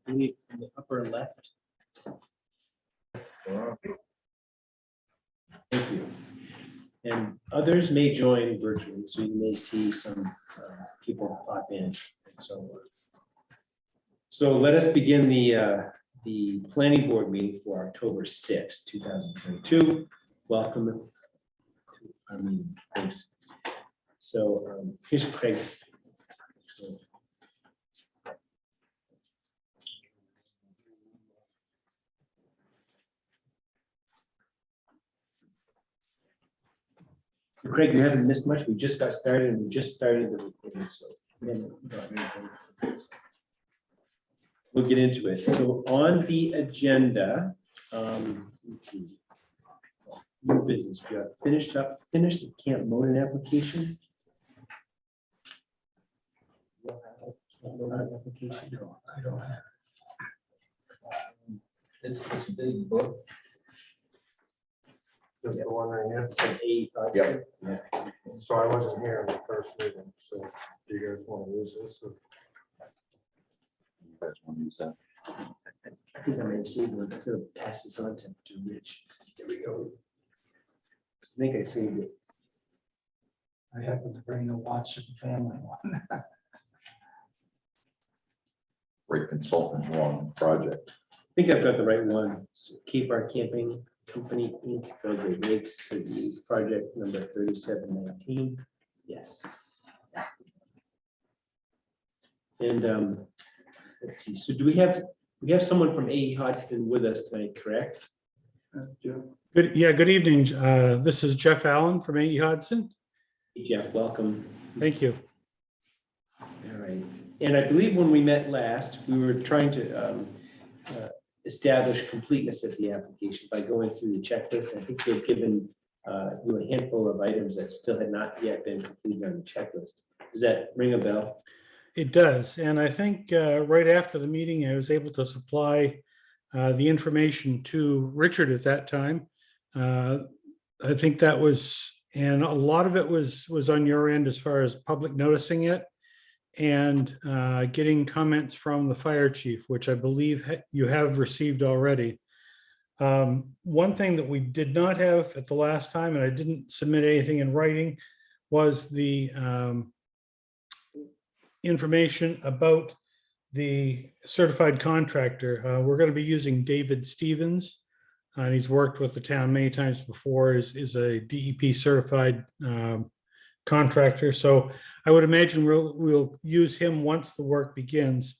believe in the upper left. Thank you. And others may join virtually, so you may see some people pop in and so on. So let us begin the planning board meeting for October 6th, 2022. Welcome to our meeting. Thanks. So here's Craig. So, Craig, you haven't missed much. We just got started and we just started the recording, so we haven't got anything. We'll get into it. So on the agenda, let's see. New business. We got finished the Camp Moden application. Application. I don't have. It's this big book. Just the one right here. From A. Yep. Yeah. So I wasn't here in the first meeting, so do you guys want to use this? Or- That's one you said. I think I may have saved one. I'm gonna pass this on to Rich. There we go. I think I saved it. I happened to bring the Watson family one. Great consultant one project. I think I've got the right one. It's Cape Bar Camping Company, Inc. for the Lakes for the project number 3719. Yes. And let's see. So do we have someone from AE Hodgson with us tonight, correct? Good evening. This is Jeff Allen from AE Hodson. Hey, Jeff, welcome. Thank you. All right. And I believe when we met last, we were trying to establish completeness of the application by going through the checklist. I think they've given you a handful of items that still had not yet been completed on the checklist. Does that ring a bell? It does. And I think right after the meeting, I was able to supply the information to Richard at that time. I think that was, and a lot of it was on your end as far as public noticing it and getting comments from the fire chief, which I believe you have received already. One thing that we did not have at the last time, and I didn't submit anything in writing, was the information about the certified contractor. We're going to be using David Stevens. And he's worked with the town many times before, is a DEP certified contractor. So I would imagine we'll use him once the work begins.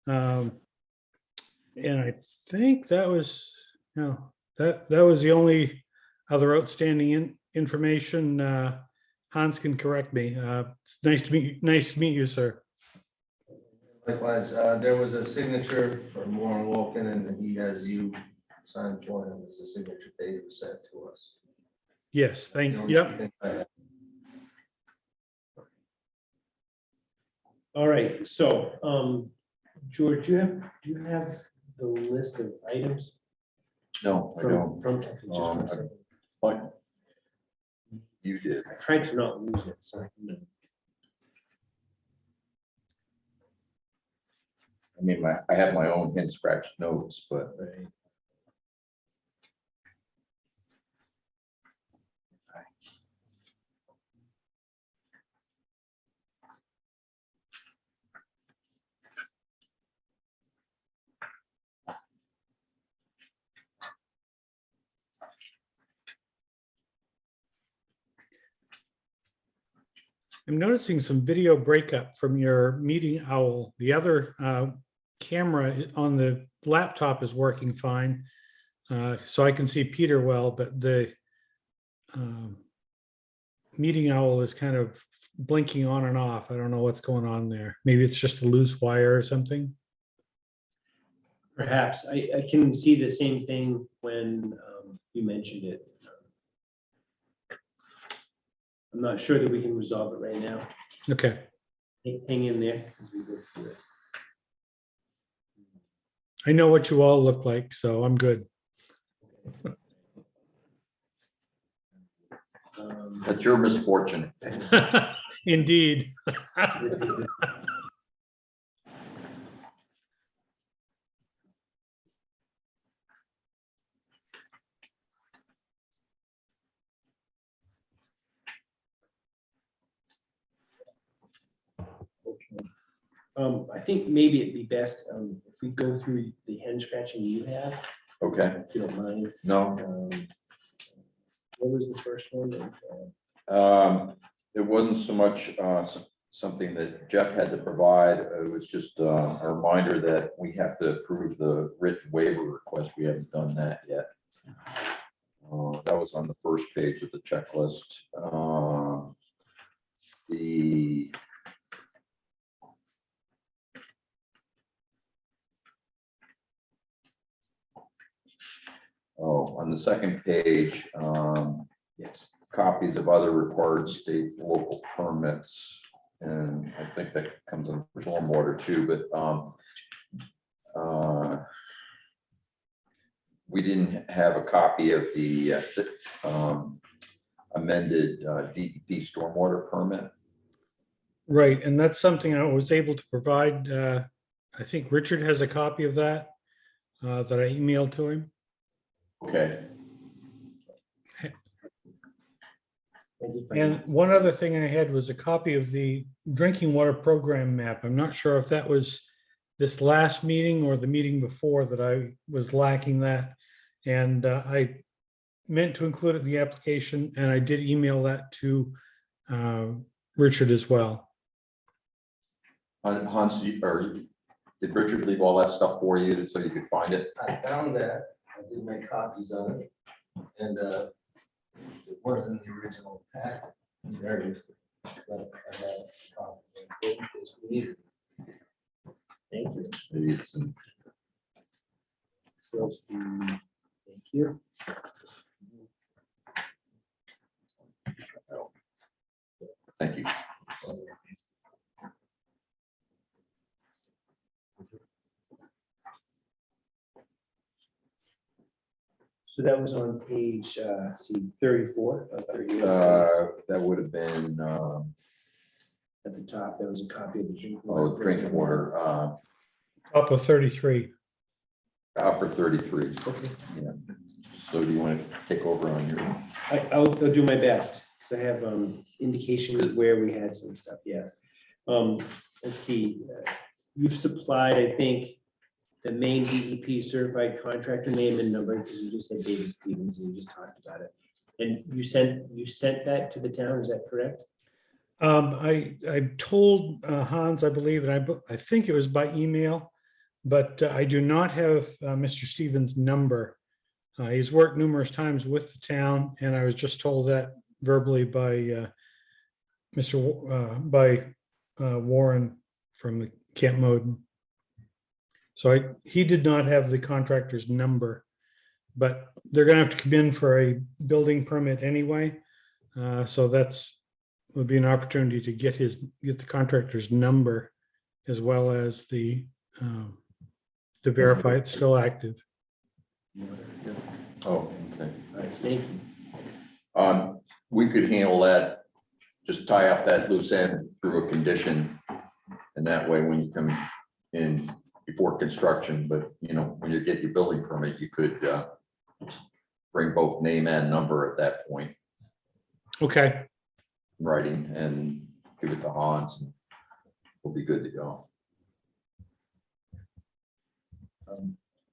And I think that was, that was the only other outstanding information. Hans can correct me. It's nice to meet you. Nice to meet you, sir. Likewise, there was a signature from Warren Wilkin, and he has you signed for him as a signature date was sent to us. Yes, thank The you. only Yep. thing I have. All right. So, George, do you have the list of items No, I don't. from just one second. But you did. I tried to not lose it. So I mean, I have my own hand scratched notes, but right. I'm noticing some video breakup from your meeting owl. The other camera on the laptop is working fine. So I can see Peter well, but the meeting owl is kind of blinking on and off. I don't know what's going on there. Maybe it's just a loose wire or something. Perhaps I can see the same thing when you mentioned it. I'm not sure that we can resolve it right now. Okay. Hang in there as we go through it. I know what you all look like, so I'm good. that's your misfortune. Indeed. I think maybe it'd be best, if we go through the hand scratching you have, Okay, if you don't mind. no, What was the first one? it wasn't so much something that Jeff had to provide. It was just a reminder that we have to approve the written waiver request. We haven't done that yet. That was on the first page of the checklist. The on the second page, Yes. copies of other required state and local permits. And I think that comes in stormwater too, but we didn't have a copy of the amended DEP stormwater permit. Right, and that's something I was able to provide. I think Richard has a copy of that that I emailed to him. Okay, And one other thing I had was a copy of the drinking water program map. I'm not sure if that was this last meeting or the meeting before that I was lacking that. And I meant to include it in the application, and I did email that to Richard as well. Hans, did Richard leave all that stuff for you so you could find it? I found that, I did make copies of it, and it wasn't the original packet. There it is. But I have a copy in case we need it. Thank you. Maybe it's in- So that's the, thank you. Thank you. So that was on page, see, 34 of 38. That would have been, At the top, there was a copy of the drinking drinking water, Up of 33. upper 33. Okay, Yeah. So do you want to take over on your? I'll do my best, because I have indication of where we had some stuff, yeah. Let's see, you've supplied, I think, the main DEP certified contractor name and number, because you just said David Stevens, and you just talked about it. And you sent that to the town, is that correct? I told Hans, I believe, and I think it was by email, but I do not have Mr. Stevens' number. He's worked numerous times with the town, and I was just told that verbally by Warren from the Camp Moden. So he did not have the contractor's number, but they're gonna have to come in for a building permit anyway. So would be an opportunity to get the contractor's number as well as to verify it's still active. Oh, okay. All right, thank you. We could handle that, just tie up that loose end through a condition. And that way, when you come in before construction, but when you get your building permit, you could bring both name and number at that point, Okay, writing, and give it to Hans, and we'll be good to go.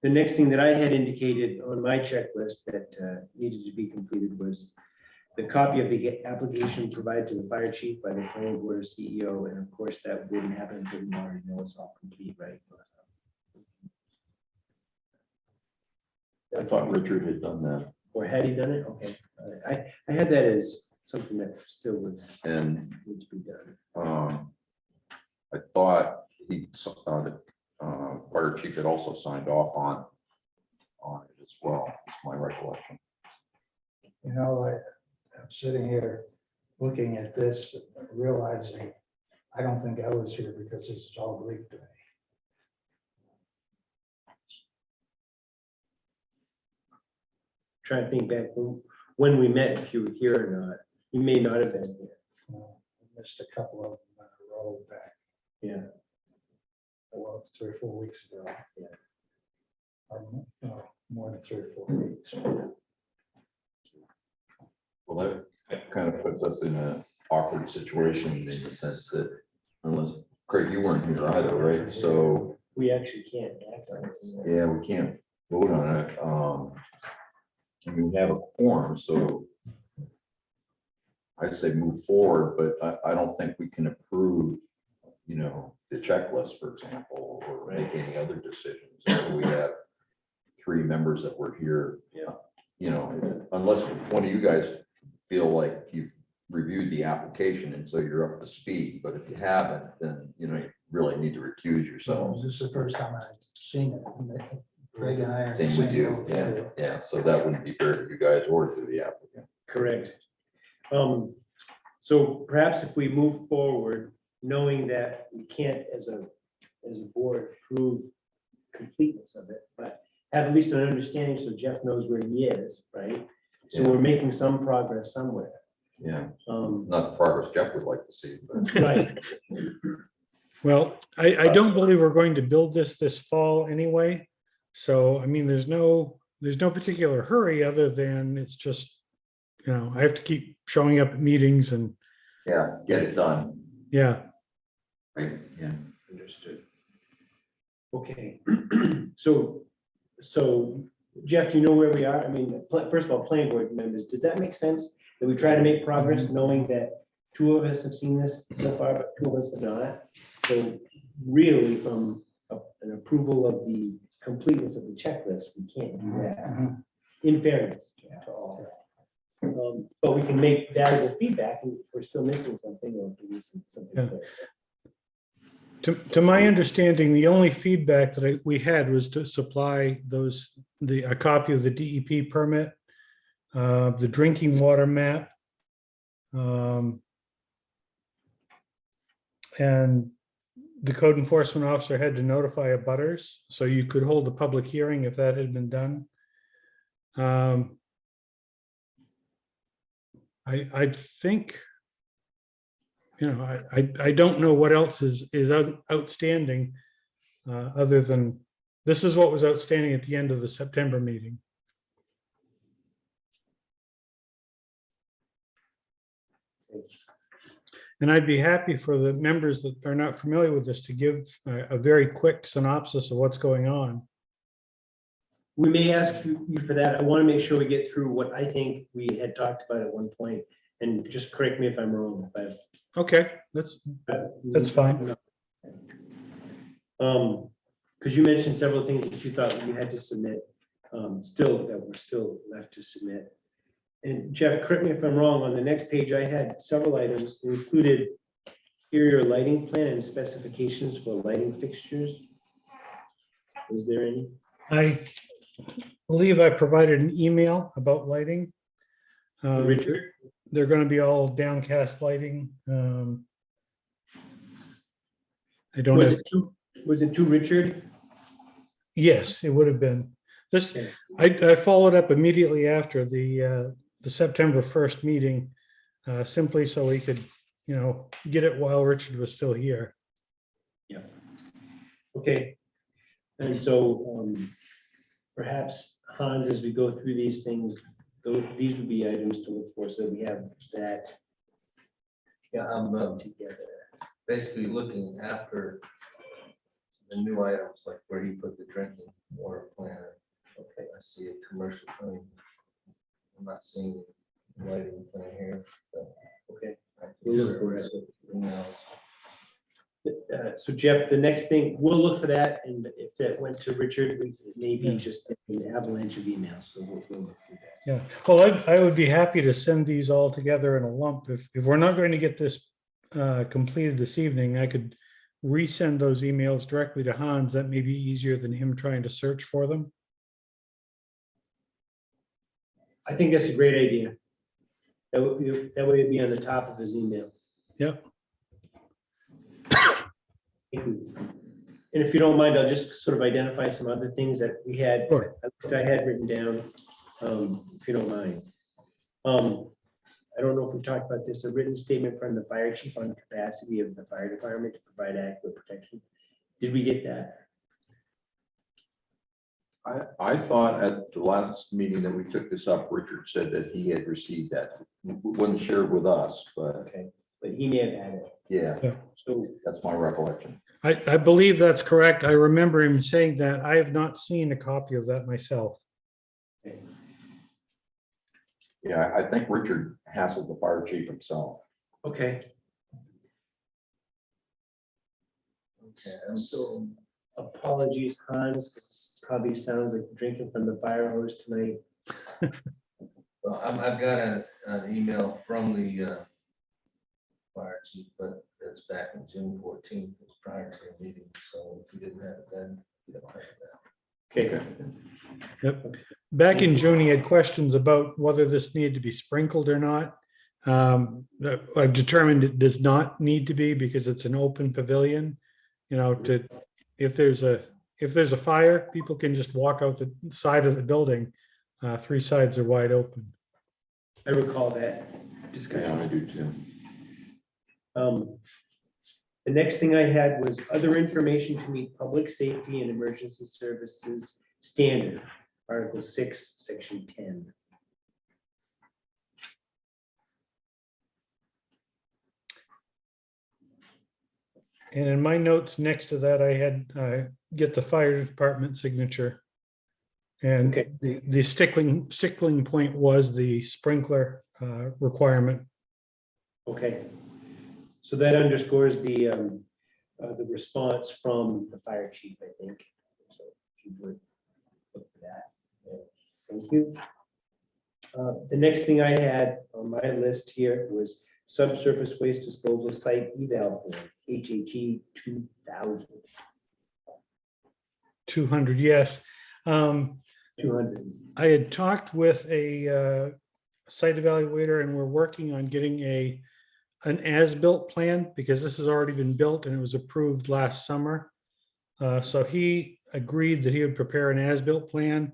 The next thing that I had indicated on my checklist that needed to be completed was the copy of the application provided to the fire chief by the planning board CEO, and of course, that wouldn't happen until we already know it's all complete, right? I thought Richard had done that, Or had he done it? Okay. I had that as something that still was and need to be done. I thought the fire chief had also signed off on it as well. That's my recollection. I'm sitting here looking at this, realizing I don't think I was here because this is all Greek to me. Trying to think back when we met, if you were here or not. You may not have been here. I missed a couple of them in a row back, Yeah. well, 3 or 4 weeks ago. Yeah. Or, more than 3 or 4 weeks. Well, that kind of puts us in an awkward situation in the sense that unless Craig, you weren't here either, right? So, We actually can't access it. yeah, we can't vote on it. I mean, we have a quorum, so I'd say move forward, but I don't think we can approve, you know, the checklist, for example, or make any other decisions. until we have 3 members that were here. Yeah. You know, unless one of you guys feel like you've reviewed the application and so you're up to speed, but if you haven't, then, you know, you really need to recuse yourselves. This is the first time I've seen it. Craig and I are. Same with you, yeah, so that wouldn't be fair to you guys or to the applicant. Correct. So perhaps if we move forward, knowing that we can't as a board prove completeness of it, but have at least an understanding so Jeff knows where he is, right? So Yeah. we're making some progress somewhere. Yeah, Um, not the progress Jeff would like to see, but Right, Well, I don't believe we're going to build this fall anyway. So, I mean, there's no particular hurry other than it's just, you know, I have to keep showing up at meetings and, yeah, get it done. yeah. Right, yeah. understood. Okay, so Jeff, do you know where we are? I mean, first of all, planning board members, does that make sense? That we try to make progress knowing that 2 of us have seen this so far, but 2 of us have not? So really, from an approval of the completeness of the checklist, we can't do that, Mhm. in fairness to all. But we can make valuable feedback and if we're still missing something or if we miss something. Yeah. To my understanding, the only feedback that we had was to supply a copy of the DEP permit, the drinking water map. And the code enforcement officer had to notify abutters, so you could hold a public hearing if that had been done. I think, you know, I don't know what else is outstanding, other than, this is what was outstanding at the end of the September meeting. And I'd be happy for the members that are not familiar with this to give a very quick synopsis of what's going on. We may ask you for that. I want to make sure we get through what I think we had talked about at one point, and just correct me if I'm wrong. Okay, that's fine. Because you mentioned several things that you thought you had to submit, that were still left to submit. And Jeff, correct me if I'm wrong, on the next page, I had several items that included exterior lighting plan and specifications for lighting fixtures. Was there any? I believe I provided an email about lighting. Richard? They're going to be all downcast lighting. I don't Was have, it to Richard? yes, it would have been. This, Okay. I followed up immediately after the September 1st meeting, simply so we could, you know, get it while Richard was still here. Okay. And so perhaps Hans, as we go through these things, these would be items to look for, so we have that Yeah, I'm together. basically looking after the new items, like where he put the drinking water plant. Okay, I see a commercial thing. I'm not seeing lighting plan here. but, Okay. I can We'll look for it. certainly see something else. So Jeff, the next thing, we'll look for that, and if that went to Richard, we maybe Yeah. just an avalanche of emails, so we'll look through that. Yeah, well, I would be happy to send these all together in a lump. If we're not going to get this completed this evening, I could resend those emails directly to Hans. That may be easier than him trying to search for them. I think that's a great idea. That way it'd be on the top of his email. Yep. And if you don't mind, I'll just sort of identify some other things that we had, Sure. at least I had written down, if you don't mind. I don't know if we talked about this, a written statement from the fire chief on the capacity of the fire department to provide adequate protection. Did we get that? I thought at the last meeting that we took this up, Richard said that he had received that. Wasn't shared with us, but Okay, but he may have had it. Yeah, So, that's my recollection. I believe that's correct. I remember him saying that. I have not seen a copy of that myself. Yeah, I think Richard hassled the fire chief himself. okay, Okay, I'm still, apologies, Hans, 'cause it probably sounds like drinking from the fire hose tonight. well, I've got an email from the fire chief, but it's back in June 14th, it's prior to the meeting, so if you didn't have it then, you don't have it then. Okay, Yep. Back in June, he had questions about whether this needed to be sprinkled or not. I've determined it does not need to be because it's an open pavilion. You know, if there's a fire, people can just walk out the side of the building. Three sides are wide open. I recall that Yeah, discussion. I do too. The next thing I had was other information to meet public safety and emergency services standard, Article 6, Section 10. And in my notes next to that, I had get the fire department signature. And Okay. the stickling point was the sprinkler requirement. Okay. So that underscores the response from the fire chief, I think. So if you would look for that. Yeah, thank you. The next thing I had on my list here was subsurface waste disposal site eval form, HHE 2000, 200, yes. 200. I had talked with a site evaluator and we're working on getting an as-built plan because this has already been built and it was approved last summer. So he agreed that he would prepare an as-built plan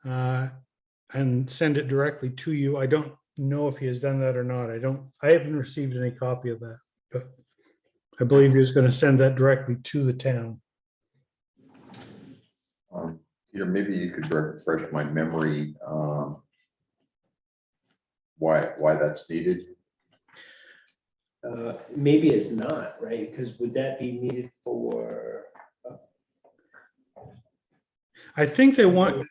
and send it directly to you. I don't know if he has done that or not. I haven't received any copy of that, but I believe he was going to send that directly to the town. Maybe you could refresh my memory, why that's needed. Maybe it's not, right? Because would that be needed for? I think they want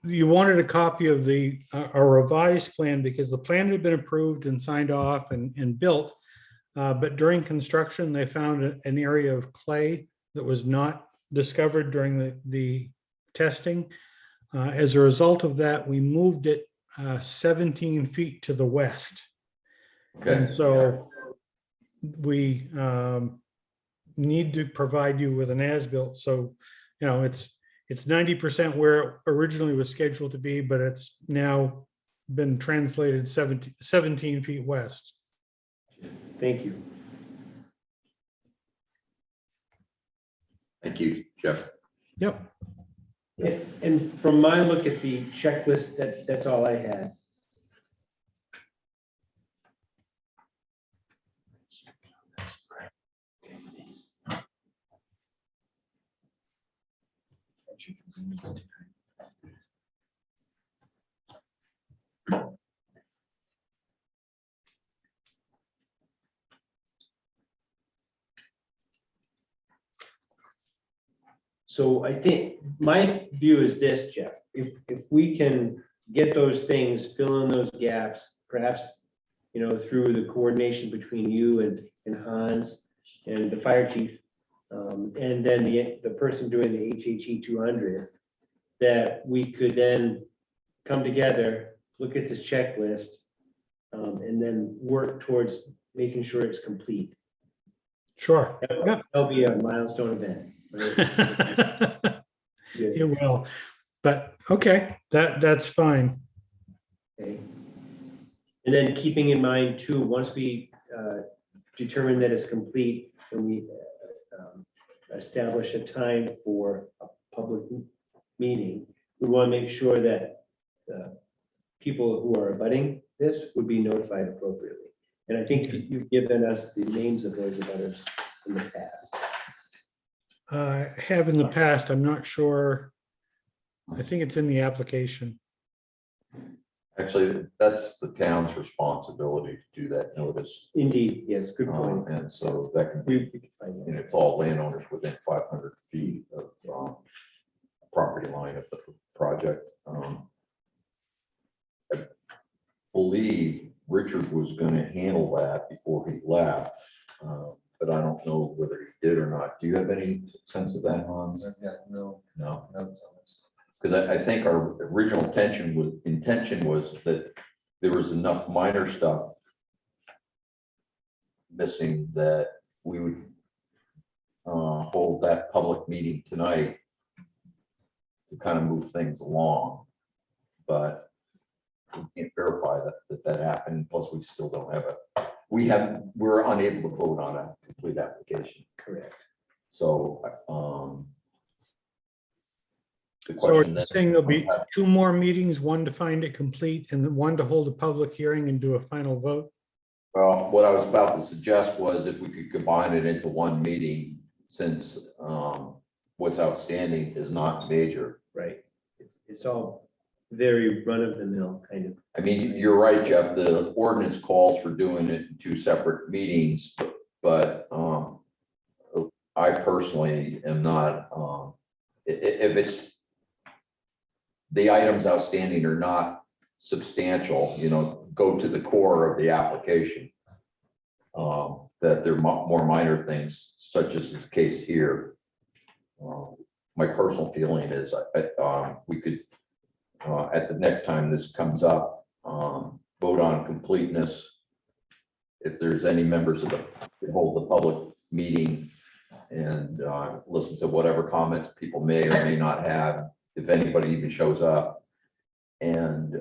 you wanted a copy of a revised plan because the plan had been approved and signed off and built. But during construction, they found an area of clay that was not discovered during the testing. As a result of that, we moved it 17 feet to the west. Okay, And so we need to provide you with an as-built. So, you know, it's 90% where it originally was scheduled to be, but it's now been translated 17 feet west. Thank you. thank you, Jeff. Yep. And from my look at the checklist, that's all I had. So I think my view is this, Jeff, if we can get those things, fill in those gaps, perhaps, you know, through the coordination between you and Hans and the fire chief, and then the person doing the HHE 200, that we could then come together, look at this checklist, and then work towards making sure it's complete. Sure. Yep. That'll be a milestone event. Right? Good. It will. But okay, that's fine. Okay. And then keeping in mind too, once we determine that it's complete, and we establish a time for a public meeting, we want to make sure that people who are abutting this would be notified appropriately. And I think you've given us the names of those abutters in the past. I have in the past, I'm not sure. I think it's in the application. Actually, that's the town's responsibility to do that notice. Indeed, yes, good point. And so that can We be, we can find and that. it's all landowners within 500 feet of property line of the project. I believe Richard was going to handle that before he left, but I don't know whether he did or not. Do you have any sense of that, Hans? I've got no No, notes on this. because I think our original intention was that there was enough minor stuff missing that we would hold that public meeting tonight to kind of move things along. But we can't verify that happened. Plus, we still don't have we're unable to vote on a complete application. Correct. So, the So are question you then. saying there'll be 2 more meetings, one to find it complete and then one to hold a public hearing and do a final vote? Well, what I was about to suggest was if we could combine it into one meeting, since what's outstanding is not major. Right. It's all very run of the mill kind of. I mean, you're right, Jeff, the ordinance calls for doing it in 2 separate meetings, but I personally am not, if it's, the items outstanding are not substantial, go to the core of the application. That they're more minor things, such as the case here. My personal feeling is we could, at the next time this comes up, vote on completeness. If there's any members of hold the public meeting and listen to whatever comments people may or may not have, if anybody even shows up, and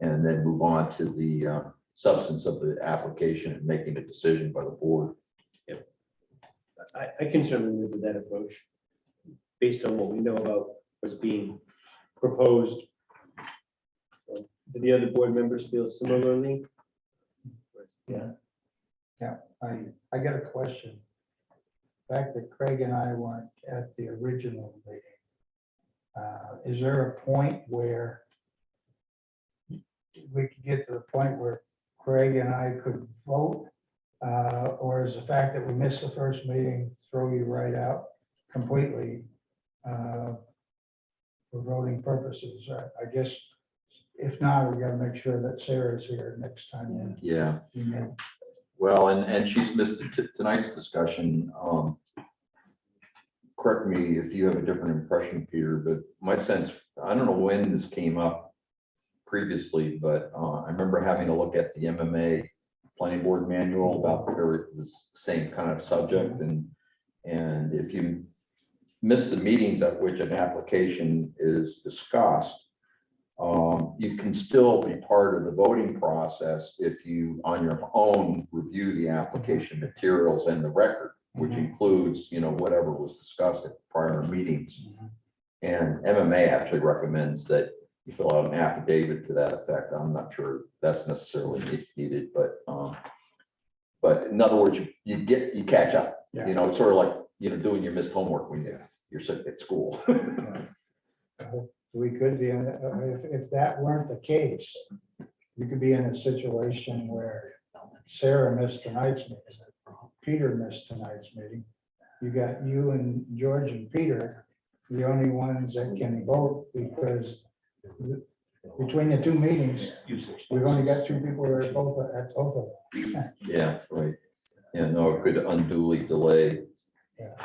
then move on to the substance of the application and making a decision by the board. I can certainly move with that approach based on what we know about what's being proposed. Do the other board members feel similarly? Yeah. Yeah, I got a question. The fact that Craig and I weren't at the original meeting, is there a point where we could get to the point where Craig and I could vote? Or is the fact that we missed the first meeting throw you right out completely for voting purposes? I guess if not, we gotta make sure that Sarah's here next time. Yeah. we meet. Well, and she's missed tonight's discussion. Correct me if you have a different impression, Peter, but my sense, I don't know when this came up previously, but I remember having a look at the MMA planning board manual about the same kind of subject. And if you miss the meetings at which an application is discussed, you can still be part of the voting process if you, on your own, review the application materials and the record, which includes, whatever was discussed at prior meetings. And MMA actually recommends that you fill out an affidavit to that effect. I'm not sure that's necessarily needed, but in other words, you catch up. Yeah. It's sort of like, doing your missed homework when you're sick at school. We could be, if that weren't the case, you could be in a situation where Sarah missed tonight's meeting, Peter missed tonight's meeting. You got you and George and Peter, the only ones that can vote, because between the 2 meetings, we've only got 2 people that are both at both of them. Yeah, right. Yeah, no, it could unduly delay,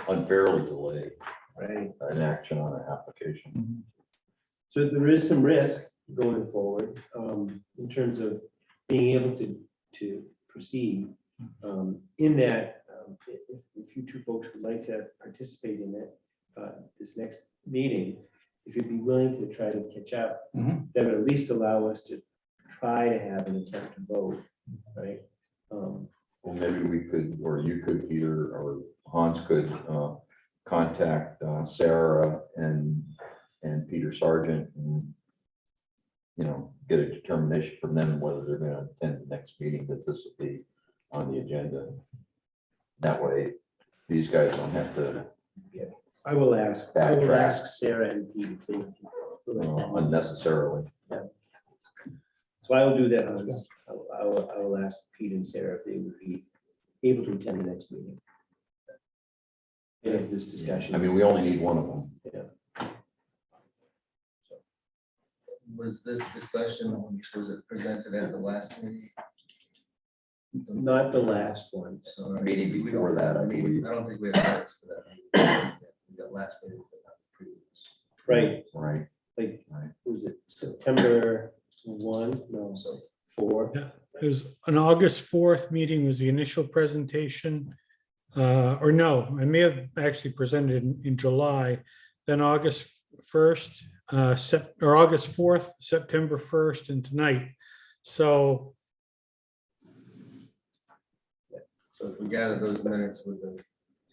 unfairly delay Right. an action on an application. So there is some risk going forward in terms of being able to proceed in that if you 2 folks would like to participate in it, this next meeting, if you'd be willing to try to catch up, that would at least allow us to try to have an attempt to vote, right? Well, maybe we could, or you could, Peter, or Hans could contact Sarah and Peter Sargent and, get a determination from them whether they're going to attend the next meeting, that this will be on the agenda. That way, these guys don't have to I will ask Backtrack. Sarah and Pete if they. unnecessarily. So I will do that. Hans. I will ask Pete and Sarah if they would be able to attend the next meeting. And if this discussion. I mean, we only need one of them. Was this discussion, was it presented at the last meeting? Not the last one. So, Meeting we before don't- that, I I mean, believe. I don't think we have minutes for that. We got last meeting, but not the previous. Right, Right. like, Right. was it September 1? No, so 4. It was an August 4th meeting was the initial presentation. Or no, I may have actually presented in July, then August 1st, or August 4th, September 1st, and tonight. So, So if we gather those minutes with the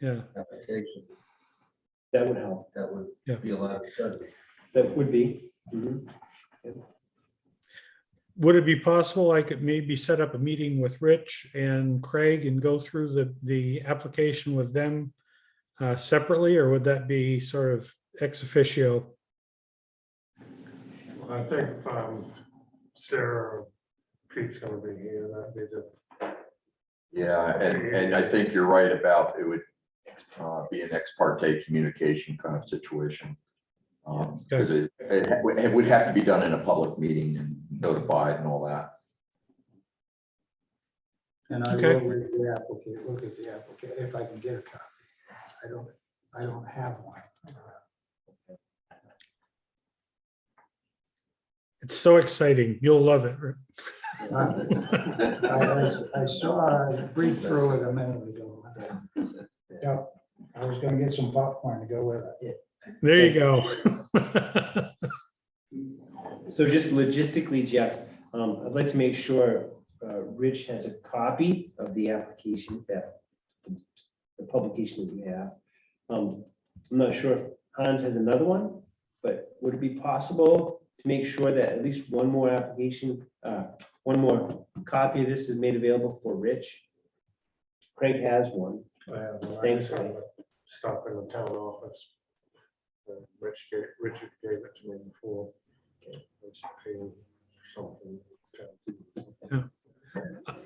yeah, application, That would help. that would Yeah. be a lot of study. That would be. Mhm. would it be possible I could maybe set up a meeting with Rich and Craig and go through the application with them separately, or would that be sort of ex officio? I think if Sarah or Pete's gonna be here, that'd be the, Yeah, and I think you're right about it would be an ex parte communication kind of situation. Because it would have to be done in a public meeting and notified and all that. And I Okay. will read the application, look at the application, if I can get a copy. I don't have one. It's so exciting. You'll love it. I saw, I briefed through it a minute ago. Yep, I was gonna get some popcorn to go with it. There you go. So just logistically, Jeff, I'd like to make sure Rich has a copy of the application, that the publication that we have. I'm not sure if Hans has another one, but would it be possible to make sure that at least one more application, one more copy of this is made available for Rich? Craig has one. Thanks, Ray. stop in the town office. Richard gave it to me before. It's paying something.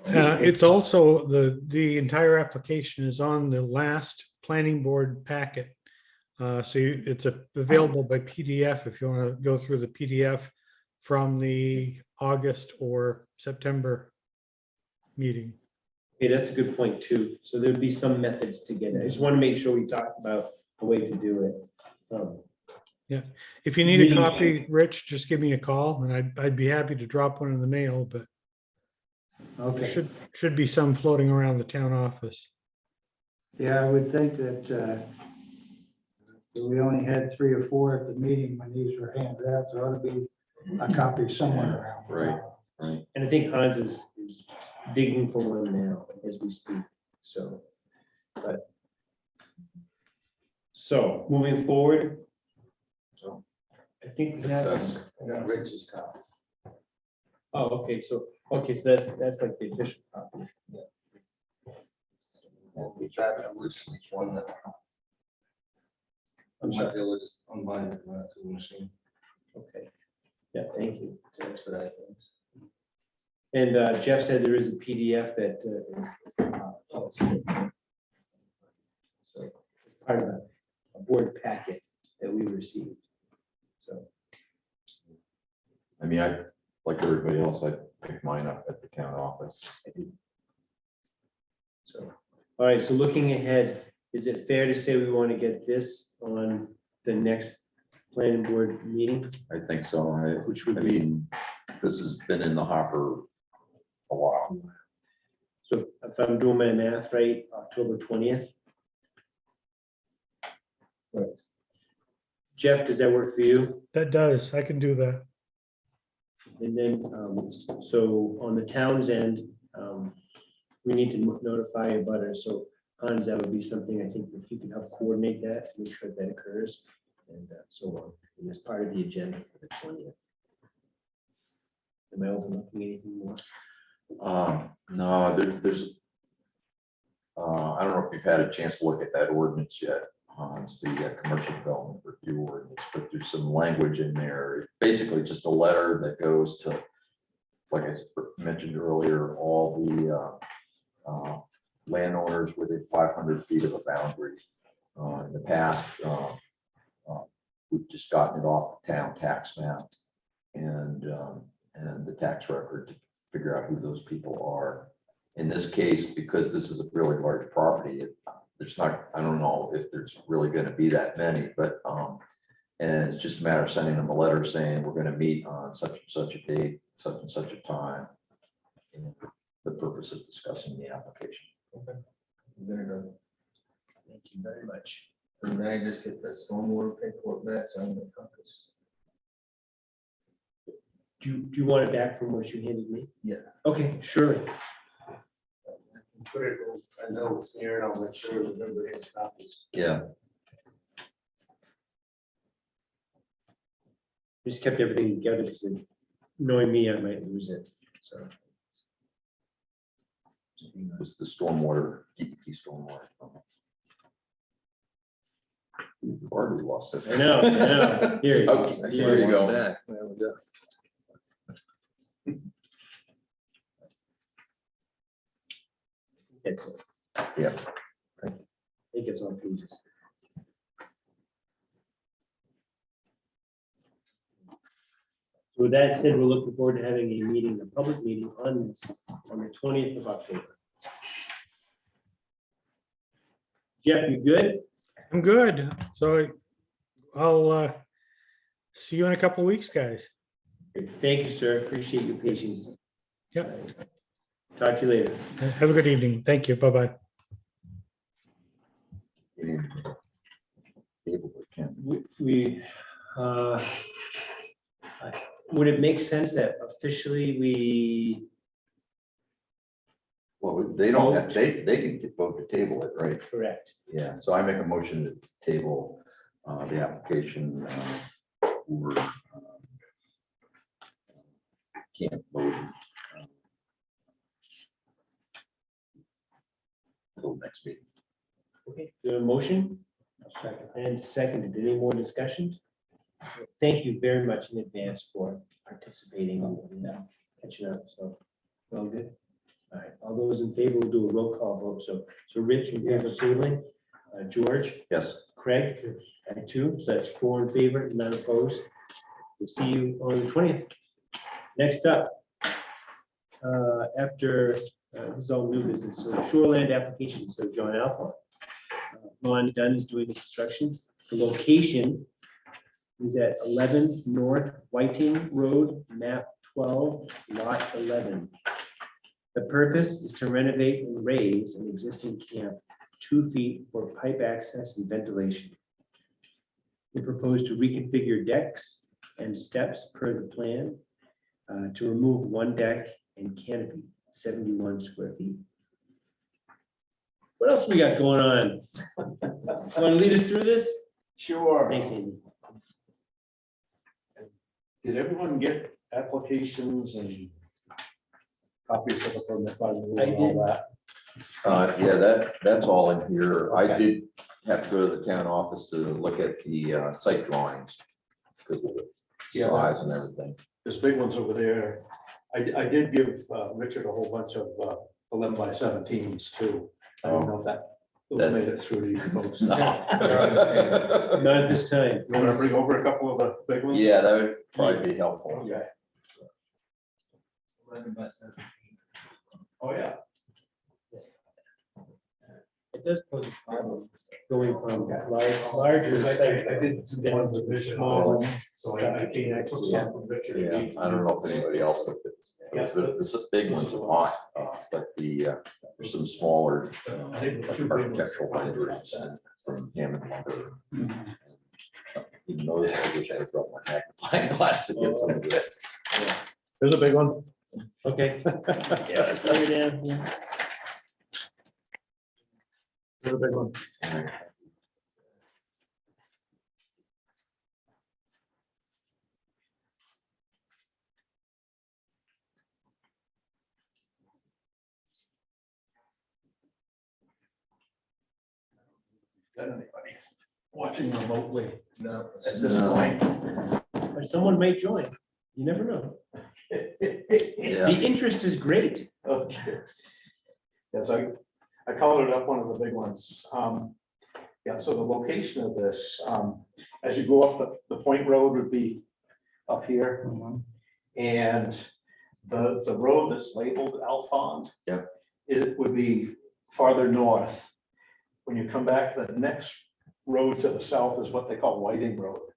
It's also the entire application is on the last planning board packet. It's available by PDF if you want to go through the PDF from the August or September meeting. Okay, that's a good point too. So there'd be some methods to get it. I just want to make sure we talked about a way to do it. If you need a Meeting- copy, Rich, just give me a call and I'd be happy to drop one in the mail, but there Okay, should be some floating around the town office. yeah, I would think that we only had 3 or 4 at the meeting when these were handed out, there ought to be a copy somewhere around. Right. Right. And I think Hans is digging for one now as we speak, so. So moving forward. I think we have. Success. I got Rich's copy. Oh, okay, so that's like the official copy. And we tried to lose each one that I'm might sorry, be able to just unbind it, run it through the machine. okay. Yeah, thank you. to expedite things. And Jeff said there is a PDF that is also so it's part of a board packet that we received. So, I mean, I, like everybody else, I picked mine up at the town office. so, all right, so looking ahead, is it fair to say we want to get this on the next planning board meeting? I think so. Which I would be, mean, this has been in the hopper a while. so if I'm doing my math right, October 20th? Right. Jeff, does that work for you? That does, I can do that. And then, so on the town's end, we need to notify a butter, so Hans, that would be something I think if you can help coordinate that, to make sure that occurs. And so on, and as part of the agenda for the 20th. Am I overlooking anything more? No, there's, I don't know if you've had a chance to look at that ordinance yet. It's the commercial development review ordinance, but there's some language in there, basically just a letter that goes to, like I mentioned earlier, all the landowners within 500 feet of a boundary. In the past, we've just gotten it off the town tax map and the tax record to figure out who those people are. In this case, because this is a really large property, there's not, I don't know if there's really going to be that many, but and it's just a matter of sending them a letter saying we're going to meet on such and such a date, such and such a time, and the purpose of discussing the application. Very good. Thank you very much. And then I just get the stormwater paperwork back, so I'm gonna focus. Do you want it back from what you handed me? Yeah. Okay, surely. Put it, I know it's here, and I'll make sure that everybody has copies. Yeah. Just kept everything together because knowing me, I might lose it, so. It was the stormwater, DEP stormwater. We've hardly lost it. I know. Here you go. Okay, Here there you go. Back. There we go. It's it. Yeah. I think it's on pages. So with that said, we're looking forward to having a meeting, a public meeting on this, on the 20th of October. Jeff, you good? I'm good. So I'll see you in a couple of weeks, guys. Thank you, sir. Appreciate your patience. Yep. Talk to you later. Have a good evening. Thank you. Bye-bye. Would it make sense that officially we, Well, they don't have, they can vote to table it, right? correct? Yeah, so I make a motion to table the application for Camp Bowden until next meeting. Okay, the motion? And seconded. Any more discussion? Thank you very much in advance for participating and catching up. So, well, good. All right, all those in favor will do a roll call vote. So Rich in favor of tabling, George, Yes, Craig, and two. So that's 4 in favor, none opposed. We'll see you on the 20th. Next up, after this is all new business. So shoreland application. So John Alpha. Ron Dunn is doing the construction. The location is at 11 North Whiting Road, map 12, lot 11. The purpose is to renovate and raise an existing camp 2 feet for pipe access and ventilation. We propose to reconfigure decks and steps per the plan to remove 1 deck and canopy, 71 square feet. What else we got going on? Want to lead us through this? Sure. Thanks, Andy. Did everyone get applications and copies of the permit by the rule I and all that? yeah, that's all in here. I did have to go to the town office to look at the site drawings because of the Yeah. size and everything. There's big ones over there. I did give Richard a whole bunch of 11 by 17s too. I don't know if that made it through to you folks. No. Not at this time. You want to bring over a couple of the big ones? Yeah, that would probably be helpful. Okay. 11 by 17. Oh, yeah. It does pose a problem going from larger. I did one with this small, so I can't put some from Richard. Yeah, I don't know if anybody else looked at this. The big ones are fine, but there's some smaller I think the two big ones. architectural renderings from Hammond lumber. Even those, I wish I had brought my magnifying glass to get some of it. There's a big one. Okay. Yeah, let's lay it down. Yeah. There's a big one. Got anybody? watching remotely No. at this No. point. But someone may join. You never know. Yeah. The interest is great. Okay. Yes, I colored up one of the big ones. Yeah, so the location of this, as you go up, the Point Road would be up here. Mhm. And the road that's labeled Alphond. Yep. It would be farther north. When you come back, the next road to the south is what they call Whiting Road.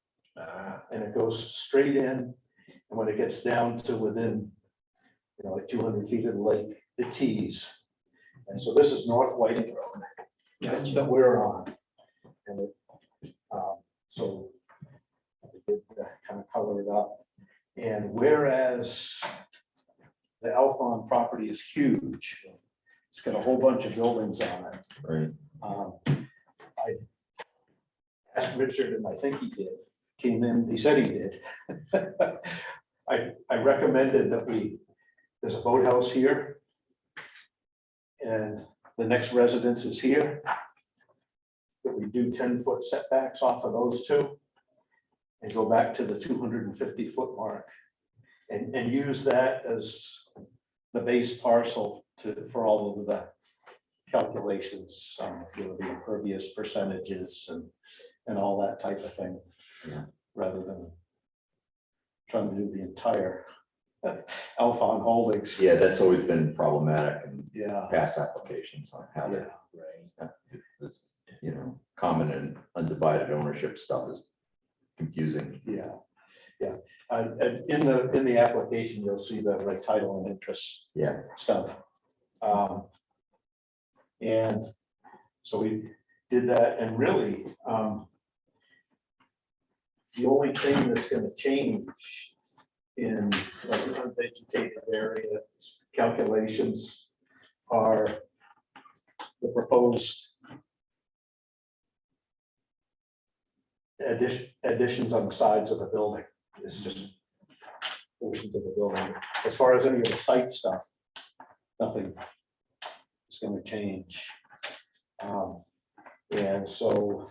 And it goes straight in, and when it gets down to within, like 200 feet of the lake, it tees. And so this is North Whiting Road that we're on. And so I did kind of color it up. And whereas the Alphon property is huge, it's got a whole bunch of buildings on it. Right. I asked Richard, and I think he did, came in, he said he did. I recommended that there's a boathouse here. And the next residence is here. That we do 10-foot setbacks off of those two. And go back to the 250-foot mark. And use that as the base parcel for all of the calculations, the impervious percentages and all that type of thing. Yeah. Rather than trying to do the entire Alphon Holdings. Yeah, that's always been problematic in Yeah. past applications on how Yeah. this, common and undivided ownership stuff is confusing. Yeah, yeah. And in the application, you'll see the right title and interest Yeah, stuff. And so we did that, and really, the only thing that's gonna change in like the unvegetated area calculations are the proposed additions on the sides of the building. It's just portions of the building. As far as any of the site stuff, nothing is going to change. And so,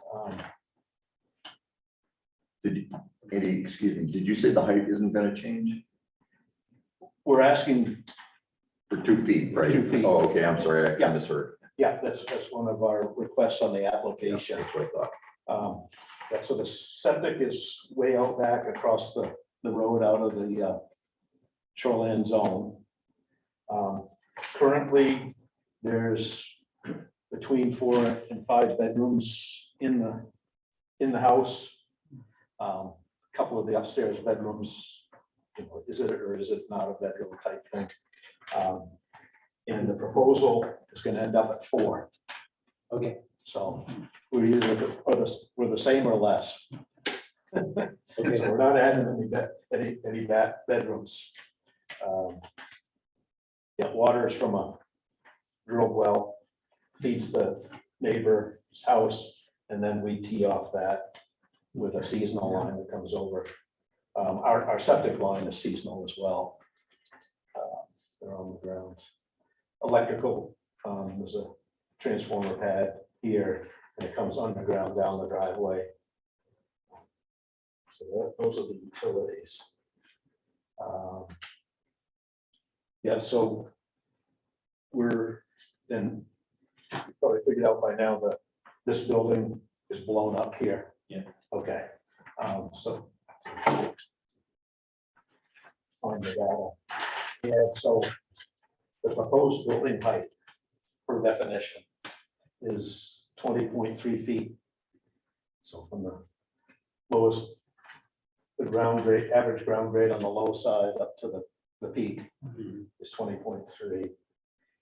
excuse me, did you say the height isn't gonna change? we're asking, For 2 feet, right? 2 feet. Oh, okay, I'm sorry, I Yeah. misheard. yeah, that's one of our requests on the application. That's what I thought. Yeah, so the septic is way out back across the road out of the shoreline zone. Currently, there's between 4 and 5 bedrooms in the house. A couple of the upstairs bedrooms, is it or is it not a bedroom type thing? And the proposal is gonna end up at 4. Okay. So we're either, we're the same or less. Okay. So we're not adding any bedrooms. Yeah, water is from a drilled well, feeds the neighbor's house, and then we tee off that with a seasonal line that comes over. Our septic line is seasonal as well. They're on the ground. Electrical, there's a transformer pad here, and it comes underground down the driveway. So those are the utilities. Yeah, so we're then, you probably figured out by now that this building is blown up here. Yeah. Okay, so. Find the data. And so the proposed building height per definition is 20.3 feet. So from the lowest, the ground grade, average ground grade on the low side up to the peak is 20.3.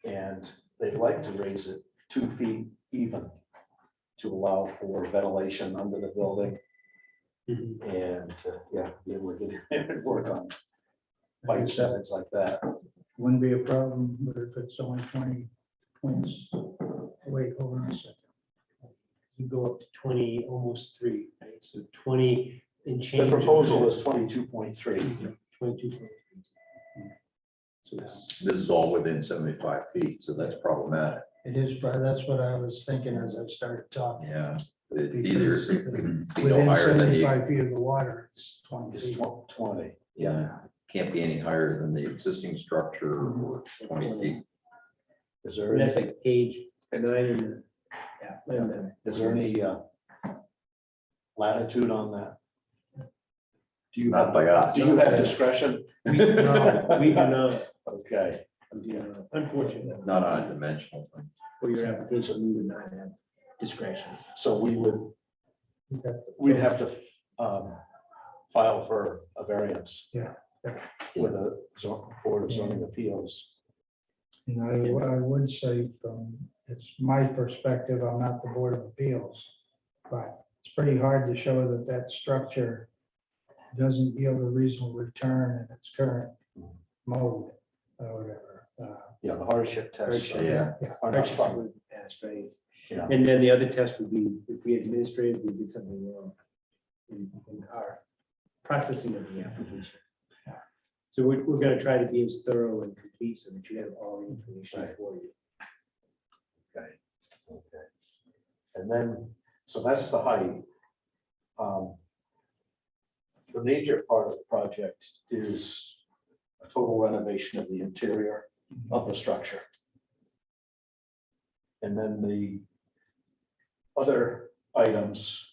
And they'd like to raise it 2 feet even to allow for ventilation under the building and, yeah, be able to get in there and work on pipes and things like that. Wouldn't be a problem, but if it's only 20 points. Wait, hold on a second. You go up to 20, almost 3, right? So 20 and The change. proposal is 22.3. 22. So This is all within 75 feet, so that's problematic. It is, but that's what I was thinking as I started talking. Yeah. It's either Because be no within higher than the, 75 feet of the water, it's 20 It's feet. 20. yeah, can't be any higher than the existing structure or 20 feet. Is there And any, that's like page 9 in the, yeah. in the- is there any latitude on that? Do you Not have, by us. do you have discretion? We do not, Okay, unfortunately, Not on a dimensional thing. for your application, we would not have discretion. so we'd have to file for a variance. Yeah. With a Board of Zoning Appeals. And I would say from, it's my perspective, I'm not the Board of Appeals, but it's pretty hard to show that that structure doesn't yield a reasonable return in its current mode or whatever. Yeah, the hardship test. Yeah. Are not Hardship fun. would pass, right? Yeah. And then the other test would be if we administratively did something wrong in our processing of the application. So we're gonna try to be as thorough and complete so that you have all the information Right. for you. Okay. And then, so that's the height. The major part of the project is a total renovation of the interior of the structure. And then the other items,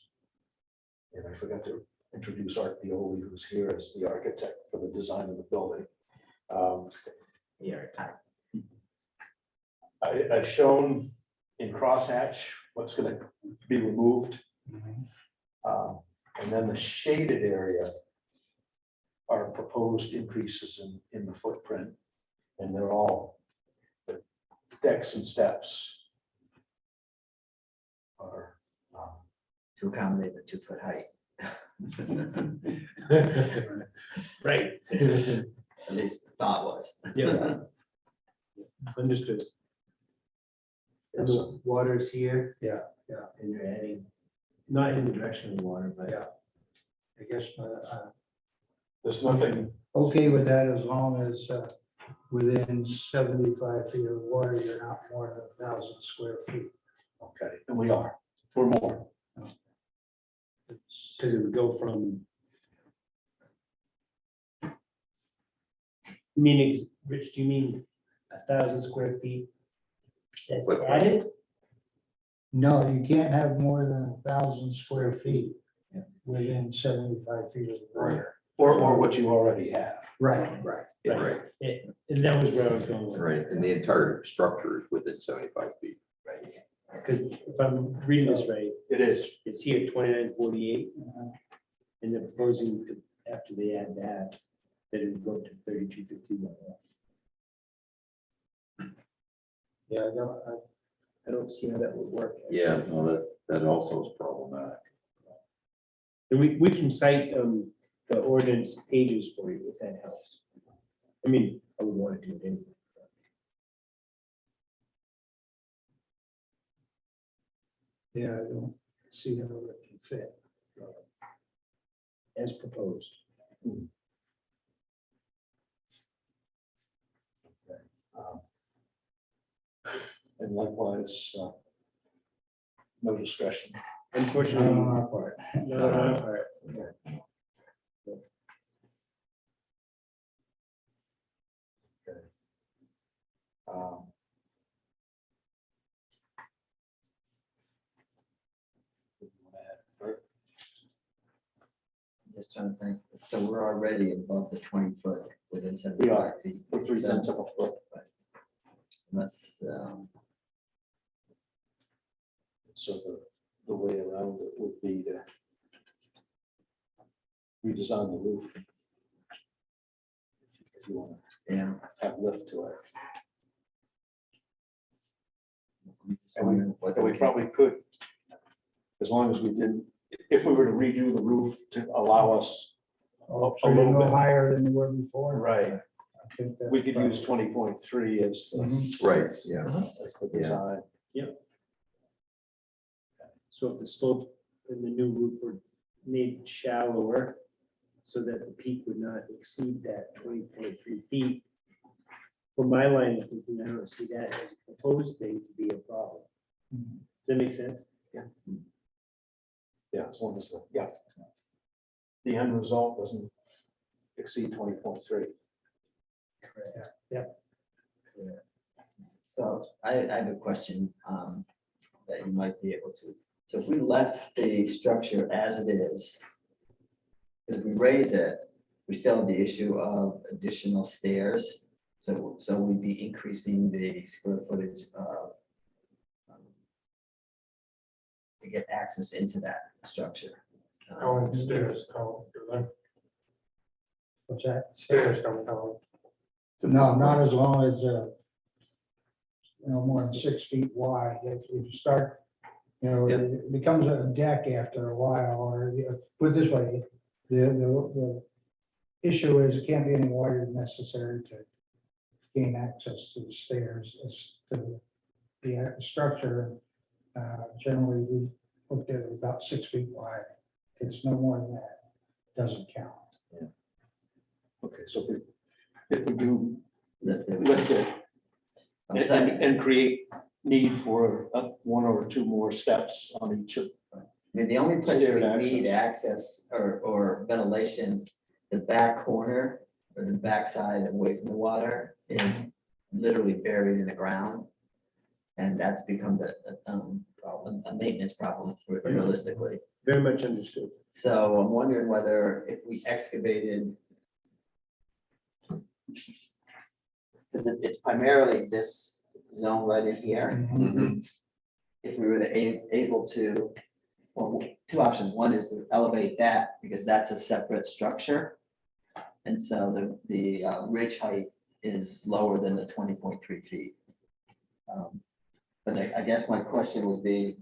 and I forgot to introduce Art Pioli, who's here as the architect for the design of the building. Yeah. I've shown in crosshatch what's gonna be removed. And then the shaded area are proposed increases in the footprint. And they're all the decks and steps are, To accommodate the 2-foot height, Right. at least the thought was. Yeah. Understood. And the water's here. Yeah. And you're adding, not in the direction of the water, but. Yeah. I guess, there's nothing, okay with that as long as within 75 feet of the water, you're not more than 1,000 square feet. okay, and we're more. Because it would go from. You mean, Rich, do you mean 1,000 square feet? That's Footprint. added? No, you can't have more than 1,000 square feet within 75 feet of the water. Or what you already have. Right. Right, And that was where I was going with. right. And the entire structure is within 75 feet. Right. Because if I'm reading this right, It is. it's here 2948. And they're proposing to, after they add that, that it would go to 3251. Yeah, I don't see how that would work. Yeah, no, that also is problematic. And we can cite the ordinance pages for you if that helps. I mean, I would want to do it anyway. yeah, I don't see how it can fit. As proposed. And likewise, no discretion. Not Unfortunately, on our part. not on our part. Um, Just trying to think, so we're already above the 20-foot within We are. 75 feet. For 3/10 of a foot. That's, So the way around it would be to redesign the roof. If you want yeah. to have lift to it. I'm just And we- wondering whether And we can- probably could, as long as we didn't, if we were to redo the roof to allow us, Oh, A so you little go bit. higher than you were before? Right. I think that's we could use probably- 20.3 as the, Mhm. Right, yeah. as the Yeah. design. So if the slope in the new roof were made shallower, so that the peak would not exceed that 20.3 feet. From my line of thinking, I don't see that as a proposed thing to be a problem. Mhm. Does that make sense? Yeah. as long as, the end result doesn't exceed 20.3. So I have a question that you might be able to. So if we left the structure as it is, because if we raise it, we still have the issue of additional stairs. So we'd be increasing the square footage of to get access into that structure. How many stairs count? Do they? What's that? Stairs don't count. No, not as long as, more than 6 feet wide. If you start, it becomes a deck after a while, or put it this way, the issue is it can't be any wider than necessary to gain access to the stairs as to the structure. Generally, we looked at it about 6 feet wide. If it's no more than that, doesn't count. Okay, so if we do Lift it. lift it Is that- and create need for one or two more steps on each of. I mean, the only place Staired we need access or ventilation, the back corner or the backside away from the water is literally buried in the ground. And that's become a maintenance problem realistically. Very much understood. So I'm wondering whether if we excavated. Because it's primarily this zone right in here. If we were able to, well, two options. One is to elevate that because that's a separate structure. And so the ridge height is lower than the 20.3 feet. But I guess my question would be,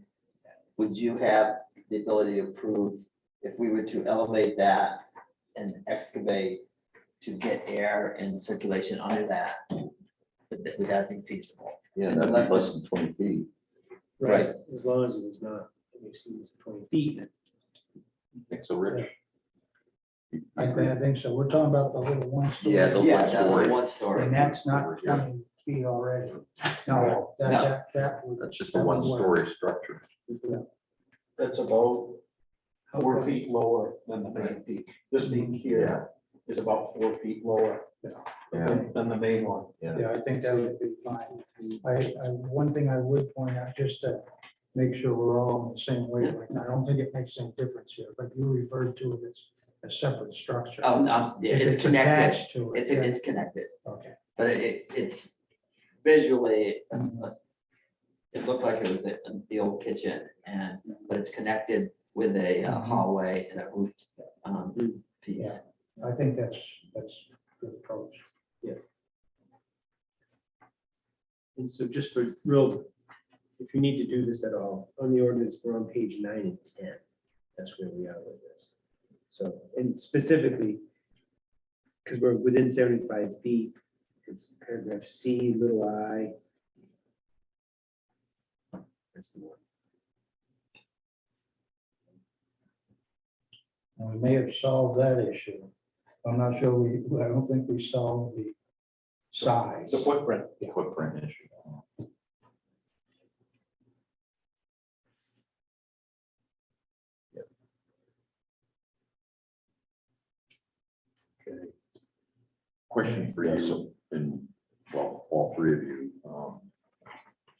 would you have the ability to approve if we were to elevate that and excavate to get air and circulation under that? Would that be feasible? Yeah, that'd be less than 20 feet. Right. As long as it was not, it exceeds 20 feet. Think so, Rich? I think so. We're talking about the little one story. Yeah, the Yeah, one story. one story. And that's not 20 feet already. No, that would. That's just a one-story structure. That's about 4 feet lower than the main peak. This peak here is about 4 feet lower Yeah. than the main one. Yeah, I think that would be fine. One thing I would point out, just to make sure we're all on the same wavelength, I don't think it makes any difference here, but you referred to it as a separate structure. Oh, no, yeah, If it's connected. attached to it, then- It's connected, Okay, but it's visually, it looked like it was the old kitchen but it's connected with a hallway and a roof piece. I think that's good approach. And so just for real, if you need to do this at all, on the ordinance, we're on page 9 and 10. That's where we are with this. So, and specifically, because we're within 75 feet, it's paragraph C, little I. That's the one. And we may have solved that issue. I'm not sure I don't think we solved the size. The footprint. Footprint issue. Okay. Question for you, and well, all three of you.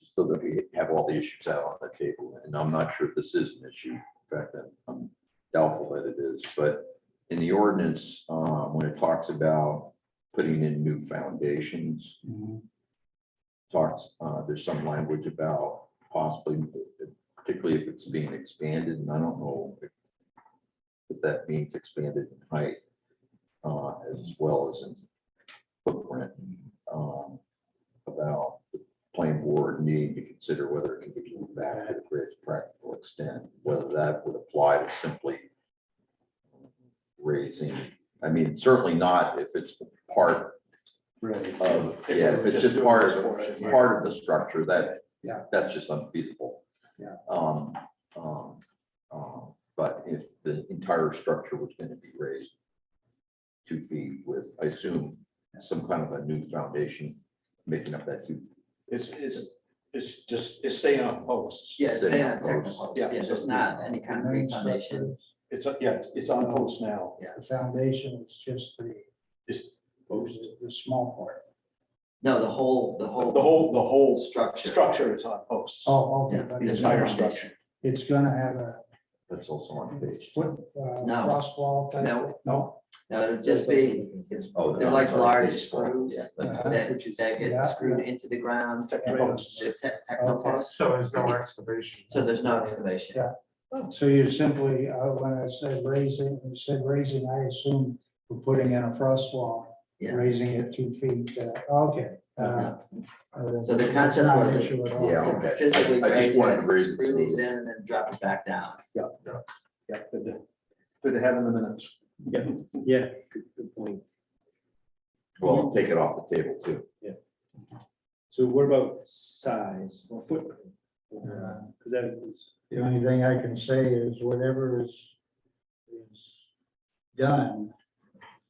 So that we have all the issues out on the table, and I'm not sure if this is an issue. In fact, I'm doubtful that it is, but in the ordinance, when it talks about putting in new foundations, Mhm. there's some language about possibly, particularly if it's being expanded, and I don't know if that means expanded in height, as well as in footprint, about the planning board needing to consider whether it can be moved back to the greatest practical extent, whether that would apply to simply raising, I mean, certainly not if it's part of, if it's just part of the structure, that's just unfeasible. Yeah. But if the entire structure was going to be raised 2 feet with, I assume, some kind of a new foundation making up that 2 feet. It's it's staying on posts. Yeah, it's Sitting staying on on technical posts. posts. Yeah, Yeah, there's not any concrete Main foundation. structure, It's on posts now. the foundation is just It's the small part. No, the whole, the whole structure. structure is on posts. Oh, okay, Yeah, but The it's entire gonna, structure. it's gonna have a That's also on page. foot, No. frost wall type. No. thing? No, No, it'll just be, Oh, they're I'm like sorry, large page 12. screws Yeah, that's- Uh-huh. that Yeah. get screwed into the ground. Technical. They're technical Okay. posts. So there's no excavation. So there's no excavation. Yeah. so you simply, when I said raising, you said raising, I assume we're putting in a frost wall, Yeah. raising it 2 feet, okay. No. That's So the concept not an was- issue at all. Yeah, okay. Physically I just raise wanted to it, raise it. screw so these it's- in and then drop it back down. Yeah, good to have in the minutes. Yeah, good point. Well, take it off the table too. So what about size or footprint? Because that was, The only thing I can say is whatever is done,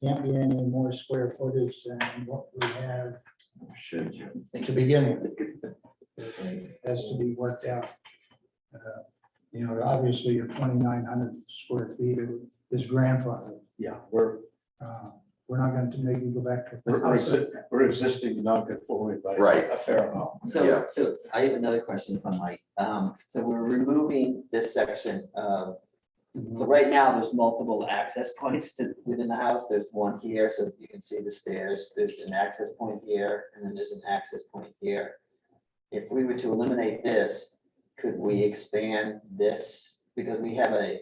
can't be any more square footage than what we have Should. to begin with. It has to be worked out. You know, obviously your 2,900 square feet is grandfathered. Yeah, We're not going to make you go back to. we're existing non-conforming by Right. a fair amount. Yeah. So I have another question if I might. So we're removing this section of, so right now there's multiple access points to within the house. There's one here, so you can see the stairs. There's an access point here, and then there's an access point here. If we were to eliminate this, could we expand this? Because we have a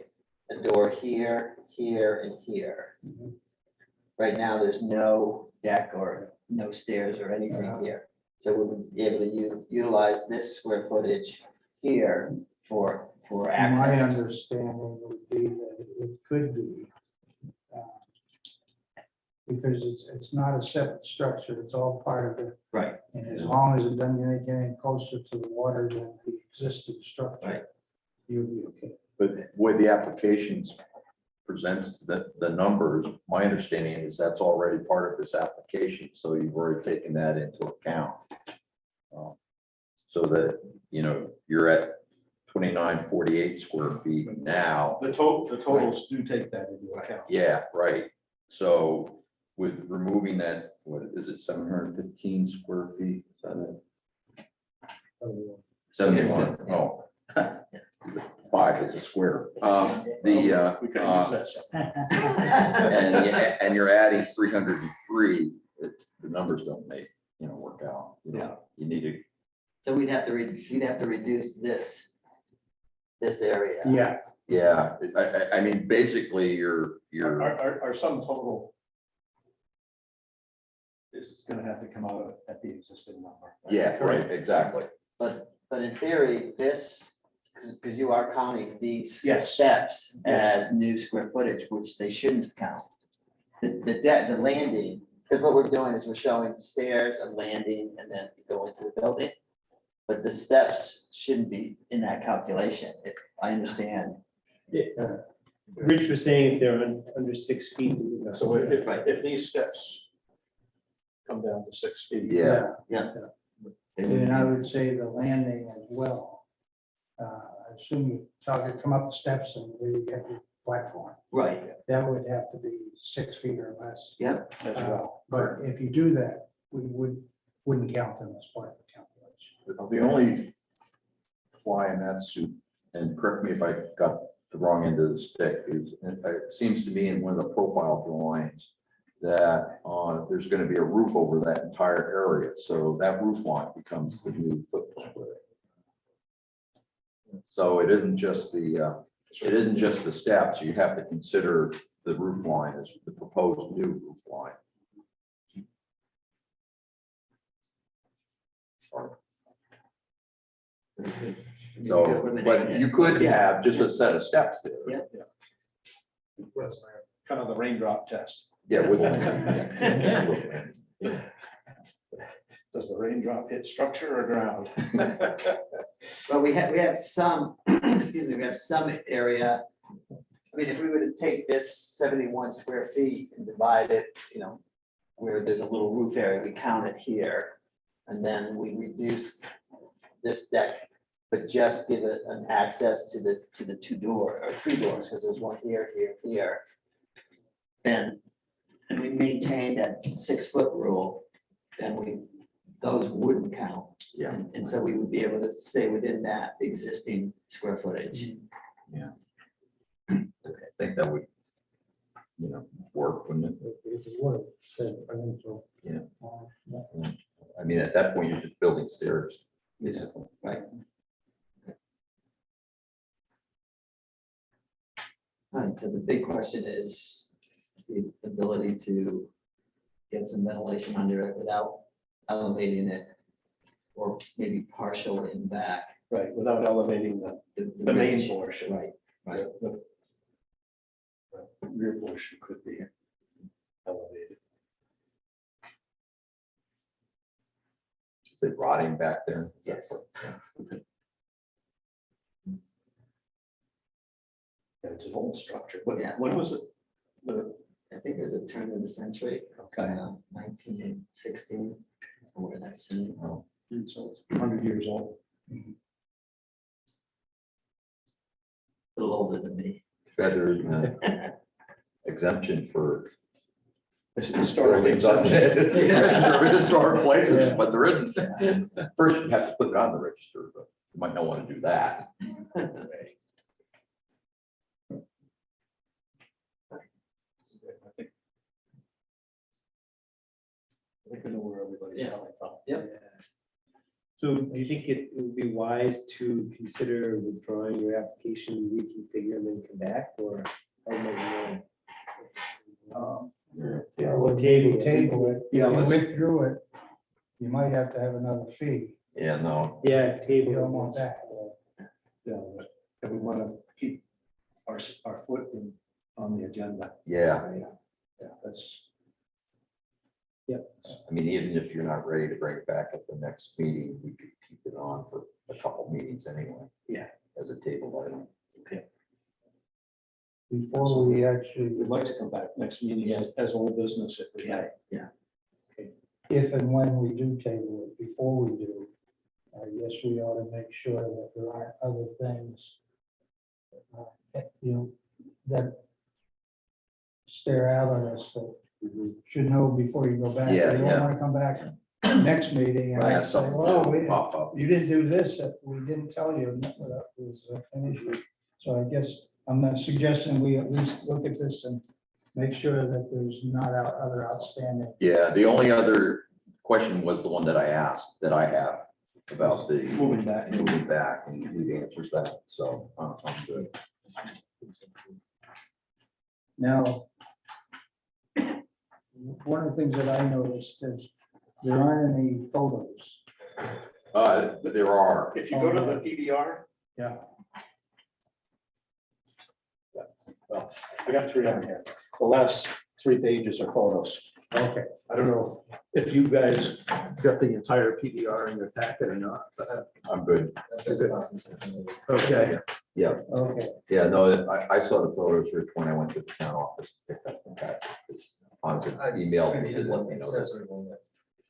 door here, here, and here. Right now, there's no deck or no stairs or anything here. So we would be able to utilize this square footage here for My access. understanding would be that it could be. Because it's not a separate structure, it's all part of it. Right. And as long as it doesn't get any closer to the water than the existing structure. Right. You'll be okay. But the way the applications presents the numbers, my understanding is that's already part of this application, so you've already taken that into account. So that, you know, you're at 2948 square feet now. The totals do take that into account. Yeah, right. So with removing that, what is it, 715 square feet? Is that it? 71, oh. 5 is a square. We could use that. And you're adding 303, the numbers don't make, work out. You need to, So we'd have to reduce this area. Yeah, I mean, basically, you're, Our sum total is gonna have to come out at the existing number. yeah, right, exactly. But in theory, this, because you are counting these Yes. steps Yes. as new square footage, which they shouldn't count. The landing, because what we're doing is we're showing stairs, a landing, and then you go into the building. But the steps shouldn't be in that calculation, if I understand. Rich was saying if they're under 6 feet. So if these steps come down to 6 feet. Yeah. and I would say the landing as well. I assume you come up the steps and there you get your platform. Right, That would have to be 6 feet or less. yeah, As well. But if you do that, we wouldn't count them as part of the calculation. The only fly in that suit, and correct me if I got the wrong end of the stick, is it seems to me in one of the profile drawings that there's going to be a roof over that entire area, so that roof line becomes the new footprint. So it isn't just the steps, you have to consider the roof line as the proposed new roof line. So, but you could have just a set of steps there. Yeah. That's kind of the raindrop test. Yeah. with- Does the raindrop hit structure or ground? but we have some, excuse me, we have some area. I mean, if we were to take this 71 square feet and divide it, where there's a little roof area, we count it here. And then we reduce this deck, but just give it an access to the 2 door or 3 doors, because there's one here, here. And we maintain that 6-foot rule, then those wouldn't count. Yeah. And so we would be able to stay within that existing square footage. I think that would, work, wouldn't it? If it would, then I think so. Yeah. Yeah. I mean, at that point, you're just building stairs, basically. Right. All right, so the big question is the ability to get some ventilation under it without elevating it, or maybe partial in back. Right, without elevating the main ridge. portion. Right, right. The rear portion could be elevated. Is it rotting back there? Yes. And it's an old structure. Yeah. When was it? I think there's a turn of the century, 1916, somewhere in that vicinity. So it's 100 years old. A little older than me. Better exemption for It's historic. historic places, Yeah. but there isn't. First, you have to put it on the register, but you might not want to do that. I think I know where everybody's Yeah. coming from. So do you think it would be wise to consider withdrawing your application, reconfigure and then come back, or? how might Yeah, We'll we'll table table it. it. Yeah, If you let's- withdrew it, you might have to have another fee. Yeah, no, you- Yeah, table. You don't want that. Yeah, but if we want to keep our foot on the agenda. yeah. Yeah, that's. I mean, even if you're not ready to bring it back at the next meeting, we could keep it on for a couple meetings anyway. Yeah. As a table item. Before we actually, We'd like to come back next meeting as old business if we may. if and when we do table it, before we do, I guess we ought to make sure that there aren't other things, that stare out at us that you should know before you go back. Yeah, You yeah. don't want to come back next meeting and Have say, something well, we, pop up. you didn't do this, we didn't tell you, that was an issue. So I guess I'm not suggesting we at least look at this and make sure that there's not other outstanding. Yeah, the only other question was the one that I asked, that I have about the Moving back. moving back, and we've answered that, so I'm good. Now, one of the things that I noticed is there aren't any photos. There are, If you go to the PBR. Yeah. Well, I got 3 on here. The last 3 pages are photos. Okay. I don't know if you guys got the entire PBR in your packet or not, but. I'm good. Okay. Yeah, Okay, yeah, no, I saw the photos, Rich, when I went to the town office, to pick up the package. Hans had emailed me and let me know that.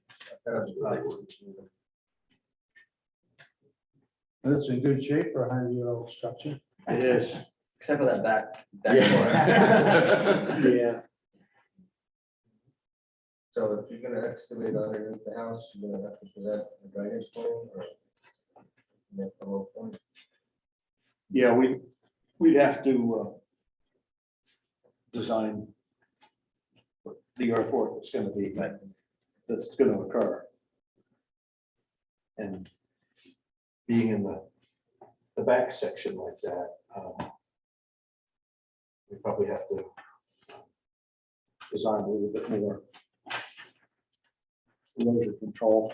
that's in good shape for a 100-year-old structure. It is. Except for that back Yeah. corner. Yeah, So if you're gonna excavate underneath the house, you're gonna have to present a drainage plan or? make a little plan? Yeah, we'd have to design the earthwork that's gonna be, that's gonna occur. And being in the back section like that, we probably have to design a little bit more erosion control.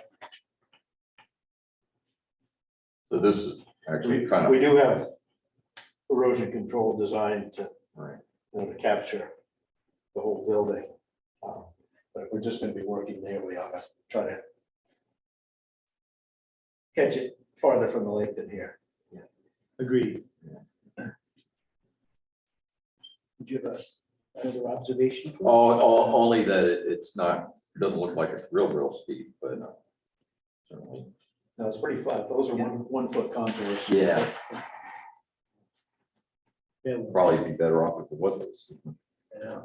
So this is actually kind We of, do have erosion control designed to, right, to capture the whole building. But if we're just gonna be working there, we ought to try to catch it farther from the lake than here. agreed. Did you have another observation? only that it's not, it doesn't look like it's real steep, but certainly No, it's pretty flat. Those are 1 foot contours. Yeah. Yeah, Probably be better off if it wasn't. yeah.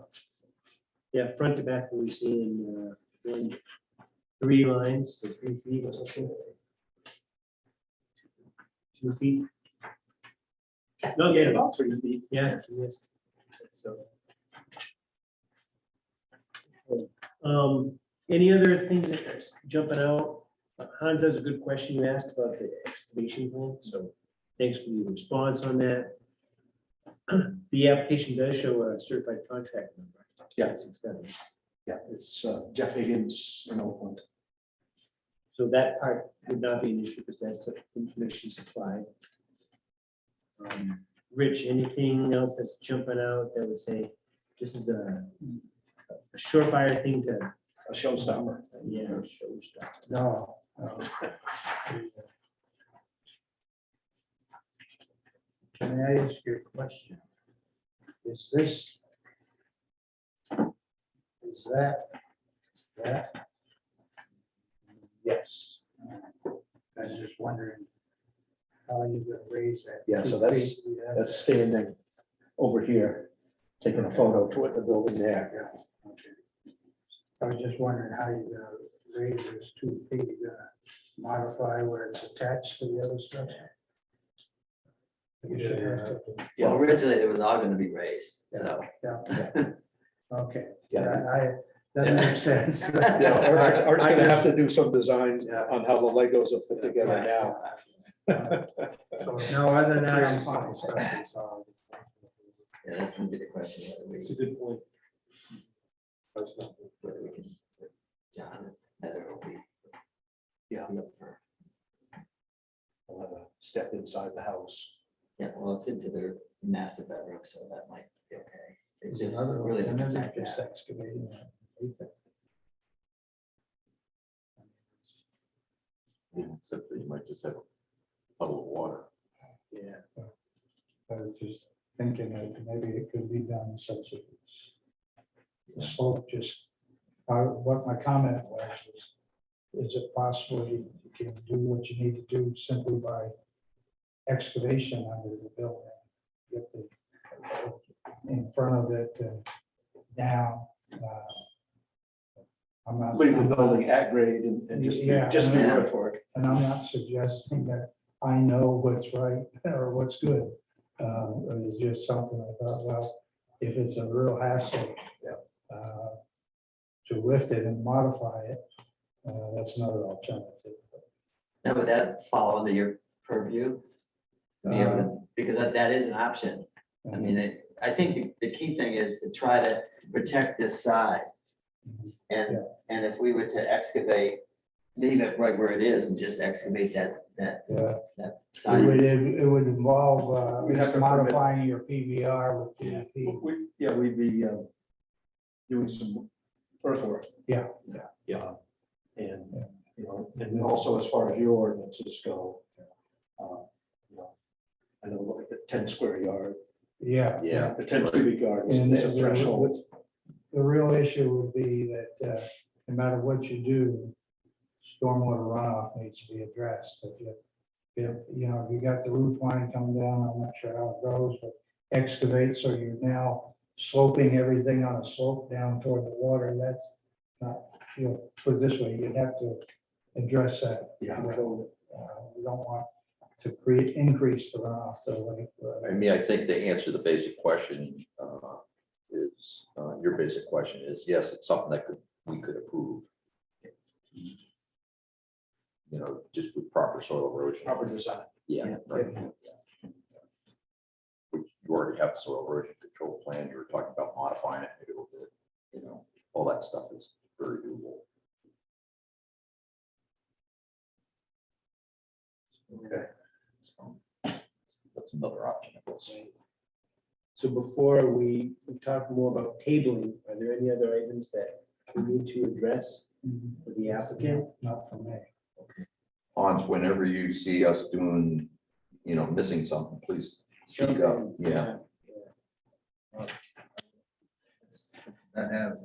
Yeah, front to back, we're seeing 3 lines, so 3 feet or something. 2 feet. No, yeah, About 3 feet. yeah, yes. So. Any other things that are jumping out? Hans, that's a good question you asked about the excavation plan, so thanks for your response on that. The application does show a certified contract number. Yeah. 667. Yeah, it's Jeff Higgins in Oakland. So that part would not be an issue because that's information supplied. Rich, anything else that's jumping out that would say this is a surefire thing to, A showstopper. yeah, showstopper. No. Can I ask you a question? Is that? Yes. I was just wondering how you gonna raise that. Yeah, so 2 that's- feet? Yeah. That's standing over here, taking a photo toward the building there. Yeah, okay. I was just wondering how you're gonna raise this 2 feet, you're gonna modify where it's attached to the other stuff? I guess you have to- Well, originally it was all gonna be raised, so. Yeah. Okay, Yeah. that makes sense. Yeah, Art's I gonna just- have to do some design on how the Legos are put together now. No, other than that, I'm fine. Yeah, that's gonna be the question, whether we, It's a good point. whether we can, John, whether it'll be. Yeah. up for- I'll have a step inside the house. Yeah, well, it's into their master bedroom, so that might be okay. It's just Another- really to another protect just that. excavating that. Except that you might just have a puddle of water. Yeah. I was just thinking that maybe it could be done such that it's the slope just, what my comment was, is it possible you can do what you need to do simply by excavation under the building? Get the, in front of it and down. I'm not. Leave the building at grade and just Yeah. do Yeah. earthwork. And I'm not suggesting that I know what's right or what's good. It's just something I thought, well, if it's a real hassle. uh, To lift it and modify it, that's another alternative. Now, would that fall under your purview? To be able to- Because that is an option. I mean, I think the key thing is to try to protect this side. And, Yeah. and if we were to excavate, leave it right where it is and just excavate that Yeah, side. it would involve We'd have to permit- modifying your PBR with DEP. We'd be doing some earthwork. Yeah. Yeah. And, you know, and also as far as your ordinances go, you know, I know like the 10 square yard, Yeah. Yeah. the 10 cubic yard And is a the- threshold. The real issue would be that no matter what you do, stormwater runoff needs to be addressed. If you got the roof line coming down, I'm not sure how it goes, but excavate, so you're now sloping everything on a slope down toward the water, that's not, put it this way, you'd have to address that. Yeah. We don't want to increase the runoff to the lake. I mean, I think to answer the basic question is, your basic question is, yes, it's something that we could approve. You know, just with proper soil erosion. Proper design. Yeah. Right. Which you already have the soil erosion control plan, you were talking about modifying it maybe a little bit, you know, all that stuff is very doable. Okay. So, that's another option, I guess. So before we talk more about tabling, are there any other items that we need to address for the applicant? Not for me. Hans, whenever you see us doing, you know, missing something, please speak up. Yeah. I have,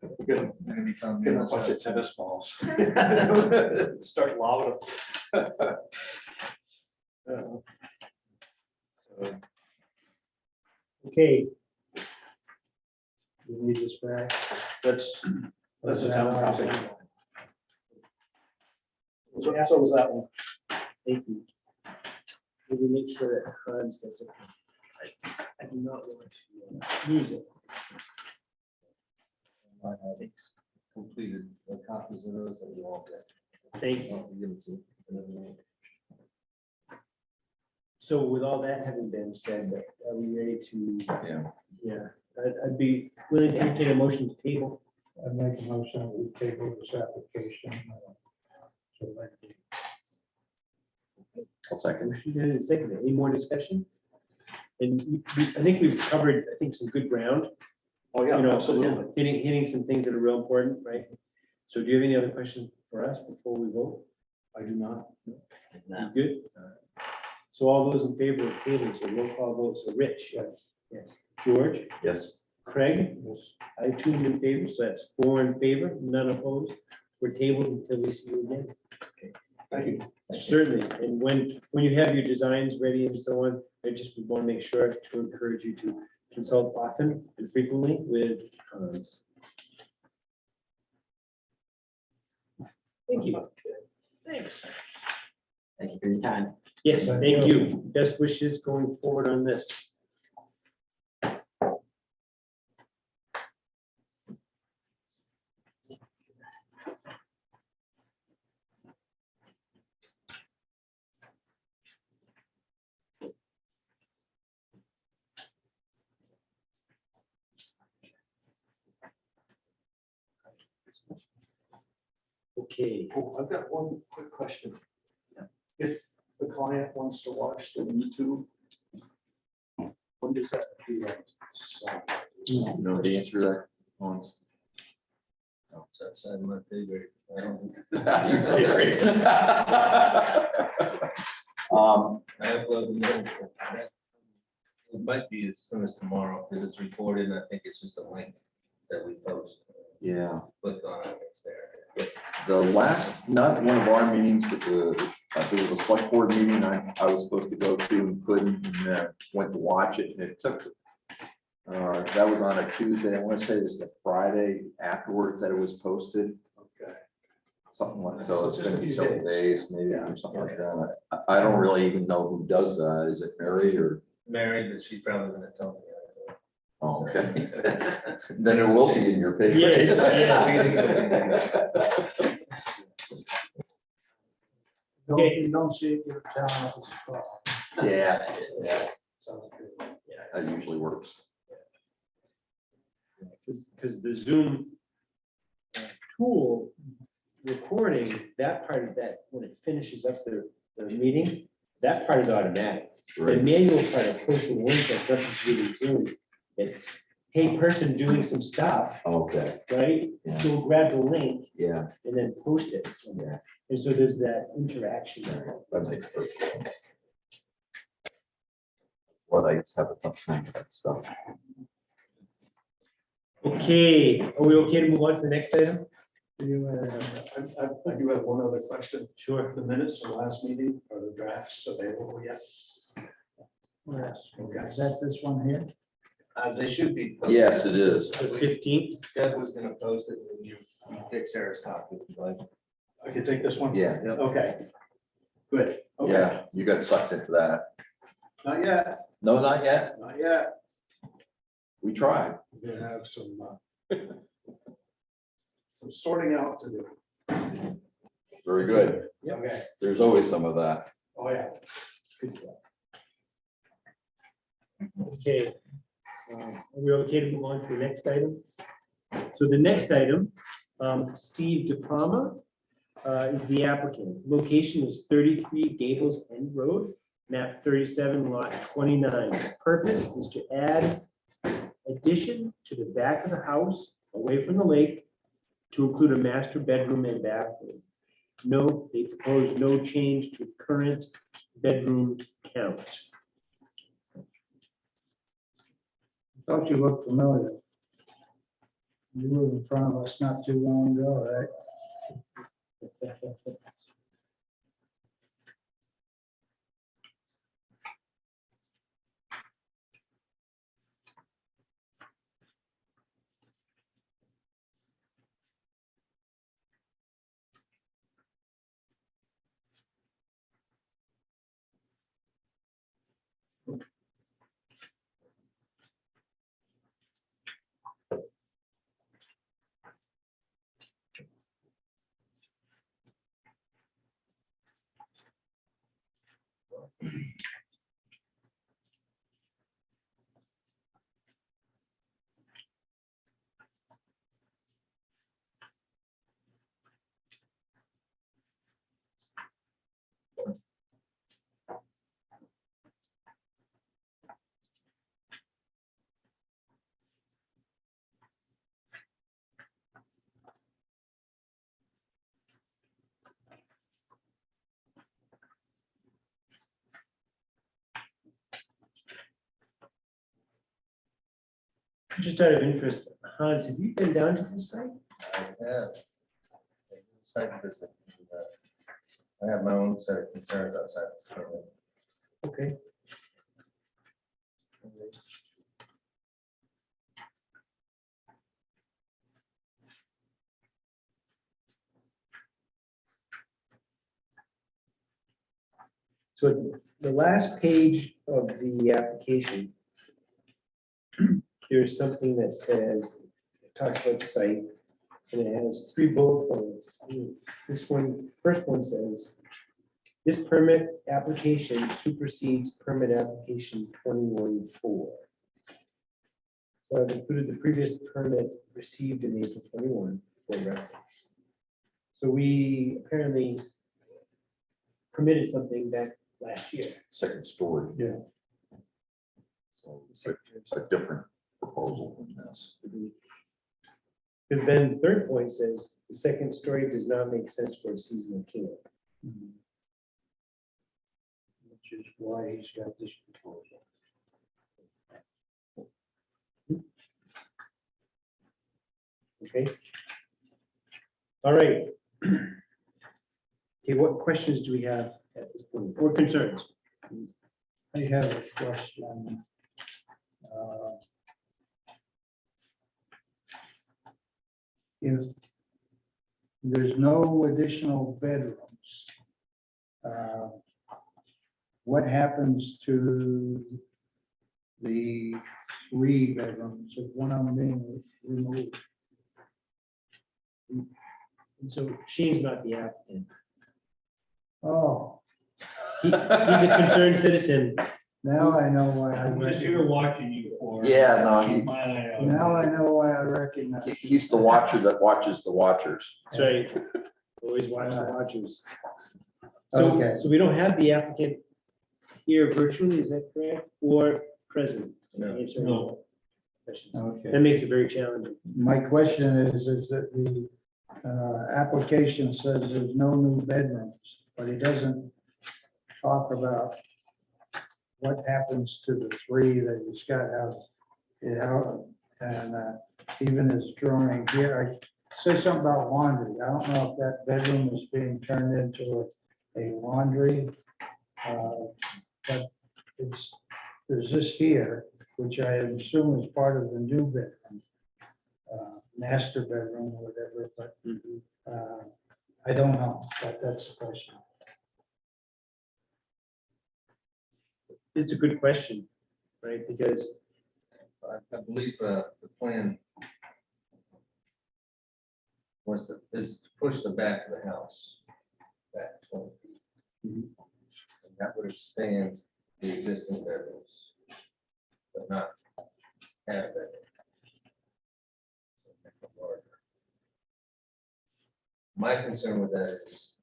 Get a Gonna become. get a bunch of tennis balls. Start lobbing them. Okay, You need this back. That's a Is town that all copy. right? So was that one. thank you. Maybe make sure that Hans gets it. I do not want to lose it. I have completed the copies of those that you all get. Thank you. I'll give it to you. So with all that having been said, are we ready to, Yeah. yeah, I'd be willing to entertain a motion to table. I make a motion that we table this application. So that the I'll second. Motion made and seconded. Any more discussion? And I think we've covered, I think, some good ground. Oh, yeah, You know, absolutely. Hitting some things that are real important, right? So do you have any other questions for us before we vote? I do not. You good? So all those in favor of tabling, so roll call vote, so Rich? Yes. Yes. George? Yes. Craig? Yes. I too am in favor, so that's 4 in favor, none opposed. We're tabled until we see you again. Thank you. Certainly, and when you have your designs ready and so on, I just would want to make sure to encourage you to consult often and frequently with Hans. Thank you. Thanks. Thank you for your time. Yes, Thank thank you. you. Best wishes going forward on this. Okay, Oh, I've got one quick question. If the client wants to watch the YouTube, when does that do that? So, You know the answer to that? Hans? It's outside my favorite. I upload the minutes. It might be as soon as tomorrow, because it's recorded, and I think it's just a link that we post. Yeah, Click on it, it's there. the last, not one of our meetings, but I think it was a select board meeting I was supposed to go to and couldn't, and went to watch it, and it took, that was on a Tuesday, I want to say it was the Friday afterwards that it was posted. Okay. Something like, so it's just gonna a be few several days. days, maybe, or something like that. I don't really even know who does that. Is it Mary or? Married, but she's probably gonna tell me. Oh, okay. Then it will be in your paper. Yes, You don't see it, you're telling us it's a problem. Yeah, yeah, Sounds good. that usually works. because the Zoom tool recording, that part of that, when it finishes up the meeting, that part is automatic. The Right. manual part of posting link that's nothing to do with Zoom, it's, hey, person doing some stuff, Okay, right? Yeah. Go grab the link yeah, and then post it somewhere. And so there's that interaction there. that makes perfect sense. Well, I just have a tough time with that stuff. Okay, are we okay to move on to the next item? I do have one other question. Sure. The minutes from last meeting, are the drafts available yet? Yes. Okay. Is that this one here? They should be. posted. Yes, it is. The 15th? Deb was gonna post it, and you take Sarah's copy, if you like. I can take this one? Yeah, Okay. Good. Okay. yeah, you got sucked into that. Not yet, No, not yet. not yet. We tried. We have some sorting out to do. Very good. Okay. There's always some of that. Oh, yeah. Good stuff. Okay. Are we okay to move on to the next item? So the next item, Steve DePalma is the applicant. Location is 33 Gables End Road, map 37, lot 29. Purpose is to add addition to the back of the house, away from the lake, to include a master bedroom and bathroom. No, they propose no change to current bedroom count. Thought you looked familiar. You were in front of us not too long ago, right? Just out of interest, Hans, have you been down to this site? I have. Site visit. I have my own set of concerns outside. this building. Okay. So the last page of the application, there's something that says, it talks about the site, and it has 3 bullet points. This one, first one says, this permit application supersedes permit application 21-4. So I've included the previous permit received in April 21 for reference. So we apparently permitted something back last year. Second story. Yeah. So it's a different proposal than this. Because then the third point says, the second story does not make sense for a seasonal camp. Which is why he's got this proposal. Okay. All right. Okay, what questions do we have at this point, or concerns? I have a question. If there's no additional bedrooms, what happens to the 3 bedrooms if one of them being removed? And so Shane's not the applicant. Oh, He's a concerned citizen. now I know why I I'm just recognize. here watching you for. Yeah, no, Keep my eye out. Now I know why I recognize. He's the watcher that watches the watchers. That's right. Always watch the watchers. So, Okay. so we don't have the applicant here virtually, is that correct? Or present? No. Answering No. questions. Okay. That makes it very challenging. My question is that the application says there's no new bedrooms, but it doesn't talk about what happens to the 3 that he's got out. And even his drawing here, I say something about laundry. I don't know if that bedroom is being turned into a laundry. But there's this here, which I assume is part of the new bedroom. Master bedroom or whatever, but I don't know, that's the question. It's a good question, right? Because I believe the plan is to push the back of the house back 20 feet. Mhm. And that would expand the existing bedrooms, but not add that. My concern with that is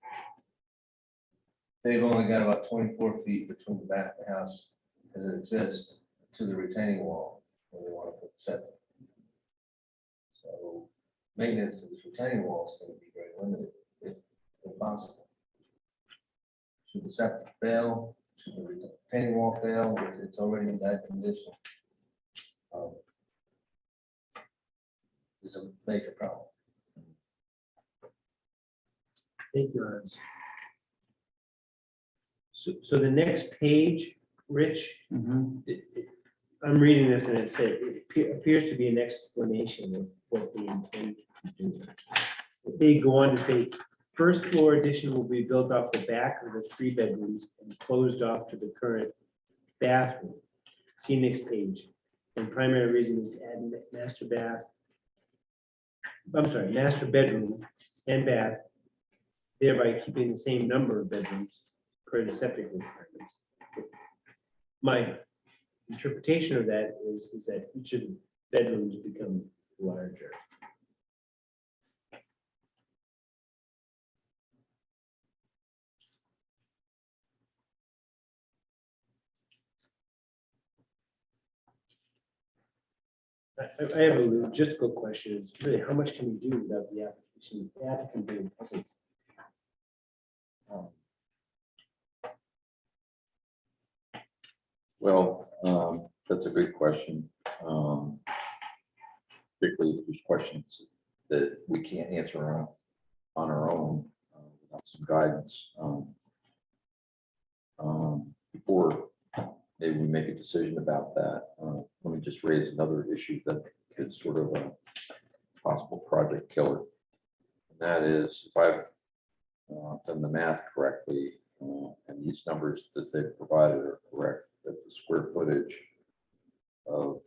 they've only got about 24 feet between the back of the house as it exists to the retaining wall when they want to put septic. So maintenance of this retaining wall is going to be very limited, if possible. Should the septic fail, should the retaining wall fail, it's already in bad condition. is a major problem. Thank you, Hans. So the next page, Rich, I'm reading this and it appears to be an explanation of what they intend to do. They go on to say, first floor addition will be built off the back of the 3 bedrooms and closed off to the current bathroom. See next page. And primary reason is to add master bedroom and bath, thereby keeping the same number of bedrooms per the septic requirements. My interpretation of that is that each of the bedrooms become larger. I have a logistical question. It's really how much can we do without the application? The applicant being present. Well, that's a good question. Particularly if there's questions that we can't answer on our own, without some guidance. Before maybe we make a decision about that, let me just raise another issue that is sort of a possible project killer. And that is, if I've done the math correctly, and these numbers that they've provided are correct, that the square footage of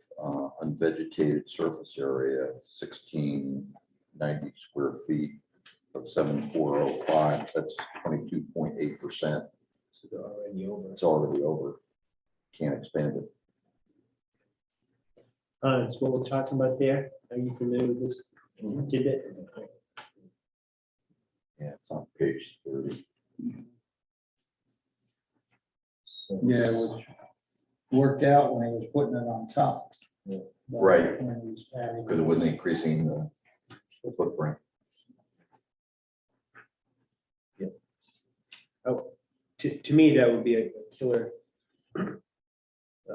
unvegetated surface area, 1690 square feet of 7405, that's 22.8%. Already over. It's already over. Can't expand it. It's what we're talking about there. Are you familiar with this? Did it? Yeah, it's on page 30. Yeah, which worked out when he was putting it on top. Yeah. But Right. when he was adding- Because it wasn't increasing the footprint. To me, that would be a killer.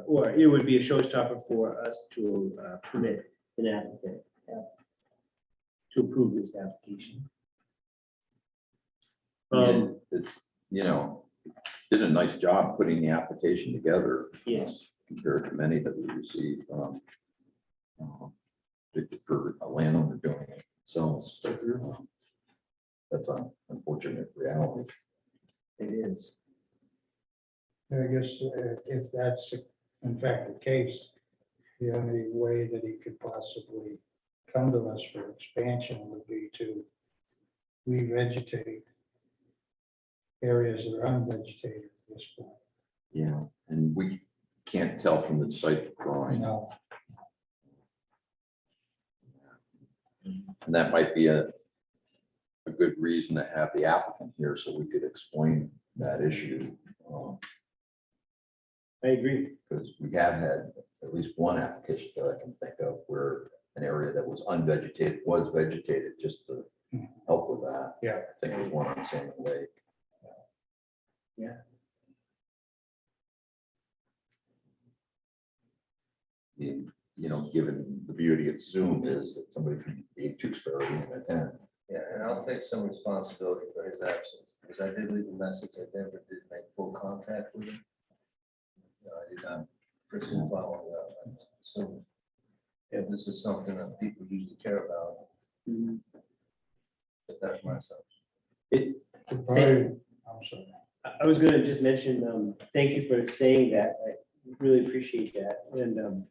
Or it would be a showstopper for us to permit an applicant to approve this application. And it's, did a nice job putting the application together Yes, compared to many that we received for a landowner doing it. So that's an unfortunate reality. it is. I guess if that's in fact the case, the only way that he could possibly come to us for expansion would be to revegetate areas that are unvegetated at this point. Yeah, and we can't tell from the site drawing. No, And that might be a good reason to have the applicant here so we could explain that issue. I agree. Because we have had at least one application that I can think of where an area that was unvegetated was vegetated just to help with that. Yeah. I think it was one on Salmon Lake. Yeah. And, given the beauty of Zoom is that somebody can be in Tewksbury and attend. Yeah, and I'll take some responsibility for his absence, because I did leave a message. I never did make full contact with him. I did not pursue following up. So if this is something that people usually care about, that's my assumption. I'm sorry. I was gonna just mention, thank you for saying that. I really appreciate that. And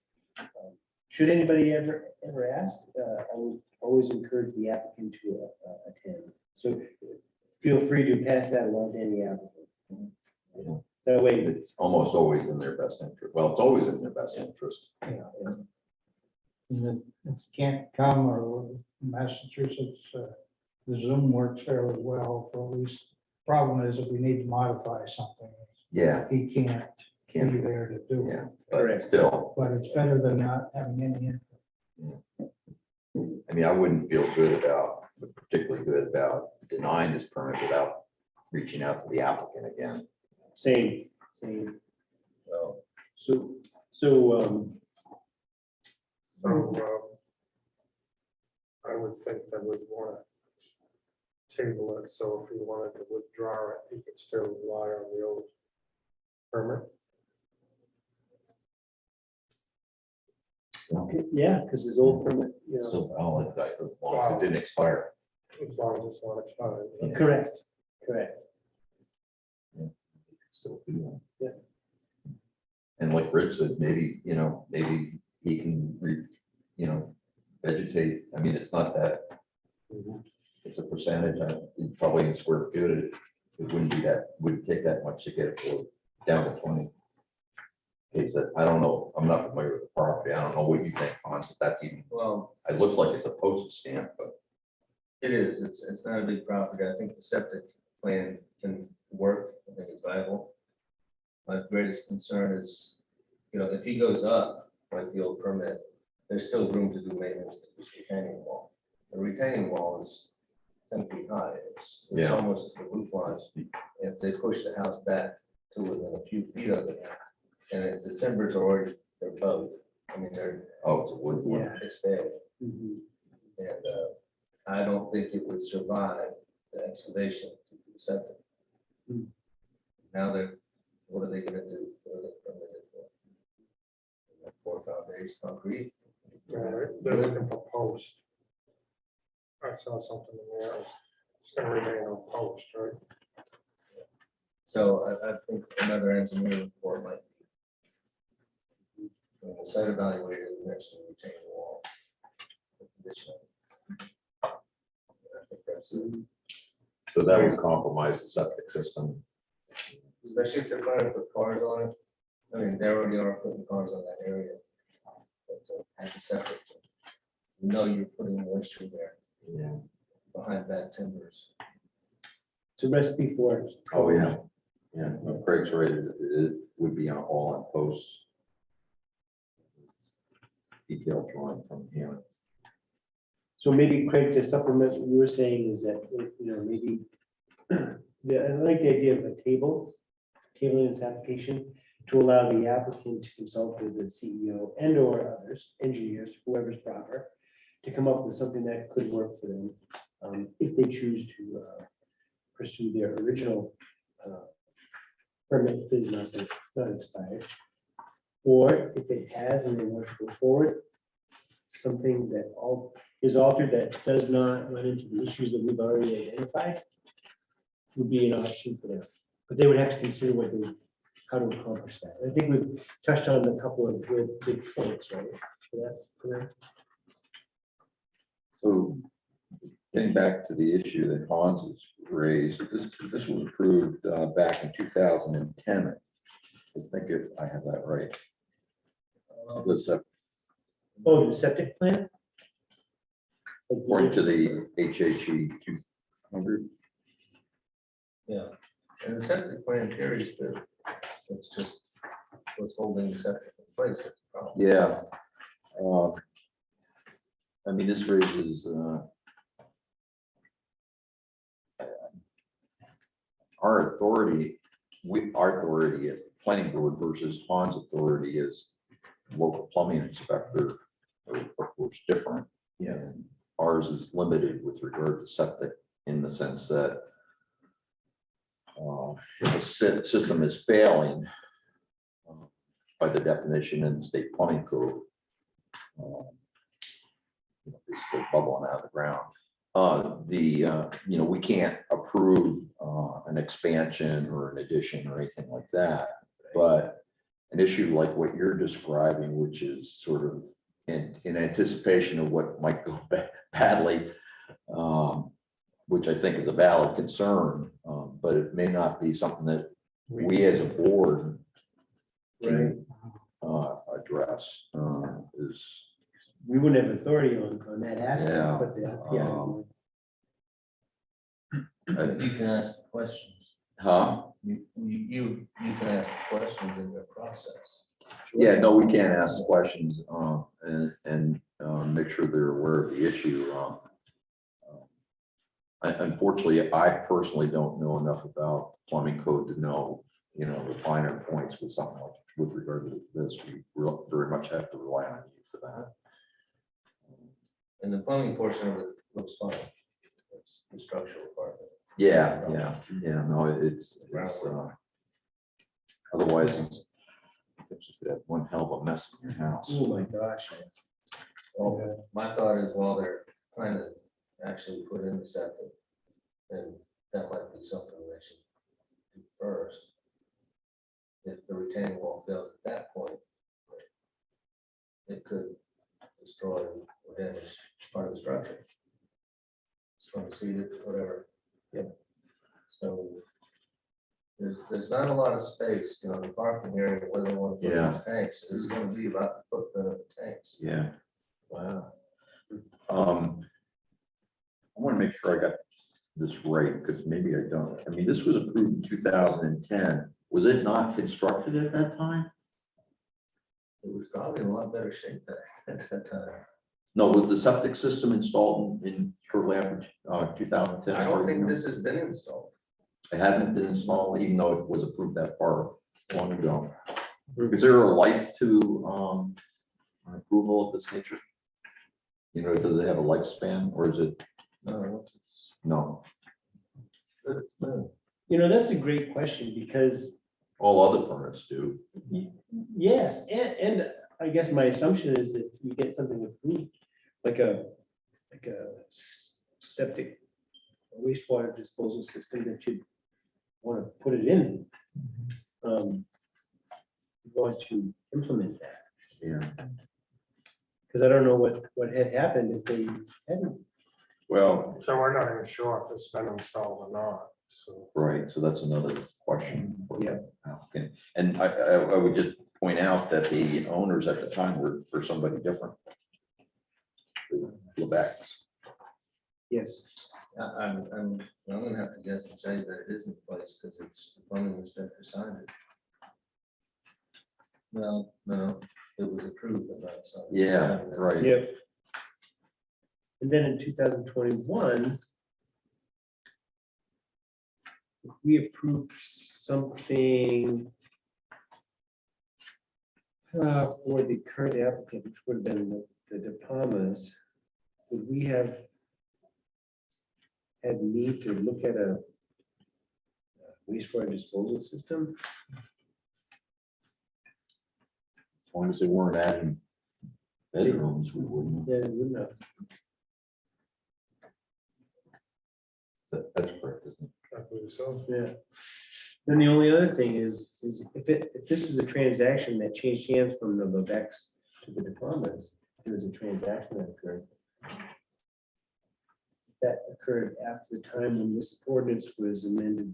should anybody ever ask, I would always encourage the applicant to attend. So feel free to pass that along to any applicant. That way, It's almost always in their best interest. Well, it's always in their best interest. And if you can't come, or Massachusetts, the Zoom works fairly well for at least. Problem is if we need to modify something, Yeah, he can't be can't, there to do yeah, it. but Correct. still, But it's better than not having any input. I mean, I wouldn't feel particularly good about denying this permit without reaching out to the applicant again. same. Well, So, So I would think that we'd want to table it, so if he wanted to withdraw it, he could still rely on the old permit. Yeah, because his old permit, you It's know. still valid, as long as it didn't expire. As long as it's not expired. Correct, correct. Still do that. Yeah. And like Rich said, maybe, maybe he can, vegetate. I mean, it's not that, it's a percentage, probably in square foot, it wouldn't be that, wouldn't take that much to get it down to 20. It's that, I don't know, I'm not familiar with the property. I don't know what you think, Hans, if that's even, Well, it looks like it's a postage stamp, but it is, it's not a big property. I think the septic plan can work. I think it's viable. My greatest concern is, if he goes up, like the old permit, there's still room to do maintenance to this retaining wall. The retaining wall is 10 feet high. It's Yeah. almost to the roof line. If they push the house back to within a few feet of it, and the timbers are already, they're bowed. I mean, oh, it's a wood one. Yeah. it's bad. Mhm. And I don't think it would survive the excavation to the septic. Hmm. Now what are they gonna do? What are they permitted for? 4 or 5 days concrete? Yeah, they're looking for post. I saw something in there, it's gonna remain on post, right? So I think another engineering report might be. The site evaluator next to the retaining wall. The condition of it. I think that's it. So that would compromise the septic system. Especially if they're trying to put cars on it. I mean, they already are putting cars on that area. But antiseptic, you're putting moisture there Yeah. behind bad timbers. It's a recipe for it. Oh, yeah. Yeah, no, Craig's right, it would be all on posts. Detailed drawing from him. So maybe Craig, to supplement what you were saying is that, maybe, yeah, I like the idea of a tabling this application to allow the applicant to consult with the CEO and or others, engineers, whoever's proper, to come up with something that could work for them, if they choose to pursue their original permit, if it's not expired. Or if it has and they want to go forward, something that is altered that does not run into the issues that we've already identified would be an option for them. But they would have to consider how to accomplish that. I think we've touched on a couple of real big points, right? For that. So getting back to the issue that Hans has raised, this was approved back in 2010. I think if I have that right. Oh, the septic plan? According to the HHE 200. Yeah, and the septic plan carries good. It's just what's holding the septic in place. That's the problem. Yeah. I mean, this raises our authority is planning board versus Hans' authority is local plumbing inspector, of course, different. And ours is limited with regard to septic in the sense that if a system is failing by the definition in the state plumbing code, it's still bubbling out of the ground. We can't approve an expansion or an addition or anything like that. But an issue like what you're describing, which is sort of in anticipation of what might go badly, which I think is a valid concern, but it may not be something that we as a board can address. We wouldn't have authority on that Yeah, aspect, but You can ask the questions. You can ask the questions in their process. Yeah, no, we can't ask questions and make sure they're aware of the issue. Unfortunately, I personally don't know enough about plumbing code to know, the finer points with something like with regard to this. We very much have to rely on you for that. And the plumbing portion of it looks fine. It's the structural part. Yeah, no, it's, otherwise it's just that one hell of a mess in your house. Oh, my gosh. Well, my thought is while they're trying to actually put in the septic, then that might be something they should do first. If the retaining wall fails at that point, it could destroy or damage part of the structure. It's going to seed it, whatever. Yep. So there's not a lot of space, you know, the parking area where they want to put Yeah. these tanks is going to be about the footprint of the tanks. Yeah. Wow. I want to make sure I got this right, because maybe I don't. I mean, this was approved in 2010. Was it not constructed at that time? It was probably in a lot better shape at that time. No, was the septic system installed in shortly after 2010? I don't think this has been installed. It hadn't been installed, even though it was approved that far long ago. Is there a life to an approval of this nature? You know, does it have a lifespan, or is it, No, once it's no? good, it's good. You know, that's a great question because All other permits do. yes, and I guess my assumption is if you get something approved, like a septic wastewater disposal system that you want to put it in. You want to implement that, Yeah. because I don't know what had happened if they hadn't. Well, So we're not even sure if it's been installed or not, so. right, so that's another question. for the Yeah. applicant. And I would just point out that the owners at the time were somebody different. Lebecs. Yes, I'm gonna have to guess and say that it is in place because it's the plumbing inspector signed it. No, it was approved but not signed. Yeah, right. yep. And then in 2021, we approved something for the current applicant, which would have been the De Palmas. Would we have had need to look at a wastewater disposal system? As long as they weren't adding bedrooms, we wouldn't. Yeah, we wouldn't have. That's correct, isn't it? I believe so. Yeah. Then the only other thing is if this was a transaction that changed hands from the Levex to the diplomas, there was a transaction that occurred. That occurred after the time when this ordinance was amended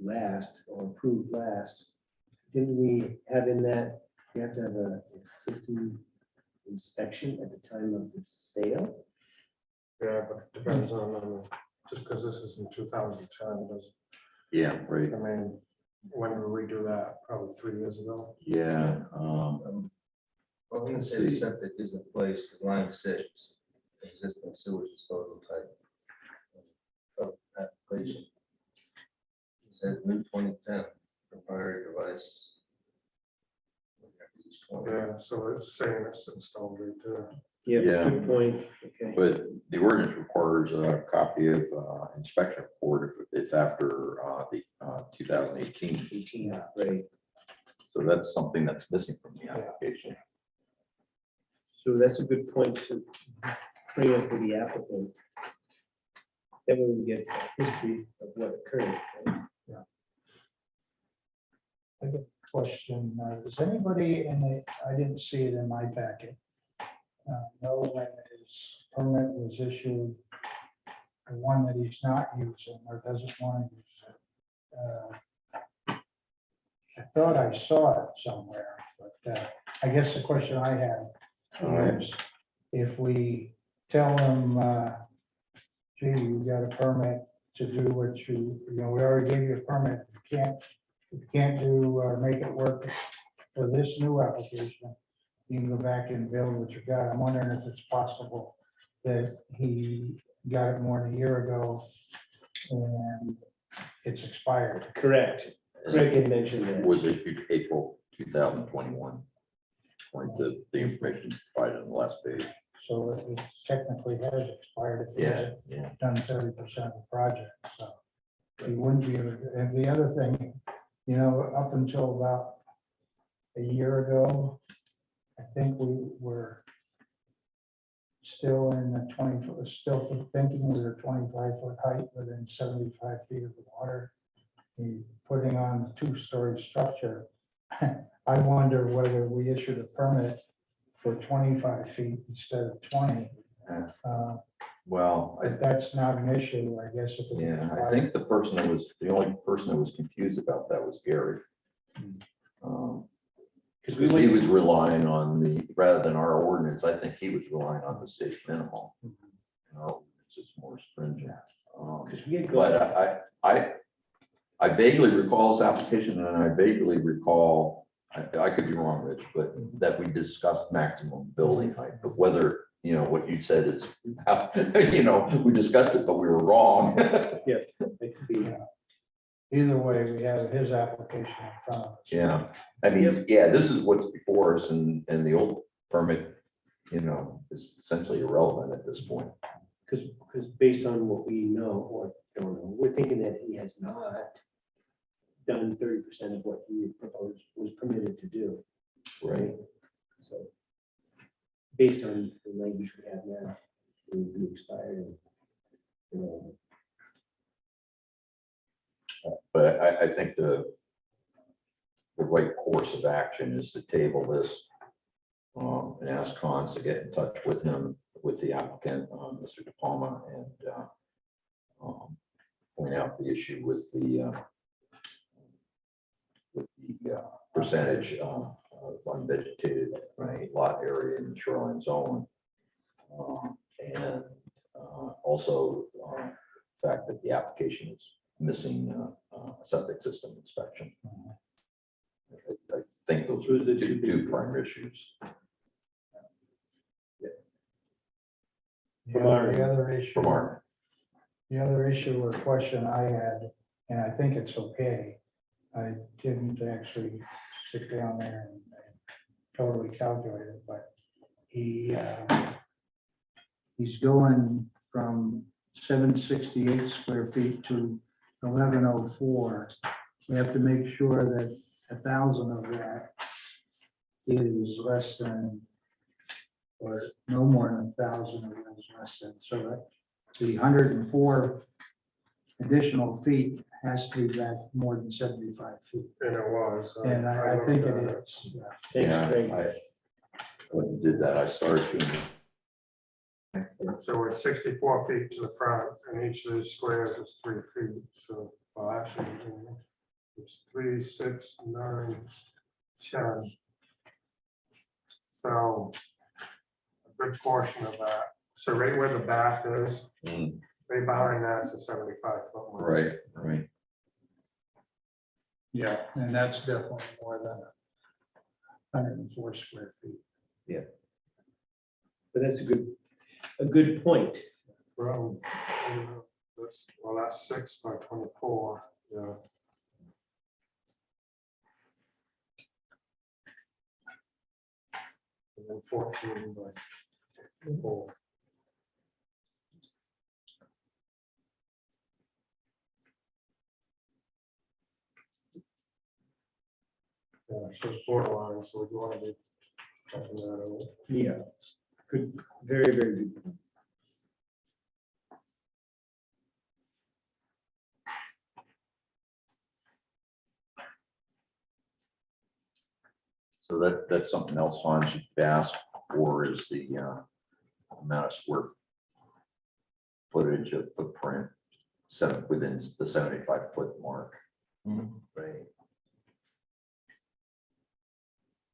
last or approved last. Didn't we have in that, you have to have a system inspection at the time of the sale? Yeah, but it depends on, just because this is in 2010, doesn't, Yeah, right. I mean, when did we do that? Probably 3 years ago. Yeah. I'm gonna Let's say the see. septic is in place because line 6, existing sewage disposal type of application. It says new 2010 proprietary device. Yeah, so it's saying it's installed right there. Yeah, Yeah. good point. Okay. But the ordinance requires a copy of inspection report if after the 2018. 18, right. So that's something that's missing from the application. So that's a good point to bring up with the applicant. Then we will get history of what occurred. right? I got a question. Does anybody I didn't see it in my packet, know when his permit was issued, the one that he's not using or doesn't want to use it? I thought I saw it somewhere, but I guess the question I have is if we tell them, gee, you got a permit to do what you know, we already gave you a permit, you can't do or make it work for this new application, you can go back and build what you got. I'm wondering if it's possible that he got it more than a year ago and it's expired. Correct. Craig had mentioned It that. was issued April 2021. According to the information provided on the last page. So it technically has expired if he Yeah, hasn't yeah. done 30% of the project, so. He wouldn't be, able to- and the other thing, you know, up until about a year ago, I think we were still in the 20 foot, still thinking we were 25-foot height within 75 feet of the water. He putting on a 2-story structure. I wonder whether we issued a permit for 25 feet instead of 20. Yeah. Uh, Well, But that's not an issue, I guess. If it's yeah, I required. think the only person that was confused about that was Gary. Because he was relying on rather than our ordinance, I think he was relying on the state minimum. And our ordinance is more stringent. Because we had But I vaguely recall his application and I vaguely recall, I could be wrong, Rich, but that we discussed maximum building height, but whether, you know, what you said is, you know, we discussed it, but we were wrong. it could be. Either way, we have his application in front of us. Yeah, I mean, yeah, this is what's before us and the old permit, you know, is essentially irrelevant at this point. Because based on what we know or don't know, we're thinking that he has not done 30% of what he proposed was permitted to do. Right. So based on the language we have now, it would be expired. And, you know, But I think the right course of action is to table this and ask Hans to get in touch with him, with the applicant, Mr. De Palma, and point out the issue with the percentage of unvegetated lot area in the shoreline zone. And also the fact that the application is missing a septic system inspection. I think those are the two primary issues. The From our- other issue. From our, The other issue or question I had, and I think it's okay, I didn't actually sit down there and totally calculate it, but he's going from 768 square feet to 1104. We have to make sure that 1,000 of that is less than, or no more than 1,000 of it is less than, so that the 104 additional feet has to be back more than 75 feet. And it was. And I think it looked at is. Yeah. Thanks, yeah, Craig. when you did that, I started to, So we're 64 feet to the front, and each of these squares is 3 feet, so, well, actually, it's 3, 6, 9, 10. So a good portion of that, so right where the bath is, Mm, right behind that's a 75-foot mark. right. Yeah, and that's definitely more than 104 square feet. But that's a good point. From, well, that's 6 by 24, yeah. And then 14 by 4. Yeah, so it's borderline, so we want to be checking that out. Yeah. Good, very, very good. So that's something else Hans should ask for is the amount of square footage of footprint within the 75-foot mark. Right.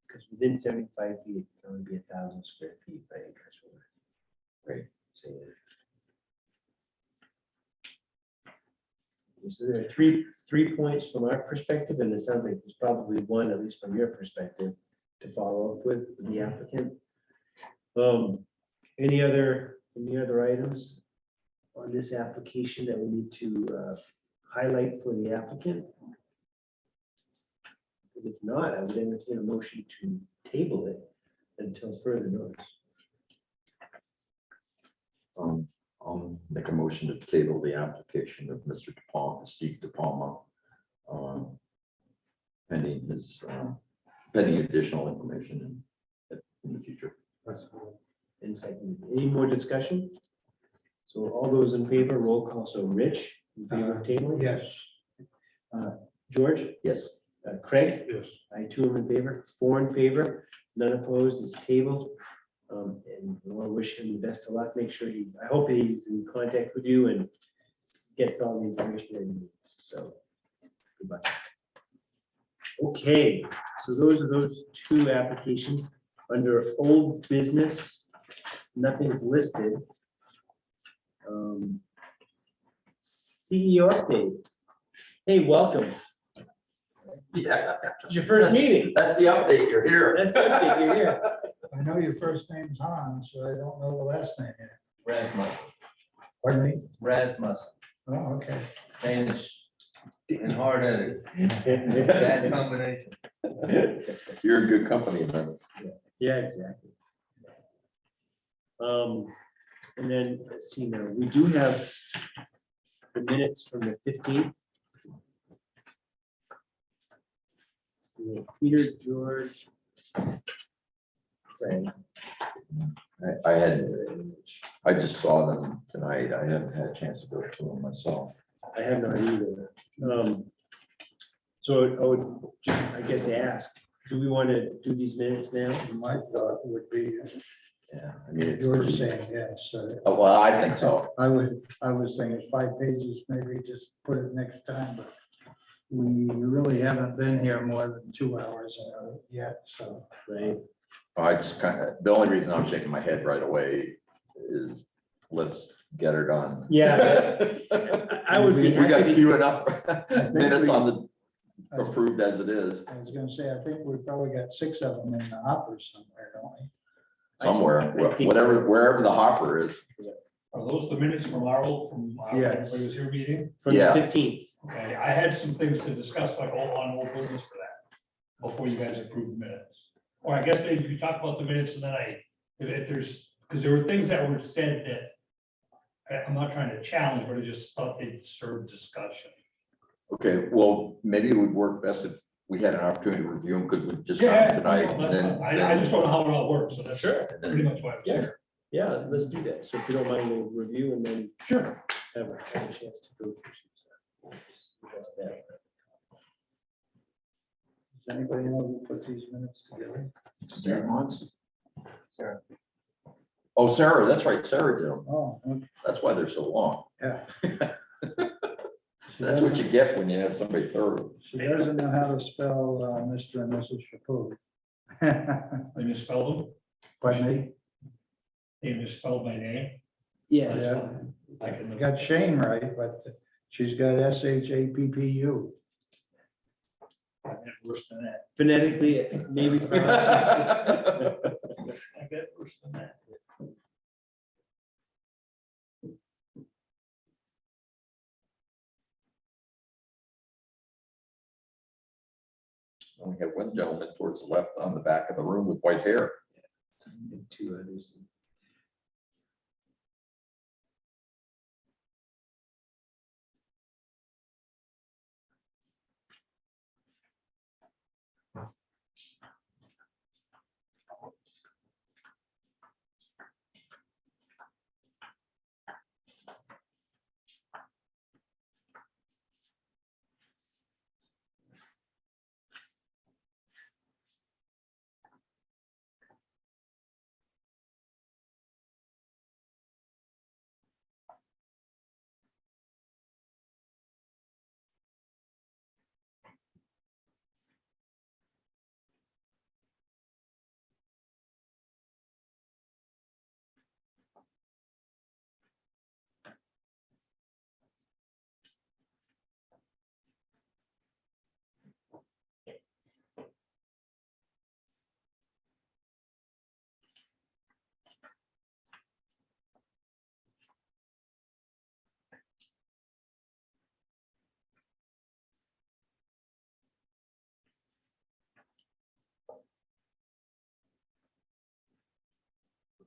Because within 75 feet, it can only be 1,000 square feet, right? That's what we're saying. So there are three points from our perspective, and it sounds like there's probably one, at least from your perspective, to follow up with the applicant. Any other items on this application that we need to highlight for the applicant? Because if not, I would entertain a motion to table it until further notice. I'll make a motion to table the application of Mr. Steve DePalma. Pending his, pending additional information in the future. And second, any more discussion? So all those in favor, roll call. So Rich, in favor of tabling? Yes, George? Yes. Craig? Yes. I too am in favor, 4 in favor, none opposed, it's tabled. And I want to wish him the best of luck. Make sure I hope he's in contact with you and gets all the information that he needs. So goodbye. Okay, so those are those 2 applications under old business. Nothing's listed. CEO update. Hey, welcome. Yeah. It's your first meeting. That's the update. You're here. That's the update. You're here. I know your first name's Hans, so I don't know the last name yet. Rasmussen, Pardon me? Rasmussen, Oh, okay. Danish and hard-headed, bad combination. You're in good company, man. Yeah, exactly. And then, let's see now, we do have the minutes from the 15th. We have Peter, George. Craig. I just saw them tonight. I haven't had a chance to go through them myself. I have not either. So I would just, I guess, ask, do we want to do these minutes now? My thought would be, Yeah, I mean, it's George pretty. saying yes. Oh, well, I think so. I was thinking 5 pages, maybe just put it next time, but we really haven't been here more than 2 hours yet, so. Right? I just the only reason I'm shaking my head right away is let's get her done. Yeah, I would be We got happy to. few enough think minutes we- on the approved as it is I was gonna say, I think we've probably got 6 of them in the hopper somewhere, don't we? somewhere, I think whatever, so. wherever the hopper is. Are those the minutes from our Yes. was here meeting? From the Yeah. 15th. Okay, I had some things to discuss, like on old business for that, before you guys approve the minutes. Or I guess maybe you talk about the minutes and then if there's, because there were things that were said that I'm not trying to challenge, but I just thought they'd serve discussion. Okay, well, maybe it would work best if we had an opportunity to review them, because we just got them tonight. That's and fine. then- I just don't know how it all works, so that's Sure. and pretty then- much why I was Yeah. here. Yeah, let's do that. So if you don't mind, we'll review and then Sure. have a chance to go through some stuff. That's that. Does anybody know who put these minutes together? Sarah wants? Sarah. Oh, Sarah, that's right, Sarah did them. Oh, okay, That's why they're so long. yeah. She That's what doesn't- you get when you have somebody thorough. She doesn't know how to spell Mr. and Mrs. Chaput. They misspelled them. Pardon me? They misspelled my name. Yes. Yeah, I can look. got Shane right, but she's got SHAPPU. I get worse than that. Phonetically, maybe. I get worse than that. We have one gentleman towards the left on the back of the room with white hair. And 2 others.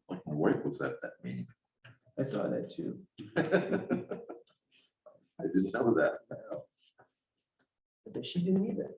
Like my wife was at that meeting. I saw that too. I didn't know that. But she didn't either.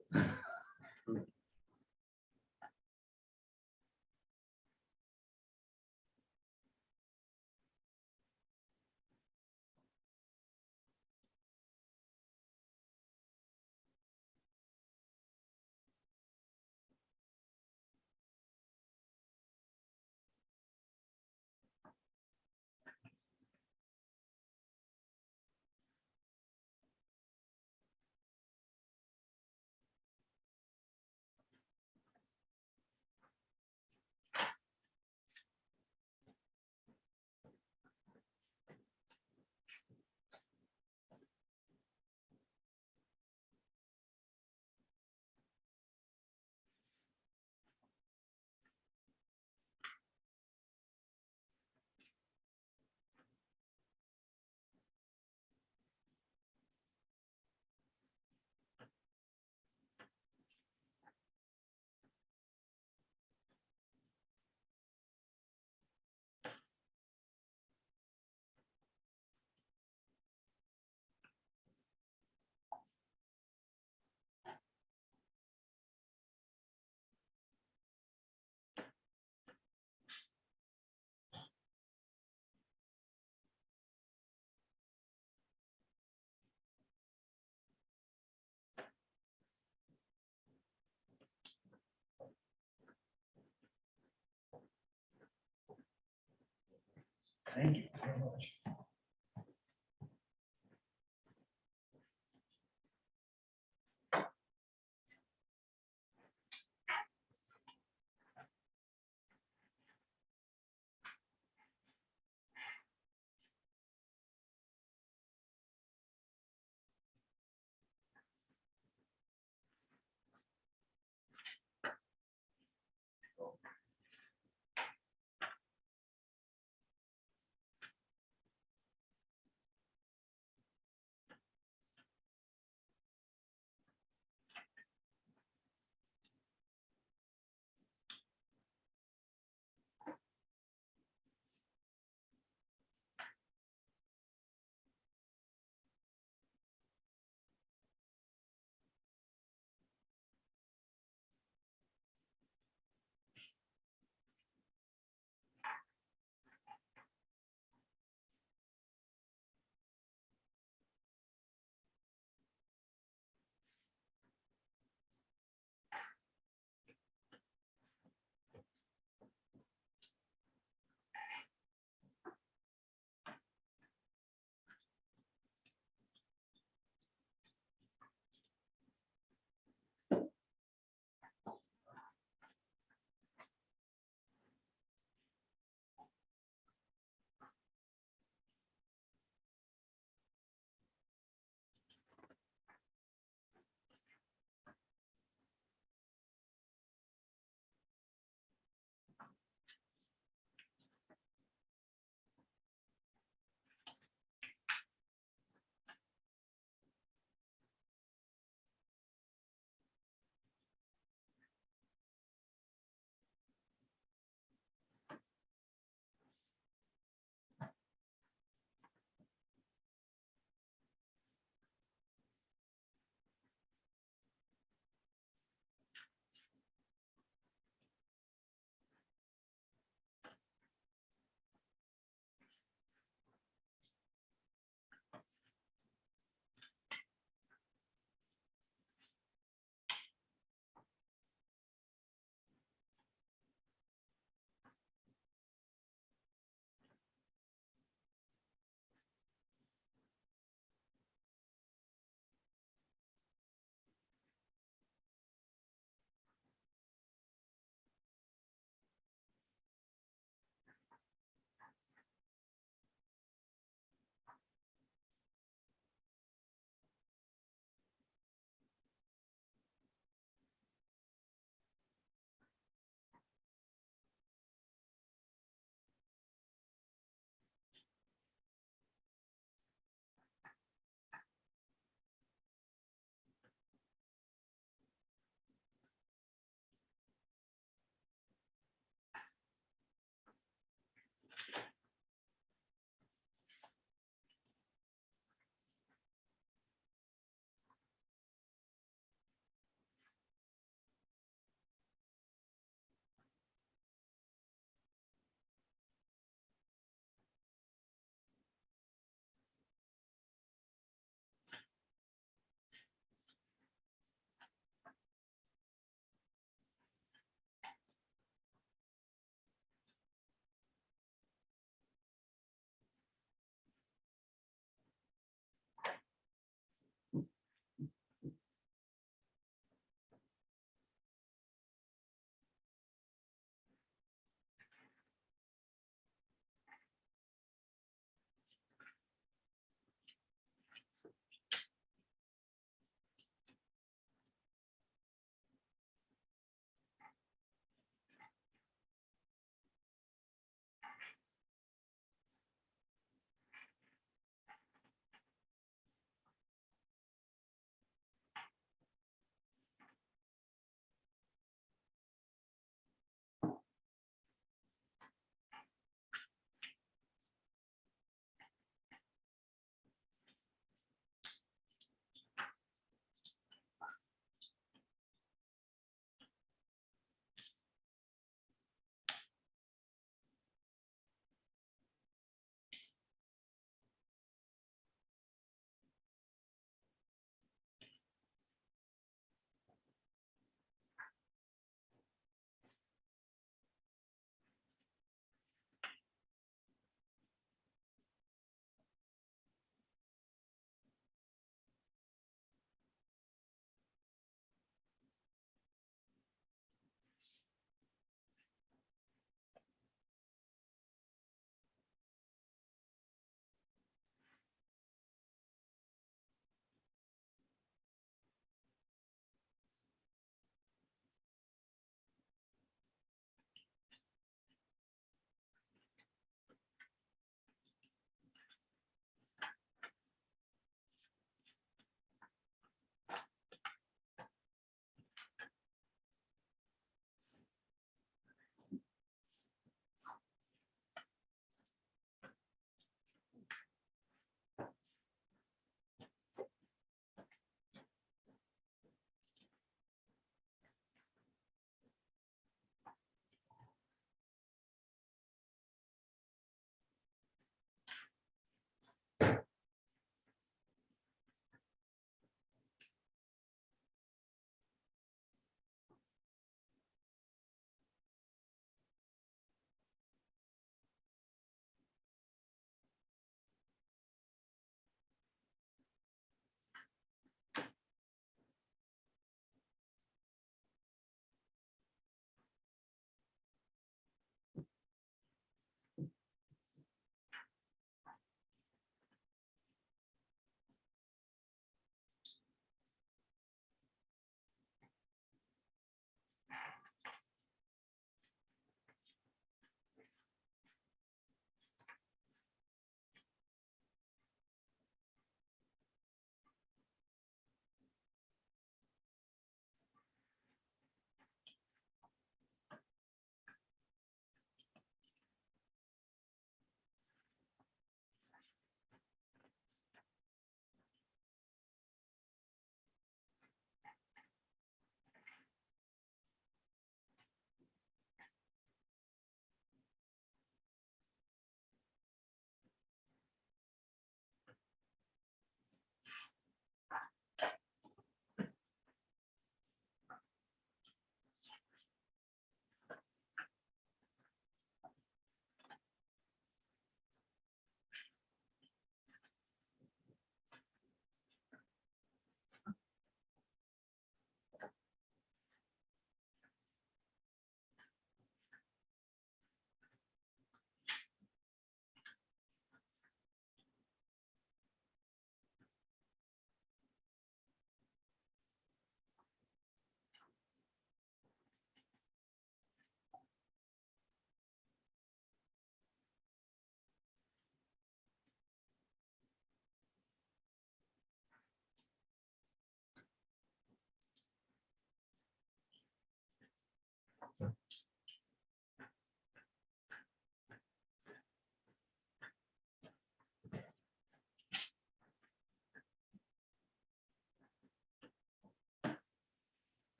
Thank you very much.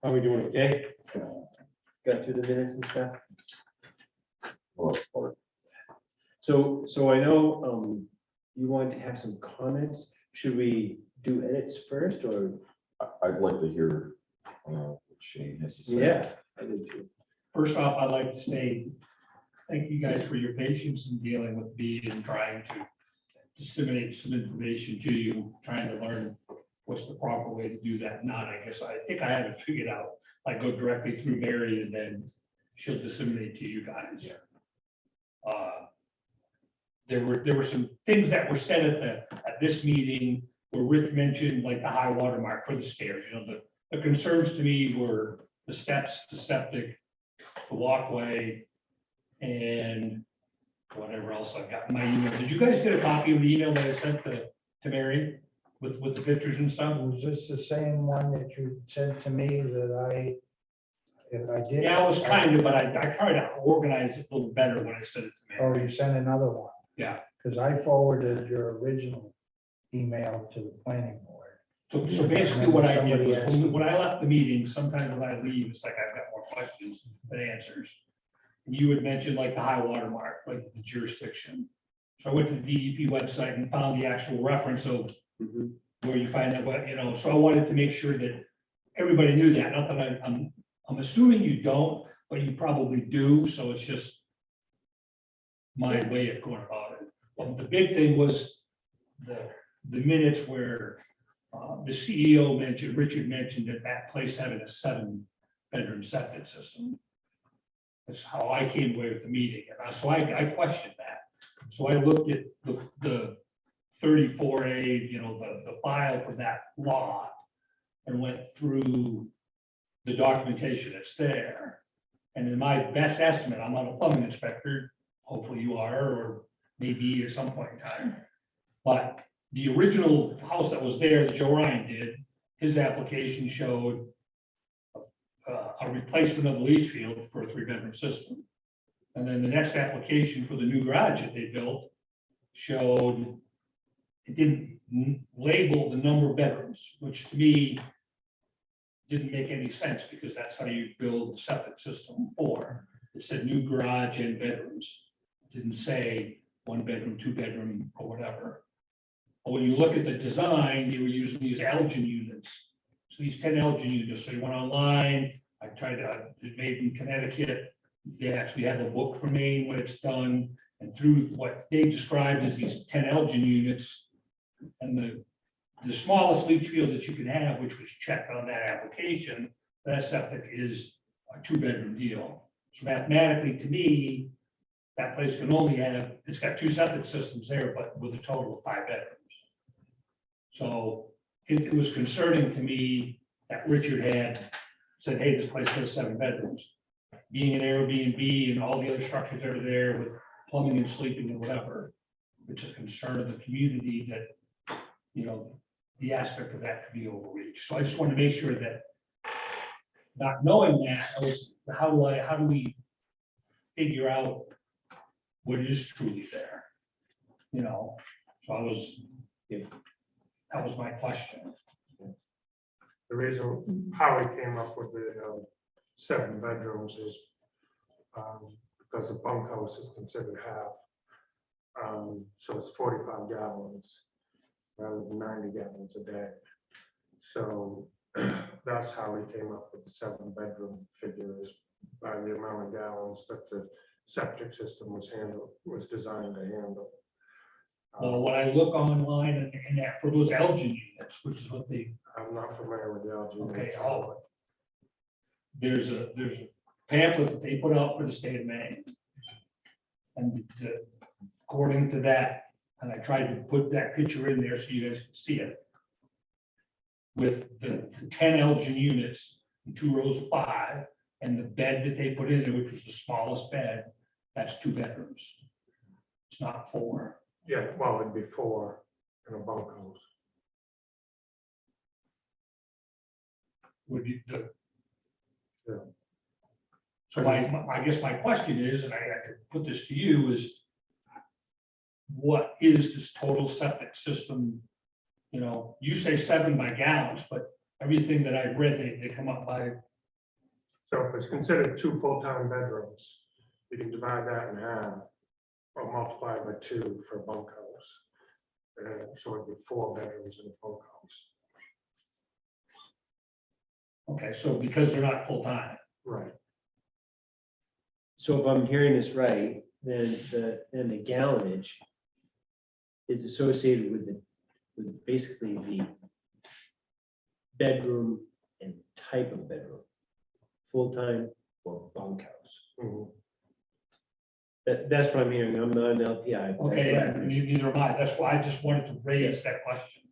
How we doing, okay? Got through the minutes and stuff? So I know, you want to have some comments. Should we do edits first or? I'd like to hear what Shane has to say. Yeah, I did too. First off, I'd like to say, thank you guys for your patience in dealing with me and trying to disseminate some information to you, trying to learn what's the proper way to do that. Not, I guess, I think I have it figured out. I go directly through Mary and then she'll disseminate to you guys. There were some things that were said at this meeting where Rich mentioned like the high water mark for the stairs, you know, the concerns to me were the steps, the septic, the walkway, and whatever else I got in my email. Did you guys get a copy of the email that I sent to Mary with the pictures and stuff? Was this the same one that you sent to me that if I did? Yeah, it was kind of, but I tried to organize it a little better when I sent it to Oh, Mary. you sent another one? Yeah. Because I forwarded your original email to the planning board. So basically what I did Somebody was, asked you. when I left the meeting, sometimes when I leave, it's like I've got more questions than answers. And you had mentioned like the high water mark, like the jurisdiction. So I went to the DEP website and found the actual reference of Mhm. where you find that, what, you know, so I wanted to make sure that everybody knew that, not that I'm assuming you don't, but you probably do, so it's just my way of going about it. Well, the big thing was the minutes where the CEO mentioned, Richard mentioned that place having a 7-bedroom septic system. That's how I came away with the meeting, and so I questioned that. So I looked at the 34A, you know, the file for that lot, and went through the documentation that's there. And in my best estimate, I'm not a plumbing inspector, hopefully you are, or maybe at some point in time. But the original house that was there, that Joe Ryan did, his application showed a replacement of the leach field for a 3-bedroom system. And then the next application for the new garage that they built showed, it didn't label the number of bedrooms, which to me didn't make any sense, because that's how you build the septic system for. It said new garage and bedrooms. It didn't say 1 bedroom, 2 bedroom, or whatever. But when you look at the design, they were using these Elgin units. So these 10 Elgin units, so you went online, I tried to, it made in Connecticut, they actually have a book for Maine when it's done, and through what they described as these 10 Elgin units, and the smallest leach field that you can have, which was checked on that application, that septic is a 2-bedroom deal. So mathematically, to me, that place can only have, it's got 2 septic systems there, but with a total of 5 bedrooms. So it was concerning to me that Richard had said, hey, this place has 7 bedrooms. Being an Airbnb and all the other structures that are there with plumbing and sleeping and whatever, it's a concern of the community that, you know, the aspect of that could be overreached. So I just want to make sure that, not knowing that, I was, how do we figure out what is truly there? You know, so I was, that was my question. The reason how we came up with the 7 bedrooms is because the bunkhouse is considered half. So it's 45 gallons rather than 90 gallons a day. So that's how we came up with the 7-bedroom figures, by the amount of gallons that the septic system was designed to handle. Well, when I look online and that for those Elgin units, which is what they, I'm not familiar with the LG. okay, there's a pamphlet that they put out for the state of Maine. And according to that, and I tried to put that picture in there so you guys can see it. With the 10 Elgin units, and 2 rows of 5, and the bed that they put in there, which was the smallest bed, that's 2 bedrooms. It's not 4. Yeah, well, it'd be 4 in a bunkhouse. Would be the. Yeah. So I guess my question is, and I could put this to you, is what is this total septic system? You know, you say 7 by gallons, but everything that I've read, they come up by So if it's considered 2 full-time bedrooms, you can divide that in half or multiply it by 2 for a bunkhouse. So it'd be 4 bedrooms in a bunkhouse. Okay, so because they're not full-time, Right. So if I'm hearing this right, then the gallonage is associated with basically the bedroom and type of bedroom, full-time or bunkhouse. Mhm. That's what I'm hearing. I'm not an LPI. but that's okay, what I'm hearing. neither am I, that's why I just wanted to raise that question.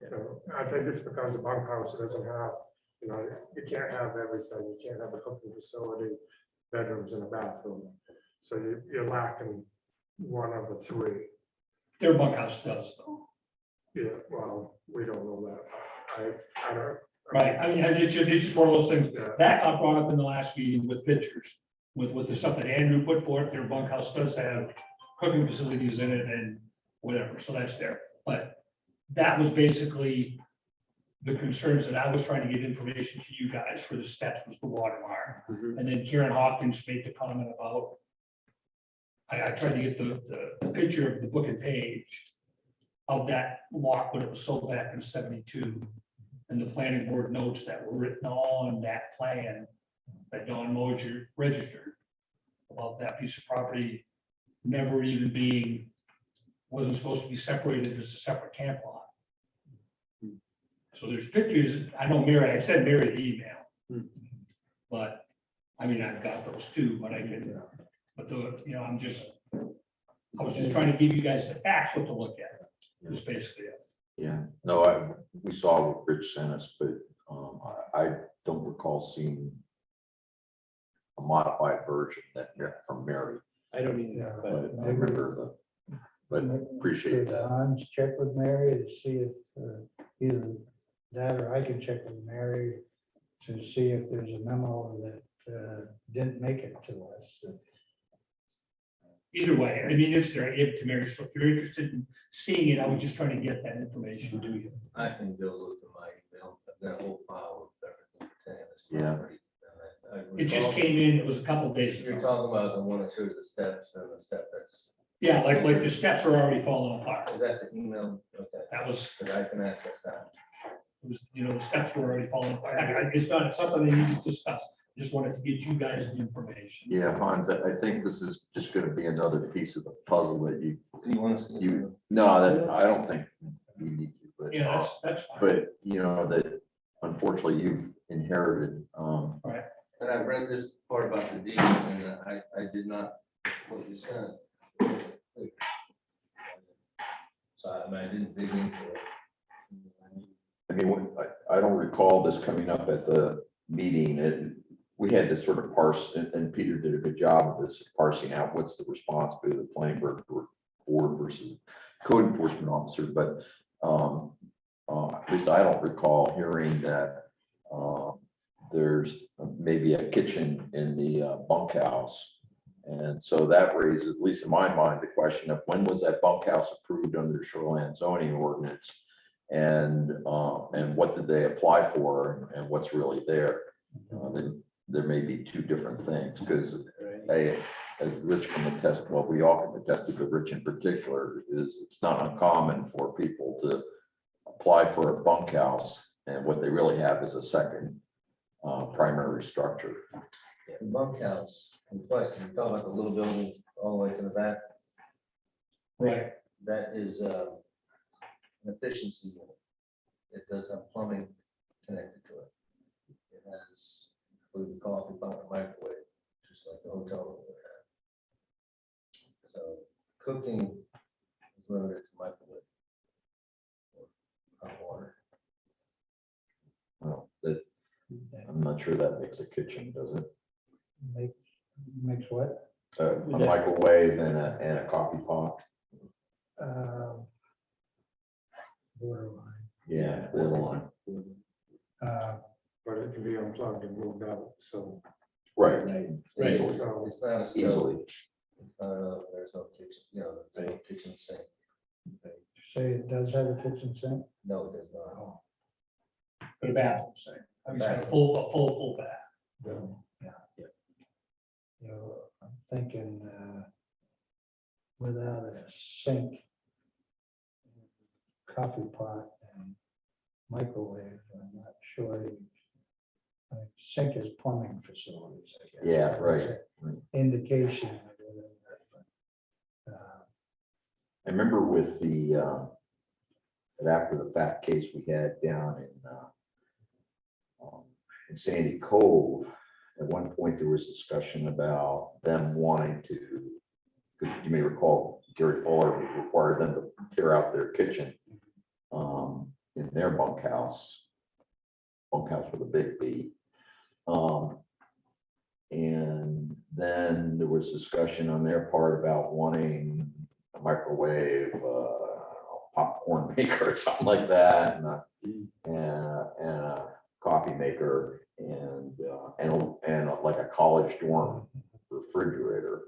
So I think it's because the bunkhouse doesn't have, you can't have everything. You can't have a cooking facility, bedrooms and a bathroom. So you're lacking one of the 3. Their bunkhouse does though, Yeah, well, we don't know that. I don't. right? I mean, it's just one of those things, Yeah. that got brought up in the last meeting with pictures, with the stuff that Andrew put forth, their bunkhouse does have cooking facilities in it and whatever, so that's there. But that was basically the concerns that I was trying to get information to you guys for the steps was the water line. Mhm. And then Karen Hopkins made the comment about, I tried to get the picture of the book and page of that lot when it was sold back in 72. And the planning board notes that were written on that plan that Don Moser registered about that piece of property never even being, wasn't supposed to be separated as a separate camp lot. So there's pictures, I know Mary, I said Mary the email. Hmm. But, I mean, I've got those too, but I can, but I'm just, I was just trying to give you guys the facts, what to look at. Is basically it. Yeah, no, we saw what Rich sent us, but I don't recall seeing a modified version from Mary, I don't even, Yeah. but but I remember but appreciate that. Hans, check with Mary to see if either that or I can check with Mary to see if there's a memo that didn't make it to us. Either way, I mean, it's there, I gave it to Mary, so if you're interested in seeing it, I was just trying to get that information to you. I can go look at my email. I've got a whole file with everything pertaining to this Yeah. property. And I It just recall- came in, it was a couple days You're ago. talking about the one that shows the steps and the step that's, Yeah, like the steps are already falling apart. is that the email? Okay, That was, because I can access that. it was, the steps were already falling apart. It's not something they need to discuss. Just wanted to get you guys the information. Yeah, Hans, I think this is just gonna be another piece of the puzzle that Do you want to see? no, I don't think we need to, but. Yeah, that's fine. But, that unfortunately you've inherited, And I've read this part about the deed and I did not, what you sent. So I didn't dig into it. I mean, I don't recall this coming up at the meeting. We had to sort of parse, and Peter did a good job of this, parsing out what's the responsibility of the planning board versus code enforcement officer, but at least I don't recall hearing that there's maybe a kitchen in the bunkhouse. And so that raises, at least in my mind, the question of when was that bunkhouse approved under the shoreline zoning ordinance? And what did they apply for and what's really there? There may be 2 different things, because as Rich can attest, well, we all can attest to, but Rich in particular, is it's not uncommon for people to apply for a bunkhouse, and what they really have is a second primary structure. Yeah, the bunkhouse in question, you're talking about the little building all the way to the back. Right. That is an efficiency unit. It does have plumbing connected to it. It has, I believe, the coffee pot and microwave, just like the hotel room would have. So cooking is limited to microwave. or hot water. Well, I'm not sure that makes a kitchen, does it? Makes what? A microwave and a coffee pot. Borderline. Yeah. Borderline. But it can be unplugged and moved out, so. Right. Right. Easily. So It's not a stove. Easily. It's not there's no kitchen, there's no kitchen sink. Say it does have a kitchen sink? No, it does not. Oh, For the bathroom, say. I mean, it's got a full bath. yeah. thinking without a sink, coffee pot and microwave, I'm not sure. I mean, sink is plumbing facilities, I guess. Yeah, right, That's a right. Indication. of whatever, but, I remember with the, that after the fact case we had down in Sandy Cove, at one point there was discussion about them wanting to, because you may recall Gary Fuller required them to tear out their kitchen in their bunkhouse with a big B. And then there was discussion on their part about wanting a microwave, popcorn maker or something like that, and a coffee maker, and like a college dorm refrigerator.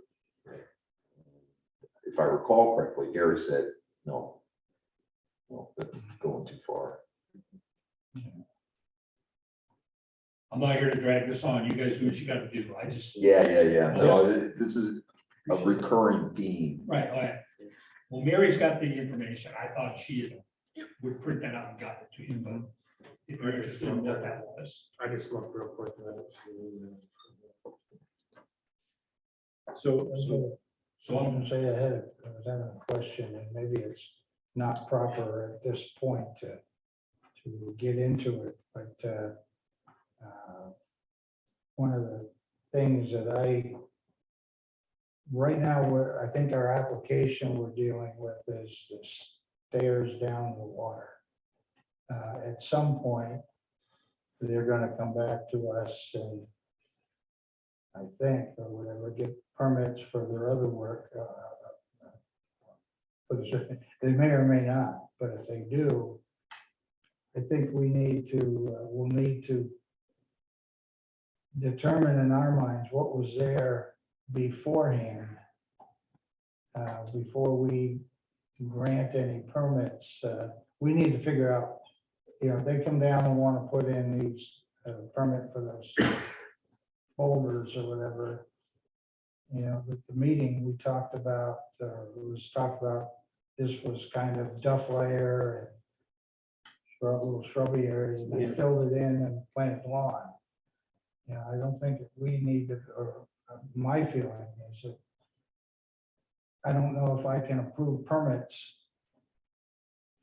If I recall correctly, Gary said, no, that's going too far. I'm not here to drag this on. You guys do what you gotta do. I just. Yeah. No, this is a recurring theme. Right, all right. Well, Mary's got the information. I thought she would print that out and got it to you, but if you're interested in what that was. I just looked real quick. and I don't see anything. So I'm gonna say ahead, I was having a question, and maybe it's not proper at this point to get into it, but one of the things that right now, I think our application we're dealing with is the stairs down the water. At some point, they're gonna come back to us and I think, or whatever, get permits for their other work. They may or may not, but if they do, I think we'll need to determine in our minds what was there beforehand, before we grant any permits. We need to figure out, if they come down and want to put in these permit for those boulders or whatever. With the meeting, we talked about, this was kind of duff layer and little shrubby areas, and they filled it in and planted lawn. I don't think that we need to, or my feeling is that I don't know if I can approve permits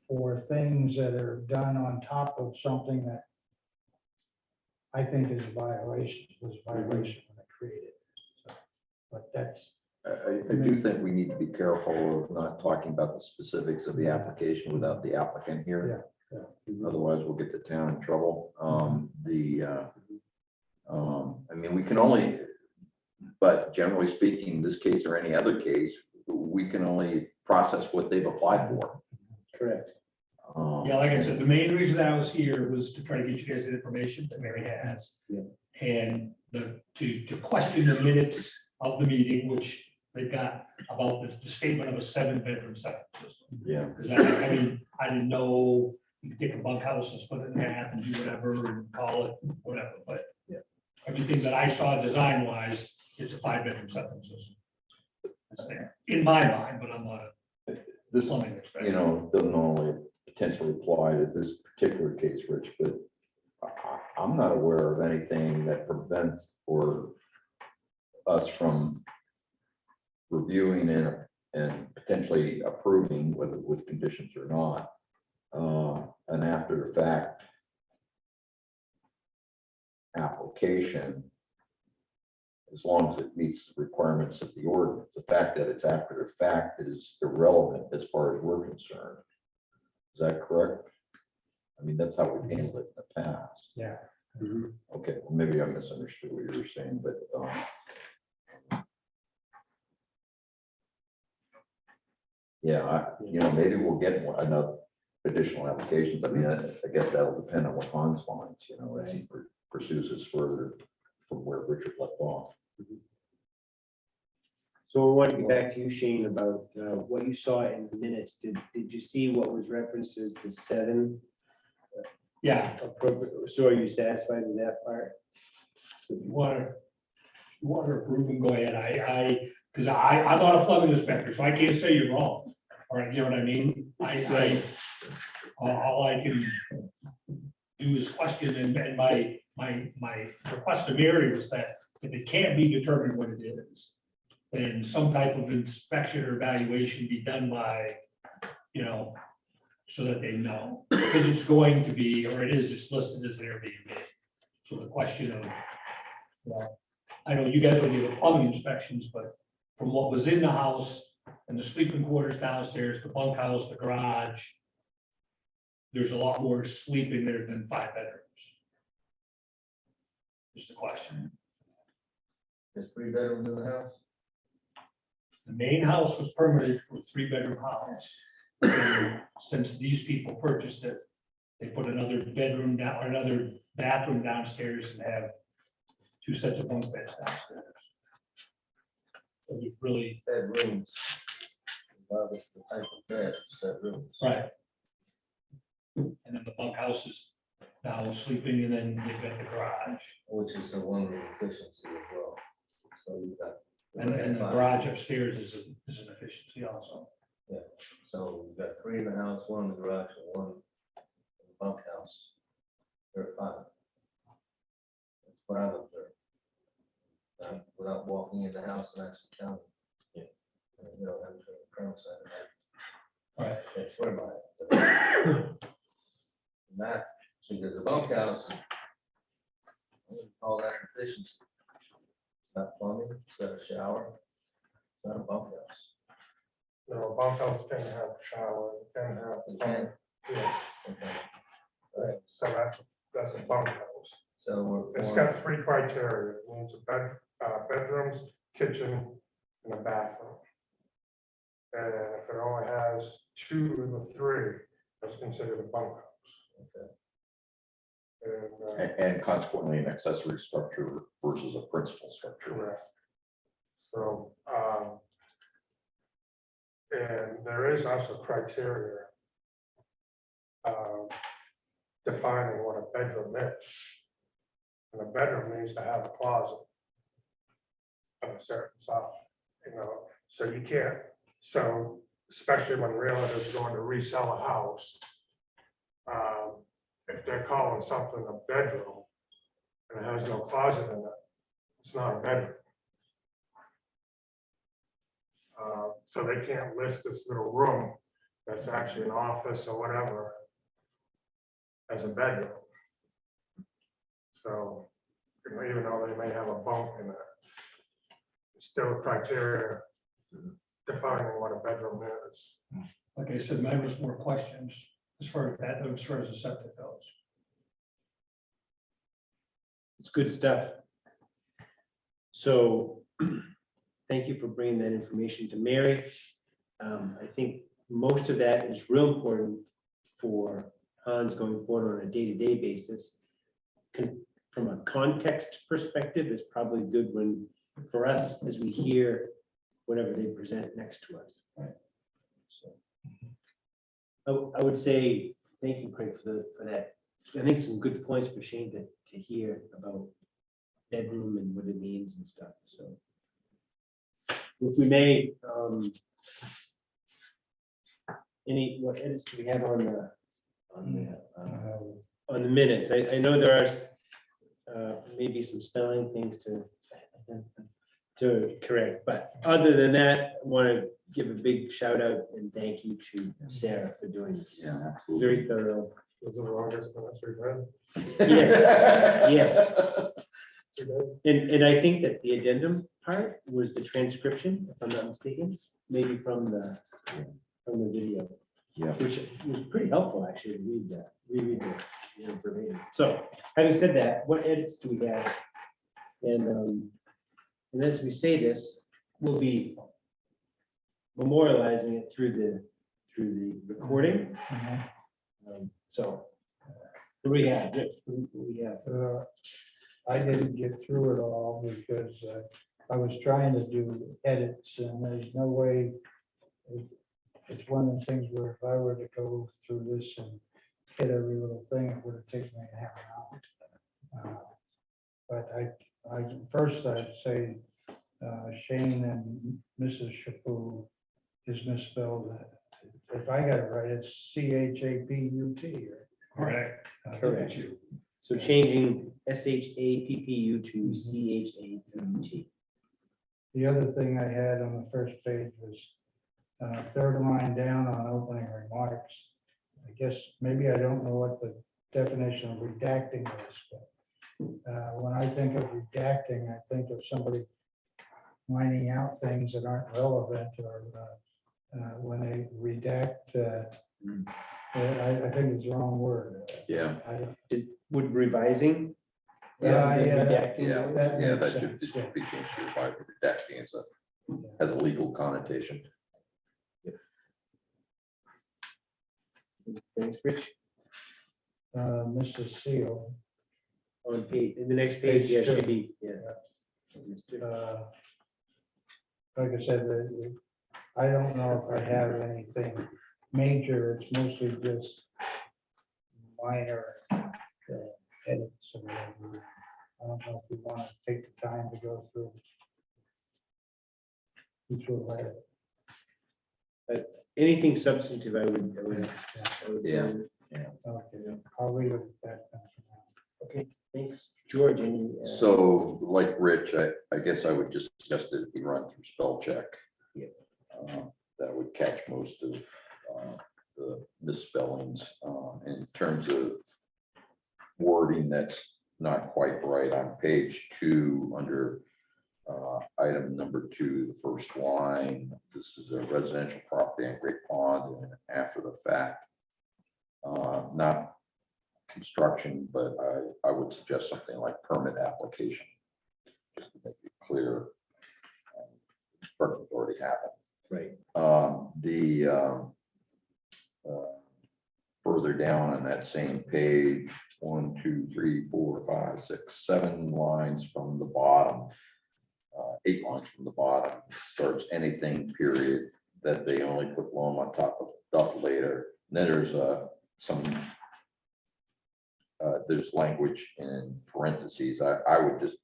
for things that are done on top of something that I think is a violation, was a violation when I created it. So, but that's, I do think we need to be careful of not talking about the specifics of the application without the applicant here. Otherwise, we'll get the town in trouble. I mean, we can only, but generally speaking, this case or any other case, we can only process what they've applied for. Correct. Yeah, like I said, the main reason that I was here was to try to get you guys the information that Mary has. Yeah. And to question the minutes of the meeting, which they've got about the statement of a 7-bedroom septic system. Yeah. Because I mean, I didn't know, you could take a bunkhouse and split it in half and do whatever and call it whatever, but everything that I saw design wise, it's a 5-bedroom septic system. That's there, in my mind, but I'm not a This, plumbing expert. doesn't only potentially apply to this particular case, Rich, but I'm not aware of anything that prevents us from reviewing and potentially approving, whether with conditions or not, an after the fact application, as long as it meets the requirements of the ordinance. The fact that it's after the fact is irrelevant as far as we're concerned. Is that correct? I mean, that's how we handled it in the past. yeah. Okay, well, maybe I misunderstood what you were saying, but yeah, maybe we'll get enough additional applications. I mean, I guess that'll depend on what Hans finds, as he pursues this further from where Richard left off. So I want to get back to you, Shane, about what you saw in the minutes. Did you see what was referenced as the 7? Yeah, Appropriate. So are you satisfied with that part? you want to you want to approve and go ahead, because I'm not a plumbing inspector, so I can't say you're wrong. Or, you know what I mean? All I can do is question, and my request to Mary was that if it can't be determined what it is, then some type of inspection or evaluation be done by, you know, so that they know, because it's going to be, or it is, it's listed as an Airbnb. So the question of, well, I know you guys will do the plumbing inspections, but from what was in the house and the sleeping quarters downstairs, the bunkhouse, the garage, there's a lot more sleeping there than 5 bedrooms. Just a question. There's 3 bedrooms in the house. The main house was permitted for a 3-bedroom house. And since these people purchased it, they put another bedroom down, or another bathroom downstairs and have 2 sets of bunk beds downstairs. So there's really, Bedrooms. Regardless of the type of bed, it's bedrooms. right. And then the bunkhouse is now sleeping, and then they've got the garage. Which is one of the efficiency as well. So you've got. And the garage upstairs is an efficiency also. So you've got 3 in the house, 1 in the garage, and 1 in the bunkhouse. They're 5. That's what I've observed. Without walking in the house and actually counting. Yeah. You know, I'm sure the Colonel said that. Right. That's where my. That, so there's a bunkhouse. I wouldn't call that efficiency. It's not plumbing, it's got a shower. It's not a bunkhouse. No, bunkhouse can have a shower, it can have. You can. Yeah, Okay. All right, so that's a bunkhouse. so we're. It's got 3 criteria. It needs a bedrooms, kitchen, and a bathroom. And if it only has 2 of the 3, that's considered a bunkhouse. And, And consequently, an accessory structure versus a principal structure. correct. So, and there is also criteria defining what a bedroom is. And a bedroom needs to have a closet of a certain size, you know, so you can't, so especially when realtors are going to resell a house, if they're calling something a bedroom and it has no closet in it, it's not a bedroom. So they can't list this little room that's actually an office or whatever as a bedroom. So, you know, even though they may have a bunk in it, it's still criteria defining what a bedroom is. Like I said, mine was more questions as far as that, as far as the septic goes. It's good stuff. So thank you for bringing that information to Mary. I think most of that is real important for Hans going forward on a day-to-day basis. From a context perspective, it's probably good when, for us, as we hear whatever they present next to us. Right. So I would say, thank you, Craig, for that. I think some good points for Shane to hear about bedroom and what it means and stuff, so. If we may, what edits do we have on the minutes? I know there are maybe some spelling things to correct, but other than that, I want to give a big shout out and thank you to Sarah for doing this. Yeah, absolutely. Very thorough. Was the longest minutes we've had. Yes, and I think that the addendum part was the transcription, if I'm not mistaken, maybe from the video. Yeah. Which was pretty helpful, actually, to read that, reread the verbatim. So, having said that, what edits do we have? And as we say this, we'll be memorializing it through the recording. So, what do we have? Rich, what do we have? I didn't get through it all because I was trying to do edits and there's no way. It's one of the things where if I were to go through this and hit every little thing, it would have taken me half an hour. But First I'd say Shane and Mrs. Chaput is misspelled. If I got it right, it's CHAPUT. Correct. Right? Correct. So changing SHAPPU to CHAPUT. The other thing I had on the first page was third line down on opening remarks. I guess maybe I don't know what the definition of redacting is, but when I think of redacting, I think of somebody lining out things that aren't relevant, or when they redact, I think it's the wrong word. Yeah, I don't- Would revising? Yeah, rather than yeah, redacting yeah, work? That yeah, makes that should sense, yeah. be changed to by redacting as a, has a legal connotation. Thanks, Rich. Mrs. Seal. On page, in the next page, yeah, Page two. should be, yeah. Like I said, I don't know if I have anything major, it's mostly just minor edits or whatever. I don't know if we want to take the time to go through each little edit. Anything substantive, I would. Yeah. Okay, I'll leave it at that then for now. Okay, thanks. George, any? So like Rich, I guess I would just suggest that we run through spell check. Yeah. That would catch most of the misspellings in terms of wording that's not quite right on page 2 under item number 2, the first line. This is a residential property on Great Pond and after the fact. Not construction, but I would suggest something like permit application. Just to make it clear. Construction's already happened. Right. Further down on that same page, 1, 2, 3, 4, 5, 6, 7 lines from the bottom. 8 lines from the bottom, starts anything period that they only put loam on top of stuff later. And then there's there's language in parentheses. I would just,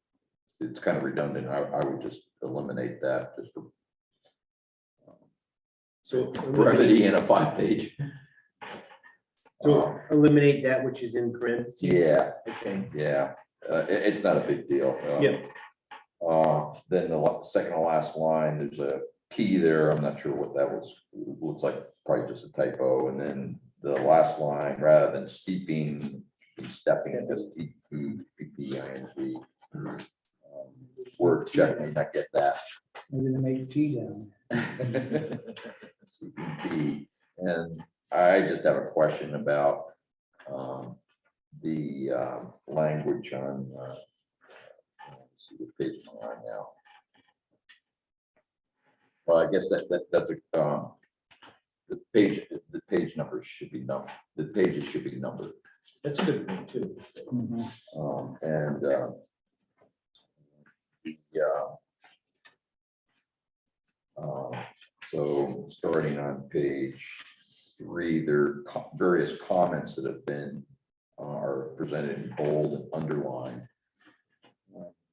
it's kind of redundant. I would just eliminate that just for So brevity in a 5-page. So eliminate that which is in parentheses. Yeah, Okay. yeah, it's not a big deal. Yeah. Then the second to last line, there's a T there. I'm not sure what that was. It looks like probably just a typo. And then the last line, rather than steeping, stepping, just TEPPING. Word check may not get that. Maybe they make T down. CPP. And I just have a question about the language on, let's see what page I'm on now. Well, I guess that's a, the page numbers should be numbered, the pages should be numbered. That's a good one too. And so starting on page 3, there are various comments that have been are presented in bold and underlined.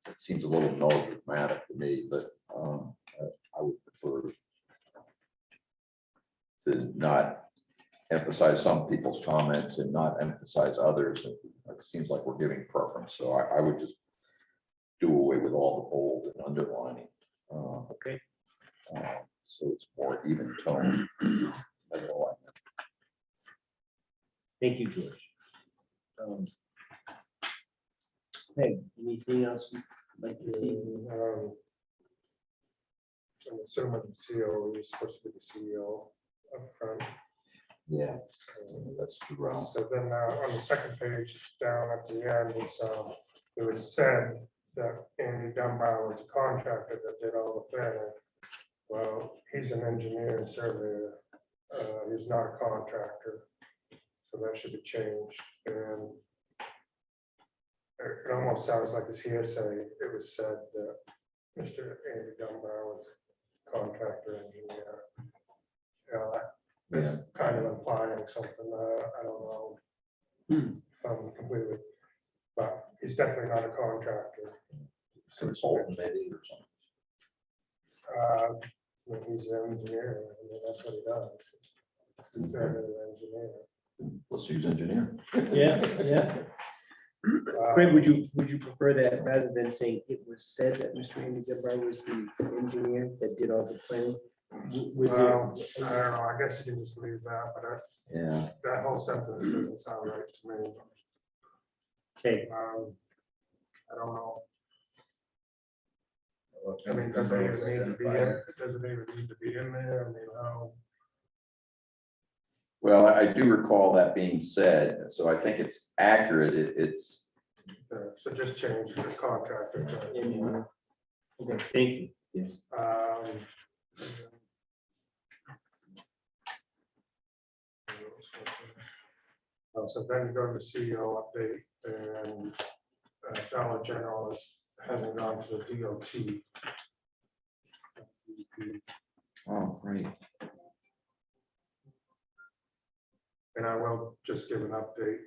It seems a little melodramatic to me, but I would prefer to not emphasize some people's comments and not emphasize others. It seems like we're giving preference, so I would just do away with all the bold and underlining. Okay. So it's more even tone. That's all I have. Thank you, George. Hey, anything else you'd like to see? I'm assuming the CEO is supposed to be the CEO up front. Yeah, that's true. So then on the second page down at the end, it was said that Andy Dunbar was a contractor that did all the planning. Well, he's an engineer and surveyor. He's not a contractor. So that should be changed. And it almost sounds like it's hearsay. It was said that Mr. Andy Dunbar was a contractor engineer. That's kind of implying something. I don't know if I'm completely, but he's definitely not a contractor. consultant maybe or something. When he's an engineer, I mean, that's what he does. He's an engineer. Let's use engineer. Yeah, yeah. Craig, would you prefer that rather than saying it was said that Mr. Andy Dunbar was the engineer that did all the planning? Was I there? don't know, I guess you can just leave that, but that's, Yeah, that whole sentence doesn't sound right to me. Okay, I don't know. I mean, does it even need to be in, does it even need to be in there? I mean, how? well, I do recall that being said, so I think it's accurate. It's, So just change the contractor to. engineer. Okay, thank you. Yes. So then you go to the CEO update and Dollar General is having gone to the DOT. oh, great. And I will just give an update.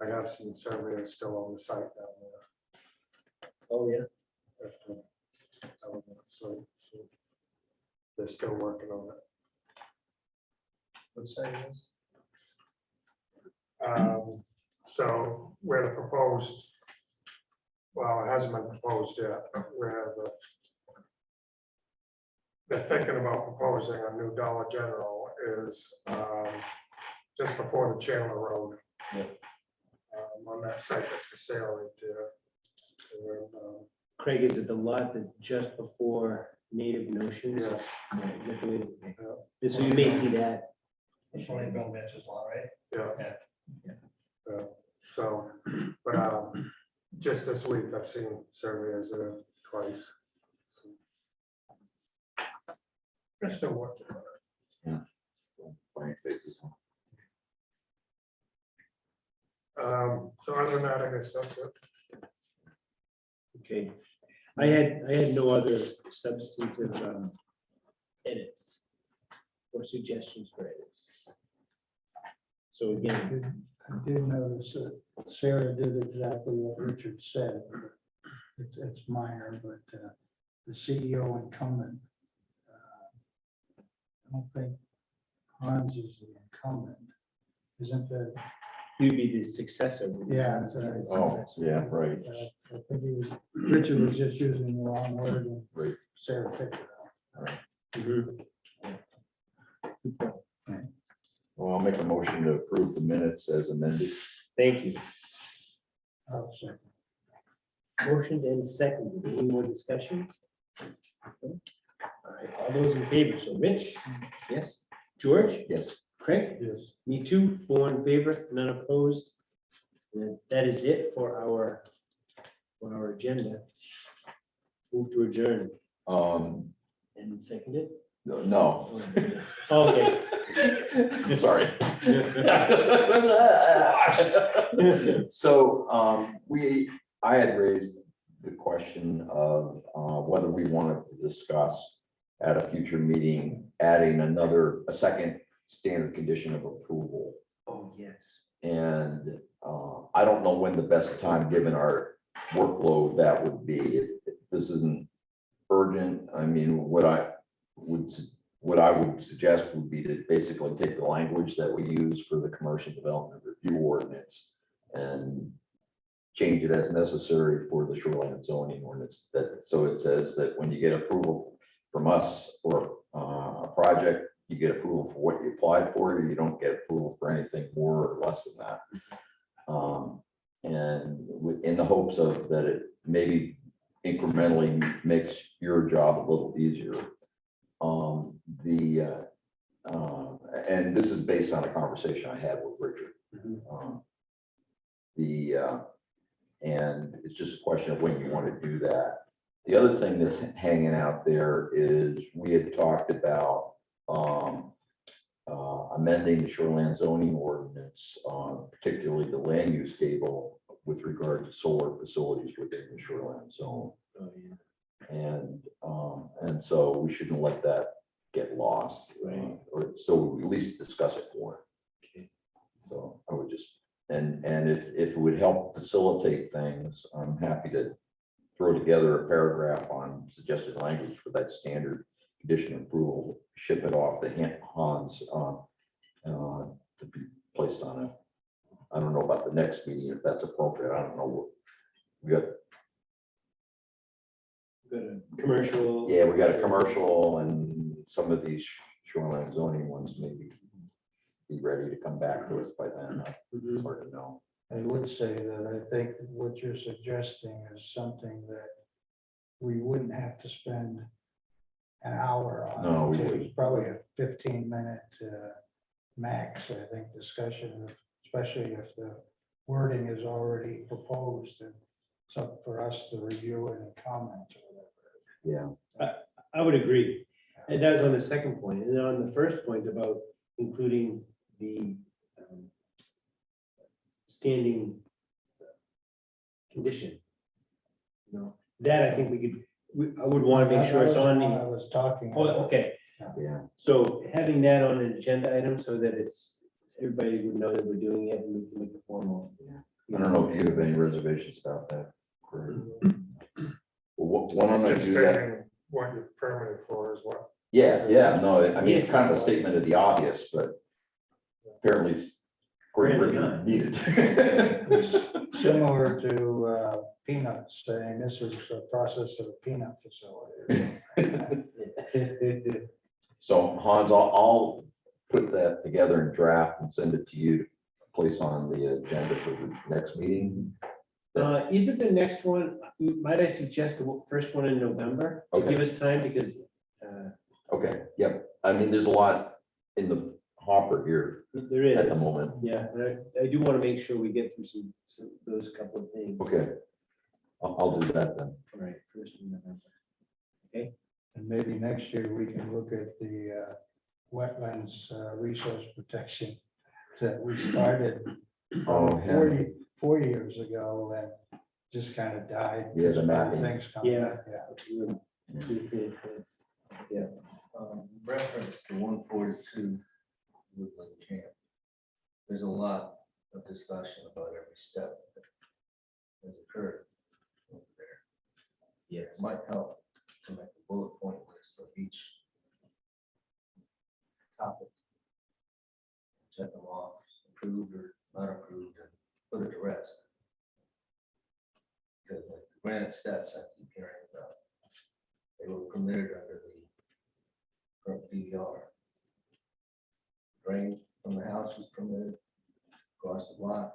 I have some surveyors still on the site down there. Oh, yeah. So they're still working on it. What side is? So where the proposed, well, it hasn't been proposed yet, where they're thinking about proposing a new Dollar General is just before the Chandler Road. On that site that's for sale right there. And, Craig, is it the lot that just before Native Notions? Yes. Yeah, exactly. So you may see that. It's only Bill Mitchell's law, right? Yeah. Yeah. So, but just this week, I've seen surveyors there twice. They're still working on it. Funny faces. So other than that, I guess that's it. Okay. I had no other substantive edits or suggestions for edits. So again, I did notice that Sarah did exactly what Richard said. It's minor, but the CEO incumbent. I don't think Hans is the incumbent. Isn't that? you'd be the successor. Yeah, that's right. Oh, yeah, right. I think he was, Richard was just using the wrong word and Right. Sarah picked it up. Mhm. Well, I'll make a motion to approve the minutes as amended. Thank you. I'll second. Motion and second. Any more discussion? All right, all those in favor. So Rich? Yes. George? Yes. Craig? Yes. Me too. 4 in favor, none opposed. And that is it for our agenda. Move to adjourn and second it. No, Okay. sorry. So, I had raised the question of whether we wanted to discuss at a future meeting, adding a second standard condition of approval. Oh, yes. And I don't know when the best time, given our workload, that would be. This isn't urgent. I mean, what I would suggest would be to basically take the language that we use for the commercial development review ordinance and change it as necessary for the shoreline zoning ordinance. So it says that when you get approval from us for a project, you get approval for what you applied for. You don't get approval for anything more or less than that. And in the hopes of that it maybe incrementally makes your job a little easier. And this is based on a conversation I had with Richard. And it's just a question of when you want to do that. The other thing that's hanging out there is we had talked about amending the shoreline zoning ordinance, particularly the land use table with regard to solar facilities within the shoreline zone. Oh, yeah. And so we shouldn't let that get lost, or so we at least discuss it more. Okay. So I would just, and And if it would help facilitate things, I'm happy to throw together a paragraph on suggested language for that standard condition of approval, ship it off to Hans to be placed on it. I don't know about the next meeting, if that's appropriate. I don't know. We got, Commercial. yeah, we got a commercial and some of these shoreline zoning ones maybe be ready to come back to us by then. Mhm. It's hard to know. I would say that I think what you're suggesting is something that we wouldn't have to spend an hour on. No, we It's wouldn't. probably a 15-minute max, I think, discussion, especially if the wording is already proposed and it's up for us to review it and comment or whatever. Yeah, I would agree. And that was on the second point. And then on the first point about including the standing condition. You know, that I think I would want to make sure it's on That was the one I the, was talking oh, about. okay. yeah. So having that on an agenda item so that everybody would know that we're doing it and we can make a formal. I don't know if you have any reservations about that. Corey. Well, why don't I Just do that? stating what you're permitted for is what. Yeah, no, I mean, it's kind of a statement of the obvious, but apparently it's Corey Richard needed. Similar to peanuts, saying this is a process of a peanut facility. So Hans, I'll put that together in draft and send it to you to place on the agenda for the next meeting. Either the next one, might I suggest the first one in November? To Okay. give us time because Okay, yep. I mean, there's a lot in the hopper here there at the is. moment. Yeah, and I do want to make sure we get through some those couple of things. Okay. I'll do that then. All right, first in November. And maybe next year we can look at the wetlands resource protection that we started Oh, yeah. 4 years ago and just kind of died. Yeah, the because of mapping. Things coming Yeah. up, yeah. Reference to 142 Woodland Camp. There's a lot of discussion about every step that has occurred over there. Yeah, it might help to make a bullet point list of each topic. Check them off, approved or not approved, and put it to rest. Because like the granite steps I keep hearing about, they were permitted under the current DVR. Drain from the house was permitted, across the block,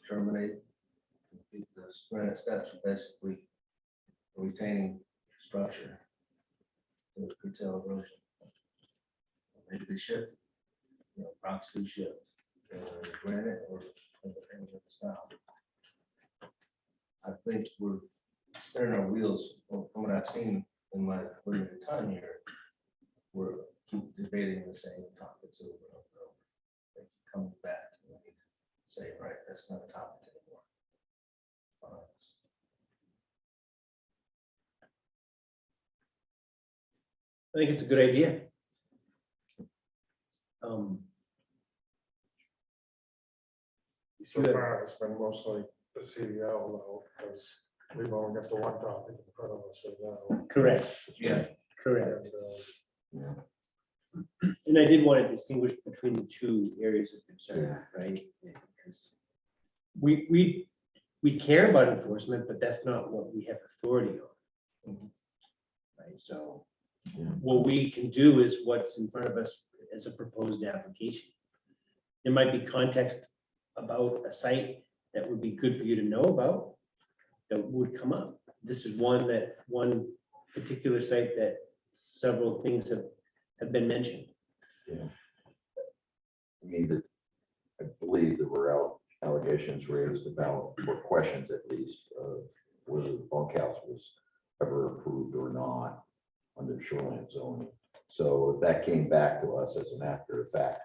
terminate. The granite steps are basically a retaining structure to curtail erosion. Maybe they shift, rocks do shift, granite or anything of the style. I think we're spinning our wheels from what I've seen in my limited time here. We're keep debating the same topics over and over and over. They keep coming back and we need to say, right, that's not a topic anymore. I think it's a good idea. So far, it's been mostly the CDL though, because we've only got the one topic in front of us right now. Correct, Yeah. correct. And, And I did want to distinguish between the two areas of concern, right? Because we care about enforcement, but that's not what we have authority on. Right, so what we can do is what's in front of us as a proposed application. There might be context about a site that would be good for you to know about that would come up. This is one particular site that several things have been mentioned. I mean, I believe there were allegations raised about, or questions at least, of whether the bunkhouse was ever approved or not under shoreline zoning. So if that came back to us as an after effect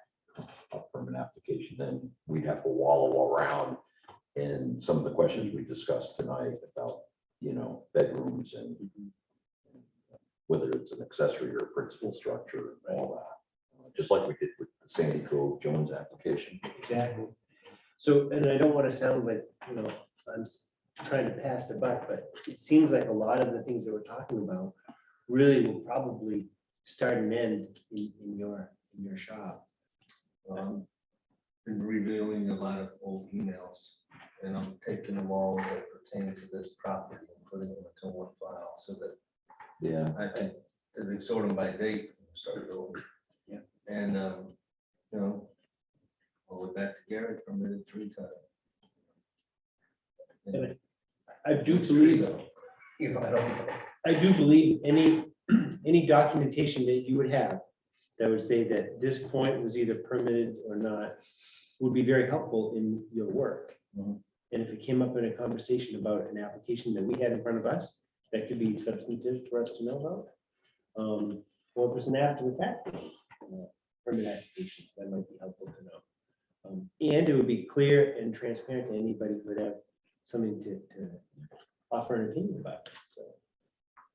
from an application, then we'd have to wallow around in some of the questions we discussed tonight about, bedrooms and whether it's an accessory or principal structure and all that. Just like we did with the Sandy Cove Jones application. Exactly. So, and I don't want to sound like, you know, trying to pass the buck, but it seems like a lot of the things that we're talking about really will probably start and end in your shop. Been reviewing a lot of old emails, and I'm taking them all that pertain to this property and putting them into one file, so that Yeah. I think that they sort them by date, and start over. Yeah. And, you know, all the way back to Gary from the tree time. And I do believe, You know, I don't know. I do believe any documentation that you would have that would say that this point was either permitted or not would be very helpful in your work. Mhm. And if it came up in a conversation about an application that we had in front of us, that could be substantive for us to know about. Or if it's an after the fact permit application, that might be helpful to know. And it would be clear and transparent to anybody who would have something to offer an opinion about. So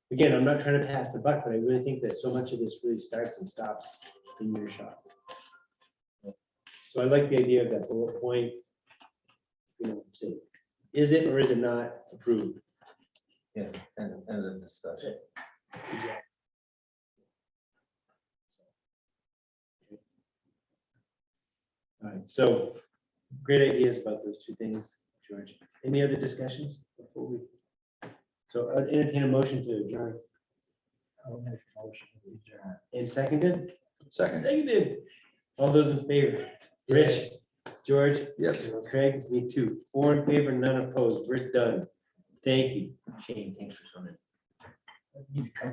again, I'm not trying to pass the buck, but I really think that so much of this really starts and stops in your shop. So I like the idea of that bullet point. You know, say, is it or is it not approved? Yeah, and the discussion. All right, so great ideas about those two things, George. Any other discussions before we? So I'd entertain a motion to adjourn. I'll make a motion to adjourn. And seconded? Second, Seconded. All those in favor? Rich, George, yes. Craig, me too. 4 in favor, none opposed. We're done. Thank you. Shane, thanks for coming.